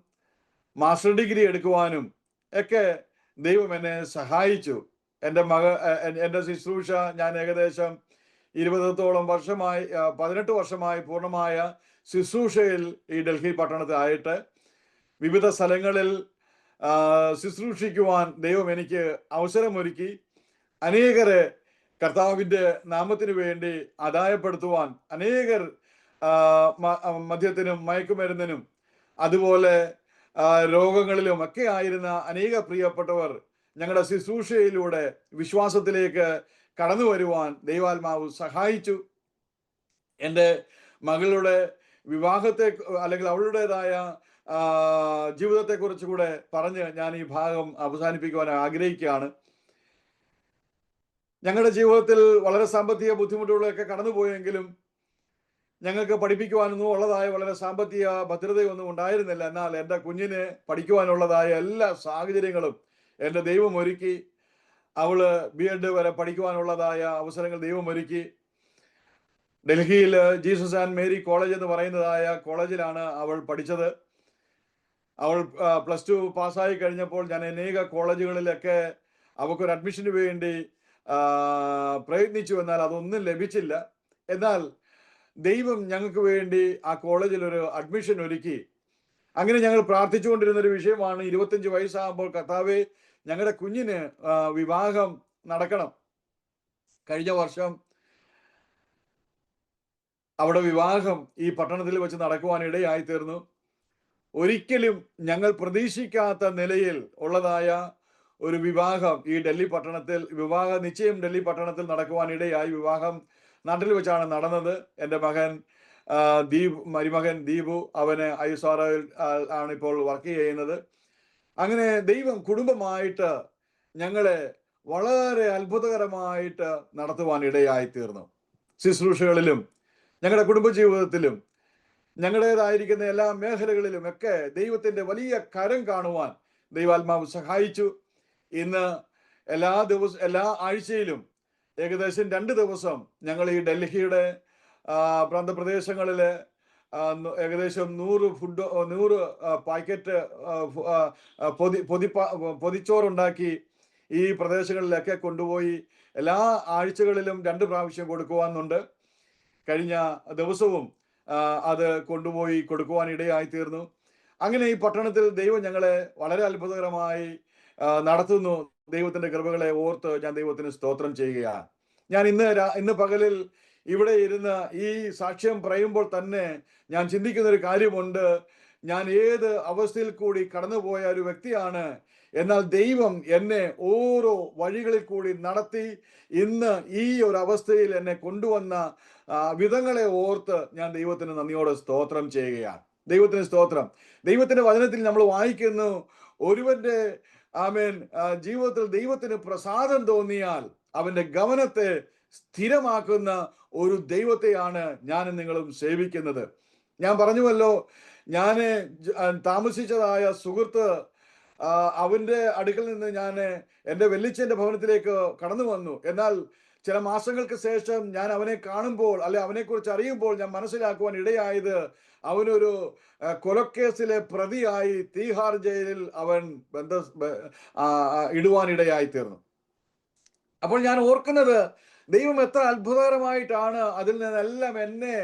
S2: മാസ്റ്റർ ഡിഗ്രി എടുക്കുവാനും ഒക്കെ ദൈവം എന്നെ സഹായിച്ചു. എൻ്റെ ശുശ്രൂഷ ഞാൻ ഏകദേശം 18 വർഷമായി പൂർണ്ണമായ ശുശ്രൂഷയിൽ ഈ ഡൽഹി പട്ടണത്തിലായിട്ട് വിവിധ സ്ഥലങ്ങളിൽ ശുശ്രൂഷിക്കുവാൻ ദൈവം എനിക്ക് അവസരമൊരുക്കി. അനേകരെ കർത്താവിൻ്റെ നാമത്തിന് വേണ്ടി ആദായപ്പെടുത്തുവാൻ, അനേകർ മദ്യത്തിനും മയക്കുമരുന്നിനും അതുപോലെ രോഗങ്ങളിലും ഒക്കെ ആയിരുന്ന അനേക പ്രിയപ്പെട്ടവർ ഞങ്ങളുടെ ശുശ്രൂഷയിലൂടെ വിശ്വാസത്തിലേക്ക് കടന്നു വരുവാൻ ദൈവാത്മാവ് സഹായിച്ചു. എൻ്റെ മകളുടെ വിവാഹത്തെ അല്ലെങ്കിൽ അവളുടേതായ ജീവിതത്തെക്കുറിച്ച് കൂടെ പറഞ്ഞ് ഞാൻ ഈ ഭാഗം അവസാനിപ്പിക്കുവാൻ ആഗ്രഹിക്കുകയാണ്. ഞങ്ങളുടെ ജീവിതത്തിൽ വളരെ സാമ്പത്തിക ബുദ്ധിമുട്ടുകളൊക്കെ കടന്നുപോയെങ്കിലും ഞങ്ങൾക്ക് പഠിപ്പിക്കുവാനൊന്നും ഉള്ളതായ വളരെ സാമ്പത്തിക ഭദ്രതയൊന്നും ഉണ്ടായിരുന്നില്ല. എന്നാൽ എൻ്റെ കുഞ്ഞിന് പഠിക്കുവാനുള്ളതായ എല്ലാ സാഹചര്യങ്ങളും എൻ്റെ ദൈവം ഒരുക്കി. അവള് B.Ed വരെ പഠിക്കുവാനുള്ളതായ അവസരങ്ങൾ ദൈവം ഒരുക്കി. ഡൽഹിയിൽ ജീസസ് ആൻഡ് മേരി കോളേജ് എന്ന് പറയുന്നതായ കോളേജിലാണ് അവൾ പഠിച്ചത്. അവൾ +2 പാസ്സായി കഴിഞ്ഞപ്പോൾ ഞാൻ അനേക കോളേജുകളിലൊക്കെ അവൾക്കൊരു അഡ്മിഷന് വേണ്ടി പ്രയത്നിച്ചു. എന്നാൽ അതൊന്നും ലഭിച്ചില്ല. എന്നാൽ ദൈവം ഞങ്ങൾക്ക് വേണ്ടി ആ കോളേജിൽ ഒരു അഡ്മിഷൻ ഒരുക്കി. അങ്ങനെ ഞങ്ങൾ പ്രാർത്ഥിച്ചുകൊണ്ടിരുന്ന ഒരു വിഷയമാണ്, 25 വയസ്സാകുമ്പോൾ കർത്താവേ ഞങ്ങളുടെ കുഞ്ഞിന് വിവാഹം നടക്കണം. കഴിഞ്ഞ വർഷം അവിടെ വിവാഹം ഈ പട്ടണത്തിൽ വെച്ച് നടക്കുവാൻ ഇടയായി തീർന്നു. ഒരിക്കലും ഞങ്ങൾ പ്രതീക്ഷിക്കാത്ത നിലയിൽ ഉള്ളതായ ഒരു വിവാഹം ഈ ഡൽഹി പട്ടണത്തിൽ, വിവാഹ നിശ്ചയം ഡൽഹി പട്ടണത്തിൽ നടക്കുവാൻ ഇടയായി. വിവാഹം നാട്ടിൽ വെച്ചാണ് നടന്നത്. എൻ്റെ മരുമകൻ ദീപു, അവന് ISROയിൽ ആണ് ഇപ്പോൾ വർക്ക് ചെയ്യുന്നത്. അങ്ങനെ ദൈവം കുടുംബമായിട്ട് ഞങ്ങളെ വളരെ അത്ഭുതകരമായിട്ട് നടത്തുവാൻ ഇടയായി തീർന്നു. ശുശ്രൂഷകളിലും ഞങ്ങളുടെ കുടുംബജീവിതത്തിലും ഞങ്ങളുടേതായിരിക്കുന്ന എല്ലാ മേഖലകളിലും ഒക്കെ ദൈവത്തിൻ്റെ വലിയ കരം കാണുവാൻ ദൈവാത്മാവ് സഹായിച്ചു. ഇന്ന് എല്ലാ ആഴ്ചയിലും ഏകദേശം 2 ദിവസം ഞങ്ങൾ ഈ ഡൽഹിയുടെ പ്രാന്തപ്രദേശങ്ങളിൽ ഏകദേശം 100 പാക്കറ്റ് പൊതിച്ചോറുണ്ടാക്കി ഈ പ്രദേശങ്ങളിലൊക്കെ കൊണ്ടുപോയി എല്ലാ ആഴ്ചകളിലും 2 പ്രാവശ്യം കൊടുക്കുവാനുണ്ട്. കഴിഞ്ഞ ദിവസവും അത് കൊണ്ടുപോയി കൊടുക്കുവാൻ ഇടയായി തീർന്നു. അങ്ങനെ ഈ പട്ടണത്തിൽ ദൈവം ഞങ്ങളെ വളരെ അത്ഭുതകരമായി നടത്തുന്നു. ദൈവത്തിന്റെ കൃപകളെ ഓർത്ത് ഞാൻ ദൈവത്തിന് സ്തോത്രം ചെയ്യുകയാണ്. ഞാൻ ഇന്ന് പകലിൽ ഇവിടെ ഇരുന്ന് ഈ സാക്ഷ്യം പറയുമ്പോൾ തന്നെ ഞാൻ ചിന്തിക്കുന്ന ഒരു കാര്യമുണ്ട്. ഞാൻ ഏത് അവസ്ഥയിൽ കൂടി കടന്നുപോയ ഒരു വ്യക്തിയാണ്. എന്നാൽ ദൈവം എന്നെ ഓരോ വഴികളിൽ കൂടി നടത്തി ഇന്ന് ഈ ഒരു അവസ്ഥയിൽ എന്നെ കൊണ്ടുവന്ന വിധങ്ങളെ ഓർത്ത് ഞാൻ ദൈവത്തിന് നന്ദിയോടെ സ്തോത്രം ചെയ്യുകയാണ്. ദൈവത്തിന് സ്തോത്രം. ദൈവത്തിന്റെ വചനത്തിൽ നമ്മൾ വായിക്കുന്നു, ഒരുവന്റെ ജീവിതത്തിൽ ദൈവത്തിന് പ്രസാദം തോന്നിയാൽ അവന്റെ ഗമനത്തെ സ്ഥിരമാക്കുന്ന ഒരു ദൈവത്തെയാണ് ഞാനും നിങ്ങളും സേവിക്കുന്നത്. ഞാൻ പറഞ്ഞുവല്ലോ, ഞാൻ താമസിച്ചതായ സുഹൃത്ത്, അവന്റെ അടുക്കൽ നിന്ന് ഞാൻ എൻ്റെ വെല്ലിച്ചന്റെ ഭവനത്തിലേക്ക് കടന്നു വന്നു. എന്നാൽ ചില മാസങ്ങൾക്ക് ശേഷം ഞാൻ അവനെ കാണുമ്പോൾ, അല്ലെ അവനെക്കുറിച്ച് അറിയുമ്പോൾ ഞാൻ മനസ്സിലാക്കുവാൻ ഇടയായത്, അവനൊരു കൊലക്കേസിലെ പ്രതിയായി തീഹാർ ജയിലിൽ അവൻ ഇടുവാനിടയായി തീർന്നു. അപ്പോൾ ഞാൻ ഓർക്കുന്നത്, ദൈവം എത്ര അത്ഭുതകരമായിട്ടാണ് അതിൽ നിന്നെല്ലാം എന്നെ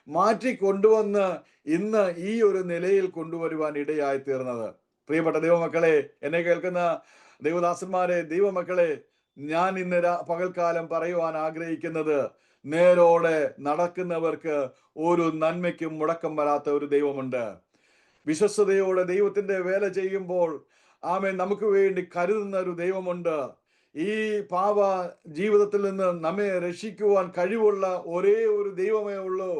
S2: മാറ്റി കൊണ്ടുവന്ന് ഇന്ന് ഈ ഒരു നിലയിൽ കൊണ്ടുവരുവാൻ ഇടയായി തീർന്നത്. പ്രിയപ്പെട്ട ദൈവമക്കളെ, എന്നെ കേൾക്കുന്ന ദൈവദാസന്മാരെ, ദൈവമക്കളെ, ഞാൻ ഇന്ന് പകൽക്കാലം പറയുവാൻ ആഗ്രഹിക്കുന്നത്, നേരോടെ നടക്കുന്നവർക്ക് ഒരു നന്മയ്ക്കും മുടക്കം വരാത്ത ഒരു ദൈവമുണ്ട്. വിശ്വസ്തയോടെ ദൈവത്തിന്റെ വേല ചെയ്യുമ്പോൾ നമുക്ക് വേണ്ടി കരുതുന്ന ഒരു ദൈവമുണ്ട്. ഈ പാപ ജീവിതത്തിൽ നിന്ന് നമ്മെ രക്ഷിക്കുവാൻ കഴിവുള്ള ഒരേ ഒരു ദൈവമേ ഉള്ളൂ.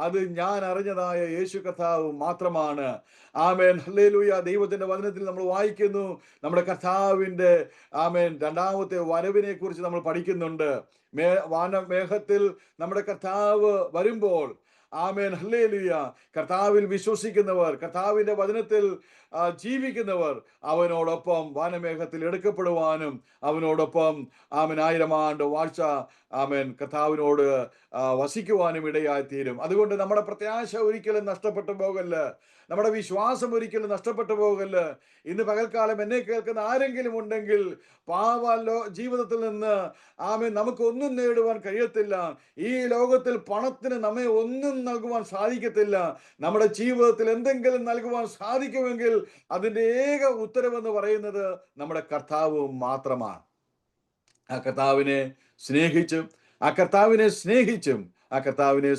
S2: അത് ഞാൻ അറിഞ്ഞതായ യേശു കർത്താവ് മാത്രമാണ്. ആമേൻ, ഹല്ലേലൂയ. ദൈവത്തിന്റെ വചനത്തിൽ നമ്മൾ വായിക്കുന്നു, നമ്മുടെ കർത്താവിന്റെ രണ്ടാമത്തെ വരവിനെ കുറിച്ച് നമ്മൾ പഠിക്കുന്നുണ്ട്. വാനമേഘത്തിൽ നമ്മുടെ കർത്താവ് വരുമ്പോൾ, ആമേൻ, ഹല്ലേലൂയ, കർത്താവിൽ വിശ്വസിക്കുന്നവർ, കർത്താവിന്റെ വചനത്തിൽ ജീവിക്കുന്നവർ അവനോടൊപ്പം വാനമേഘത്തിൽ എടുക്കപ്പെടുവാനും അവനോടൊപ്പം 1000 ആണ്ട് വാഴ്ച കർത്താവിനോട് വസിക്കുവാനും ഇടയായി തീരും. അതുകൊണ്ട് നമ്മുടെ പ്രത്യാശ ഒരിക്കലും നഷ്ടപ്പെട്ടു പോകല്ല, നമ്മുടെ വിശ്വാസം ഒരിക്കലും നഷ്ടപ്പെട്ടു പോകല്ല. ഇന്ന് പകൽക്കാലം എന്നെ കേൾക്കുന്ന ആരെങ്കിലും ഉണ്ടെങ്കിൽ, ജീവിതത്തിൽ നിന്ന് നമുക്കൊന്നും നേടുവാൻ കഴിയത്തില്ല, ഈ ലോകത്തിൽ പണത്തിന് നമ്മെ ഒന്നും നൽകുവാൻ സാധിക്കത്തില്ല, നമ്മുടെ ജീവിതത്തിൽ എന്തെങ്കിലും നൽകുവാൻ സാധിക്കുമെങ്കിൽ അതിന്റെ ഏക ഉത്തരവെന്ന് പറയുന്നത് നമ്മുടെ കർത്താവ് മാത്രമാണ്. ആ കർത്താവിനെ സ്നേഹിച്ചും ആ കർത്താവിനെ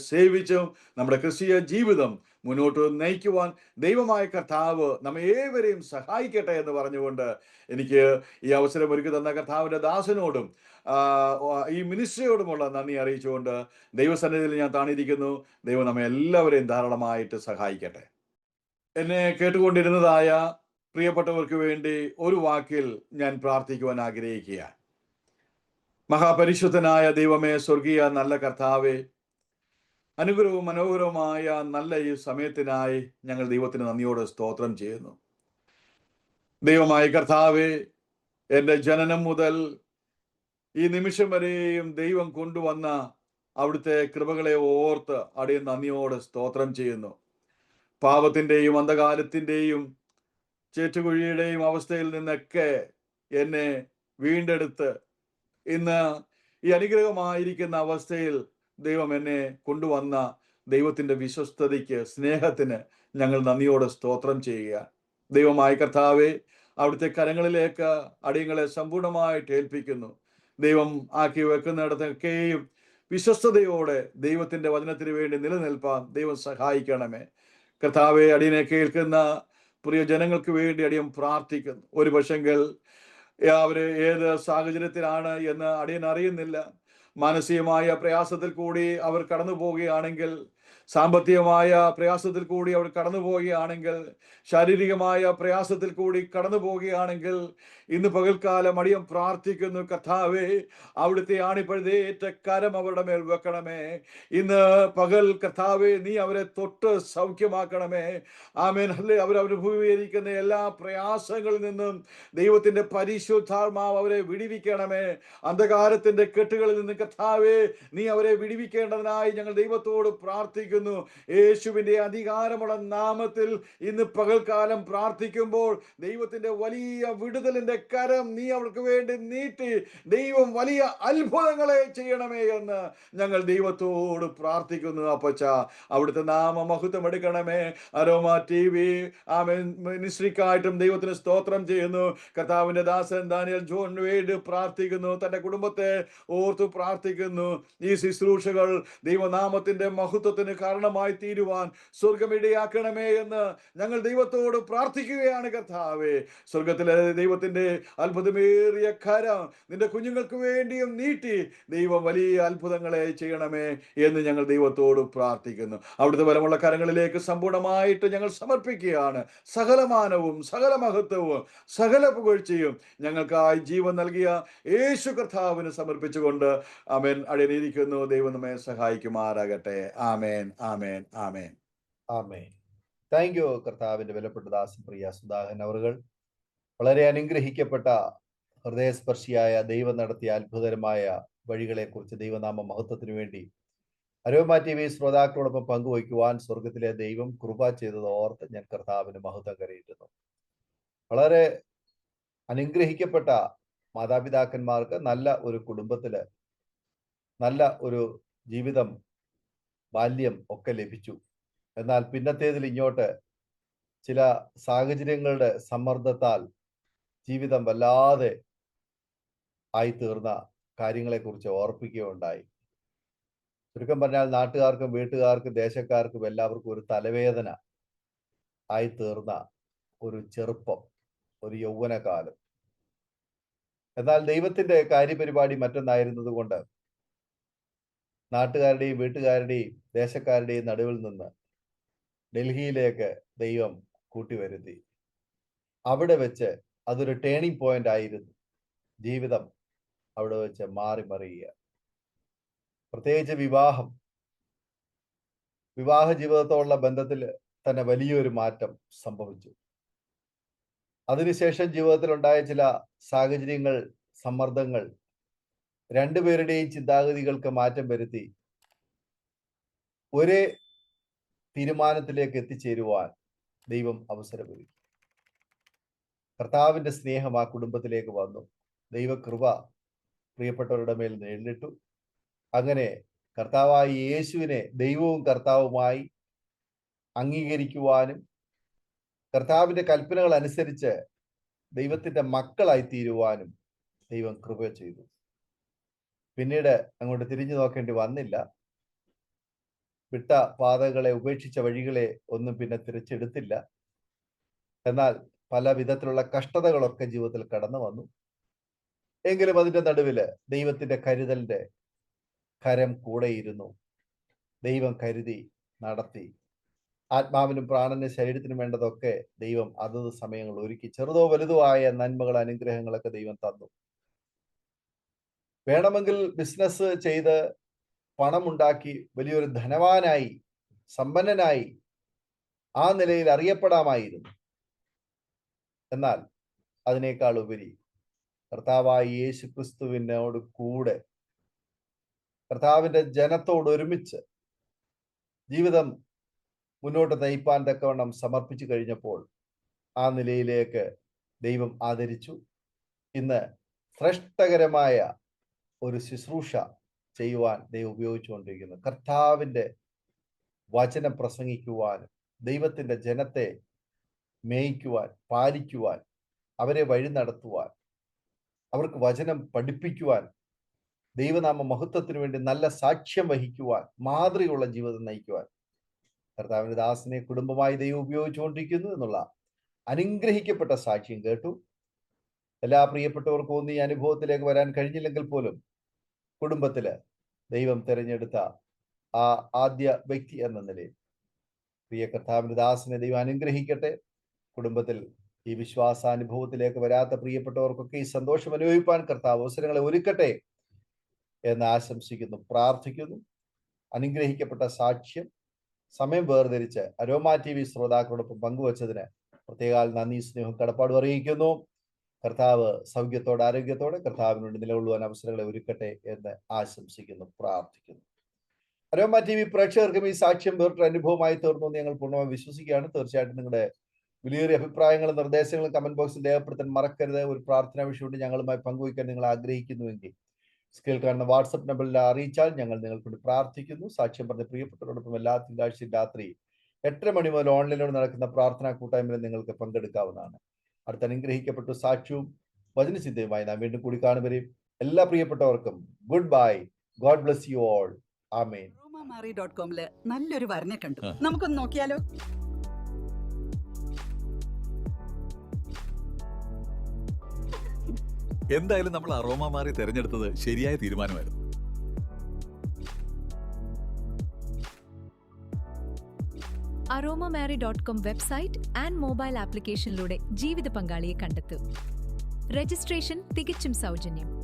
S2: സേവിച്ചും നമ്മുടെ ക്രിസ്തീയ ജീവിതം മുന്നോട്ട് നയിക്കുവാൻ ദൈവമായ കർത്താവ് നമ്മെ ഏവരെയും സഹായിക്കട്ടെ എന്ന് പറഞ്ഞുകൊണ്ട് എനിക്ക് ഈ അവസരം ഒരുക്കി തന്ന കർത്താവിന്റെ ദാസനോടും ഈ മിനിസ്ട്രിയോടുമുള്ള നന്ദി അറിയിച്ചുകൊണ്ട് ദൈവസന്നിധിയിൽ ഞാൻ താണിരിക്കുന്നു. ദൈവം നമ്മെ എല്ലാവരെയും ധാരാളമായിട്ട് സഹായിക്കട്ടെ. എന്നെ കേട്ടുകൊണ്ടിരുന്നതായ പ്രിയപ്പെട്ടവർക്ക് വേണ്ടി ഒരു വാക്കിൽ ഞാൻ പ്രാർത്ഥിക്കുവാൻ ആഗ്രഹിക്കുകയാണ്. മഹാപരിശുദ്ധനായ ദൈവമേ, സ്വർഗീയ നല്ല കർത്താവേ, അനുഗ്രഹവും മനോഹരവുമായ നല്ല ഈ സമയത്തിനായി ഞങ്ങൾ ദൈവത്തിന് നന്ദിയോടെ സ്തോത്രം ചെയ്യുന്നു. ദൈവമായ കർത്താവേ, എൻ്റെ ജനനം മുതൽ ഈ നിമിഷം വരെയും ദൈവം കൊണ്ടുവന്ന അവിടുത്തെ കൃപകളെ ഓർത്ത് അടിയൻ നന്ദിയോടെ സ്തോത്രം ചെയ്യുന്നു. പാപത്തിൻ്റെയും അന്ധകാലത്തിൻ്റെയും ചേറ്റുകുഴിയുടെയും അവസ്ഥയിൽ നിന്നൊക്കെ എന്നെ വീണ്ടെടുത്ത് ഇന്ന് ഈ അനുഗ്രഹമായിരിക്കുന്ന അവസ്ഥയിൽ ദൈവം എന്നെ കൊണ്ടുവന്ന ദൈവത്തിൻ്റെ വിശ്വസ്തതയ്ക്ക്, സ്നേഹത്തിന് ഞങ്ങൾ നന്ദിയോടെ സ്തോത്രം ചെയ്യുക. ദൈവമായ കർത്താവെ, അവിടുത്തെ കരങ്ങളിലേക്ക് അടിയങ്ങളെ സമ്പൂർണമായിട്ട് ഏൽപ്പിക്കുന്നു. ദൈവം ആക്കി വെക്കുന്നിടത്തൊക്കെയും വിശ്വസ്തയോടെ ദൈവത്തിൻ്റെ വചനത്തിന് വേണ്ടി നിലനിൽപ്പാൻ ദൈവം സഹായിക്കണമേ. കർത്താവെ, അടിയനെ കേൾക്കുന്ന പ്രിയ ജനങ്ങൾക്ക് വേണ്ടി അടിയൻ പ്രാർത്ഥിക്കുന്നു. ഒരു പക്ഷെങ്കിൽ അവര് ഏത് സാഹചര്യത്തിലാണ് എന്ന് അടിയൻ അറിയുന്നില്ല. മാനസികമായ പ്രയാസത്തിൽ കൂടി അവർ കടന്നു പോവുകയാണെങ്കിൽ, സാമ്പത്തികമായ പ്രയാസത്തിൽ കൂടി അവർ കടന്നു പോവുകയാണെങ്കിൽ, ശാരീരികമായ പ്രയാസത്തിൽ കൂടി കടന്നു പോവുകയാണെങ്കിൽ, ഇന്ന് പകൽക്കാലം അടിയൻ പ്രാർത്ഥിക്കുന്നു, കർത്താവേ, അവിടുത്തെ ആണിപ്പഴുതേറ്റ കരം അവരുടെ മേൽ വെക്കണമേ. ഇന്ന് പകൽ കർത്താവേ, നീ അവരെ തൊട്ട് സൗഖ്യമാക്കണമേ. ആമേൻ. അവരനുഭവിക്കുന്ന എല്ലാ പ്രയാസങ്ങളിൽ നിന്നും ദൈവത്തിന്റെ പരിശുദ്ധാത്മാവ് അവരെ വിടിവിക്കണമേ. അന്ധകാരത്തിന്റെ കെട്ടുകളിൽ നിന്ന് കർത്താവേ, നീ അവരെ വിടിവിക്കേണ്ടതിനായി ഞങ്ങൾ ദൈവത്തോട് പ്രാർത്ഥിക്കുന്നു. യേശുവിന്റെ അധികാരമുള്ള നാമത്തിൽ ഇന്ന് പകൽക്കാലം പ്രാർത്ഥിക്കുമ്പോൾ ദൈവത്തിന്റെ വലിയ വിടുതലിന്റെ കരം നീ അവർക്ക് വേണ്ടി നീട്ടി ദൈവം വലിയ അത്ഭുതങ്ങളെ ചെയ്യണമേ എന്ന് ഞങ്ങൾ ദൈവത്തോട് പ്രാർത്ഥിക്കുന്നു. അപ്പച്ച, അവിടുത്തെ നാമ മഹത്വം എടുക്കണമേ. അരോമ TV മിനിസ്ട്രിക്കായിട്ടും ദൈവത്തിന് സ്തോത്രം ചെയ്യുന്നു. കർത്താവിന്റെ ദാസൻ ദാനിയൽ ജോൺ വേണ്ടി പ്രാർത്ഥിക്കുന്നു. തന്റെ കുടുംബത്തെ ഓർത്തു പ്രാർത്ഥിക്കുന്നു. ഈ ശുശ്രൂഷകൾ ദൈവനാമത്തിന്റെ മഹത്വത്തിന് അതിന് കാരണമായി തീരുവാൻ സ്വർഗമിടയാക്കണമേ എന്ന് ഞങ്ങൾ ദൈവത്തോട് പ്രാർത്ഥിക്കുകയാണ് കർത്താവേ. സ്വർഗത്തിലെ ദൈവത്തിന്റെ അത്ഭുതമേറിയ കരം നിന്റെ കുഞ്ഞുങ്ങൾക്ക് വേണ്ടിയും നീട്ടി ദൈവം വലിയ അത്ഭുതങ്ങളെ ചെയ്യണമേ എന്ന് ഞങ്ങൾ ദൈവത്തോട് പ്രാർത്ഥിക്കുന്നു. അവിടുത്തെ ബലമുള്ള കരങ്ങളിലേക്ക് സമ്പൂർണ്ണമായിട്ട് ഞങ്ങൾ സമർപ്പിക്കുകയാണ്. സകലമാനവും സകല മഹത്വവും സകല പുകഴ്ചയും ഞങ്ങൾക്കായി ജീവൻ നൽകിയ യേശു കർത്താവിന് സമർപ്പിച്ചുകൊണ്ട് ആമേൻ അടിയനിരിക്കുന്നു. ദൈവം നമ്മെ സഹായിക്കുമാറാകട്ടെ. ആമേൻ, ആമേൻ, ആമേൻ,
S1: ആമേൻ. താങ്ക് യു കർത്താവിന്റെ വിലപ്പെട്ട ദാസൻ പ്രിയ സുധാകരൻ അവറുകൾ. വളരെ അനുഗ്രഹിക്കപ്പെട്ട ഹൃദയസ്പർശിയായ ദൈവം നടത്തിയ അത്ഭുതകരമായ വഴികളെക്കുറിച്ച് ദൈവനാമ മഹത്വത്തിനു വേണ്ടി അരോമ TV ശ്രോതാക്കളോടൊപ്പം പങ്കുവയ്ക്കുവാൻ സ്വർഗത്തിലെ ദൈവം കൃപ ചെയ്തത് ഓർത്ത് ഞാൻ കർത്താവിന് മഹത്വം കരയിട്ടുന്നു. വളരെ അനുഗ്രഹിക്കപ്പെട്ട മാതാപിതാക്കന്മാർക്ക് നല്ല ഒരു കുടുംബത്തില് നല്ല ഒരു ജീവിതം, ബാല്യം ഒക്കെ ലഭിച്ചു. എന്നാൽ പിന്നത്തേതിൽ ഇങ്ങോട്ട് ചില സാഹചര്യങ്ങളുടെ സമ്മർദ്ദത്താൽ ജീവിതം വല്ലാതെ ആയിത്തീർന്ന കാര്യങ്ങളെക്കുറിച്ച് ഓർപ്പിക്കുകയുണ്ടായി. ചുരുക്കം പറഞ്ഞാൽ നാട്ടുകാർക്കും വീട്ടുകാർക്കും ദേശക്കാർക്കും എല്ലാവർക്കും ഒരു തലവേദന ആയിത്തീർന്ന ഒരു ചെറുപ്പം, ഒരു യൗവനകാലം. എന്നാൽ ദൈവത്തിന്റെ കാര്യപരിപാടി മറ്റൊന്നായിരുന്നത് കൊണ്ട് നാട്ടുകാരുടെയും വീട്ടുകാരുടെയും ദേശക്കാരുടെയും നടുവിൽ നിന്ന് ഡൽഹിയിലേക്ക് ദൈവം കൂട്ടിവരുത്തി. അവിടെ വെച്ച് അതൊരു ടേണിംഗ് പോയിന്റ് ആയിരുന്നു. ജീവിതം അവിടെ വെച്ച് മാറി മറിയുക. പ്രത്യേകിച്ച് വിവാഹ ജീവിതത്തോടുള്ള ബന്ധത്തിൽ തന്നെ വലിയൊരു മാറ്റം സംഭവിച്ചു. അതിനുശേഷം ജീവിതത്തിൽ ഉണ്ടായ ചില സാഹചര്യങ്ങൾ, സമ്മർദ്ദങ്ങൾ രണ്ടുപേരുടെയും ചിന്താഗതികൾക്ക് മാറ്റം വരുത്തി ഒരേ തീരുമാനത്തിലേക്ക് എത്തിച്ചേരുവാൻ ദൈവം അവസരമൊരുക്കി. കർത്താവിന്റെ സ്നേഹം ആ കുടുംബത്തിലേക്ക് വന്നു. ദൈവകൃപ പ്രിയപ്പെട്ടവരുടെ മേൽ നേരിട്ടു. അങ്ങനെ കർത്താവായ യേശുവിനെ ദൈവവും കർത്താവുമായി അംഗീകരിക്കുവാനും കർത്താവിന്റെ കൽപ്പനകൾ അനുസരിച്ച് ദൈവത്തിന്റെ മക്കളായി തീരുവാനും ദൈവം കൃപ ചെയ്തു. പിന്നീട് അങ്ങോട്ട് തിരിഞ്ഞു നോക്കേണ്ടി വന്നില്ല. വിട്ട പാതകളെ, ഉപേക്ഷിച്ച വഴികളെ ഒന്നും പിന്നെ തിരിച്ചെടുത്തില്ല. എന്നാൽ പല വിധത്തിലുള്ള കഷ്ടതകളൊക്കെ ജീവിതത്തിൽ കടന്നു വന്നു. എങ്കിലും അതിന്റെ നടുവില് ദൈവത്തിന്റെ കരുതലിന്റെ കരം കൂടെയിരുന്നു. ദൈവം കരുതി നടത്തി. ആത്മാവിനും പ്രാണനും ശരീരത്തിനും വേണ്ടതൊക്കെ ദൈവം അതത് സമയങ്ങൾ ഒരുക്കി. ചെറുതോ വലുതോ ആയ നന്മകൾ, അനുഗ്രഹങ്ങളൊക്കെ ദൈവം തന്നു. വേണമെങ്കിൽ ബിസിനസ് ചെയ്ത് പണമുണ്ടാക്കി വലിയൊരു ധനവാനായി, സമ്പന്നനായി ആ നിലയിൽ അറിയപ്പെടാമായിരുന്നു. എന്നാൽ അതിനേക്കാൾ ഉപരി കർത്താവായ യേശു ക്രിസ്തുവിനോട് കൂടെ കർത്താവിന്റെ ജനത്തോട് ഒരുമിച്ച് ജീവിതം മുന്നോട്ട് നയിപ്പാൻ തക്കവണ്ണം സമർപ്പിച്ചു കഴിഞ്ഞപ്പോൾ ആ നിലയിലേക്ക് ദൈവം ആദരിച്ചു. ഇന്ന് ശ്രേഷ്ഠകരമായ ഒരു ശുശ്രൂഷ ചെയ്യുവാൻ ദൈവം ഉപയോഗിച്ചുകൊണ്ടിരിക്കുന്നു. കർത്താവിന്റെ വചനം പ്രസംഗിക്കുവാനും ദൈവത്തിന്റെ ജനത്തെ മേയിക്കുവാൻ, പാലിക്കുവാൻ, അവരെ വഴി നടത്തുവാൻ, അവർക്ക് വചനം പഠിപ്പിക്കുവാൻ, ദൈവനാമ മഹത്വത്തിന് വേണ്ടി നല്ല സാക്ഷ്യം വഹിക്കുവാൻ, മാതൃകയുള്ള ജീവിതം നയിക്കുവാൻ കർത്താവിന്റെ ദാസനെ കുടുംബമായി ദൈവം ഉപയോഗിച്ചുകൊണ്ടിരിക്കുന്നു എന്നുള്ള അനുഗ്രഹിക്കപ്പെട്ട സാക്ഷ്യം കേട്ടു. എല്ലാ പ്രിയപ്പെട്ടവർക്കും ഒന്നും ഈ അനുഭവത്തിലേക്ക് വരാൻ കഴിഞ്ഞില്ലെങ്കിൽ പോലും കുടുംബത്തില് ദൈവം തിരഞ്ഞെടുത്ത ആ ആദ്യ വ്യക്തി എന്ന നിലയിൽ പ്രിയ കർത്താവിന്റെ ദാസനെ ദൈവം അനുഗ്രഹിക്കട്ടെ. കുടുംബത്തിൽ ഈ വിശ്വാസാനുഭവത്തിലേക്ക് വരാത്ത പ്രിയപ്പെട്ടവർക്കൊക്കെ ഈ സന്തോഷം അനുഭവിപ്പാൻ കർത്താവ് അവസരങ്ങളെ ഒരുക്കട്ടെ എന്ന് ആശംസിക്കുന്നു, പ്രാർത്ഥിക്കുന്നു. അനുഗ്രഹിക്കപ്പെട്ട സാക്ഷ്യം സമയം വേർതിരിച്ച് അരോമ TV ശ്രോതാക്കളോടൊപ്പം പങ്കുവച്ചതിന് പ്രത്യേക നന്ദി, സ്നേഹം, കടപ്പാടും അറിയിക്കുന്നു. കർത്താവ് സൗഖ്യത്തോടെ, ആരോഗ്യത്തോടെ കർത്താവിന് വേണ്ടി നിലകൊള്ളുവാൻ അവസരങ്ങളെ ഒരുക്കട്ടെ എന്ന് ആശംസിക്കുന്നു, പ്രാർത്ഥിക്കുന്നു. അരോമ TV പ്രേക്ഷകർക്കും ഈ സാക്ഷ്യം വേറിട്ടൊരു അനുഭവമായി തീർന്നു എന്ന് ഞങ്ങൾ പൂർണ്ണമായി വിശ്വസിക്കുകയാണ്. തീർച്ചയായിട്ടും നിങ്ങളുടെ വിലയേറിയ അഭിപ്രായങ്ങളും നിർദ്ദേശങ്ങളും കമന്റ് ബോക്സിൽ രേഖപ്പെടുത്താൻ മറക്കരുത്. ഒരു പ്രാർത്ഥനാ വിഷയമുണ്ട് ഞങ്ങളുമായി പങ്കുവയ്ക്കാൻ നിങ്ങൾ ആഗ്രഹിക്കുന്നുവെങ്കിൽ സ്ക്രീനിൽ കാണുന്ന വാട്സപ്പ് നമ്പറിൽ അറിയിച്ചാൽ ഞങ്ങൾ നിങ്ങൾക്ക് വേണ്ടി പ്രാർത്ഥിക്കുന്നു. സാക്ഷ്യം പറഞ്ഞ പ്രിയപ്പെട്ടവരോടൊപ്പം എല്ലാ തിങ്കളാഴ്ചയും രാത്രി 8:30 മണി മുതൽ ഓൺലൈനിലൂടെ നടക്കുന്ന പ്രാർത്ഥനാ കൂട്ടായ്മയിൽ നിങ്ങൾക്ക് പങ്കെടുക്കാവുന്നതാണ്. അടുത്ത അനുഗ്രഹിക്കപ്പെട്ട സാക്ഷ്യവും വചനചിന്തയുമായി നാം വീണ്ടും കൂടി കാണുവരെയും എല്ലാ പ്രിയപ്പെട്ടവർക്കും good bye. God bless you all. Amen.
S5: aromamary.com നല്ലൊരു വരനെ കണ്ടു. നമുക്കൊന്ന് നോക്കിയാലോ?
S4: എന്തായാലും നമ്മൾ അറോമ മാറി തിരഞ്ഞെടുത്തത് ശരിയായ തീരുമാനമായിരുന്നു.
S3: aromamary.com വെബ്സൈറ്റ് ആൻഡ് മൊബൈൽ ആപ്ലിക്കേഷനിലൂടെ ജീവിത പങ്കാളിയെ കണ്ടെത്തൂ. രജിസ്ട്രേഷൻ തികച്ചും സൗജന്യം.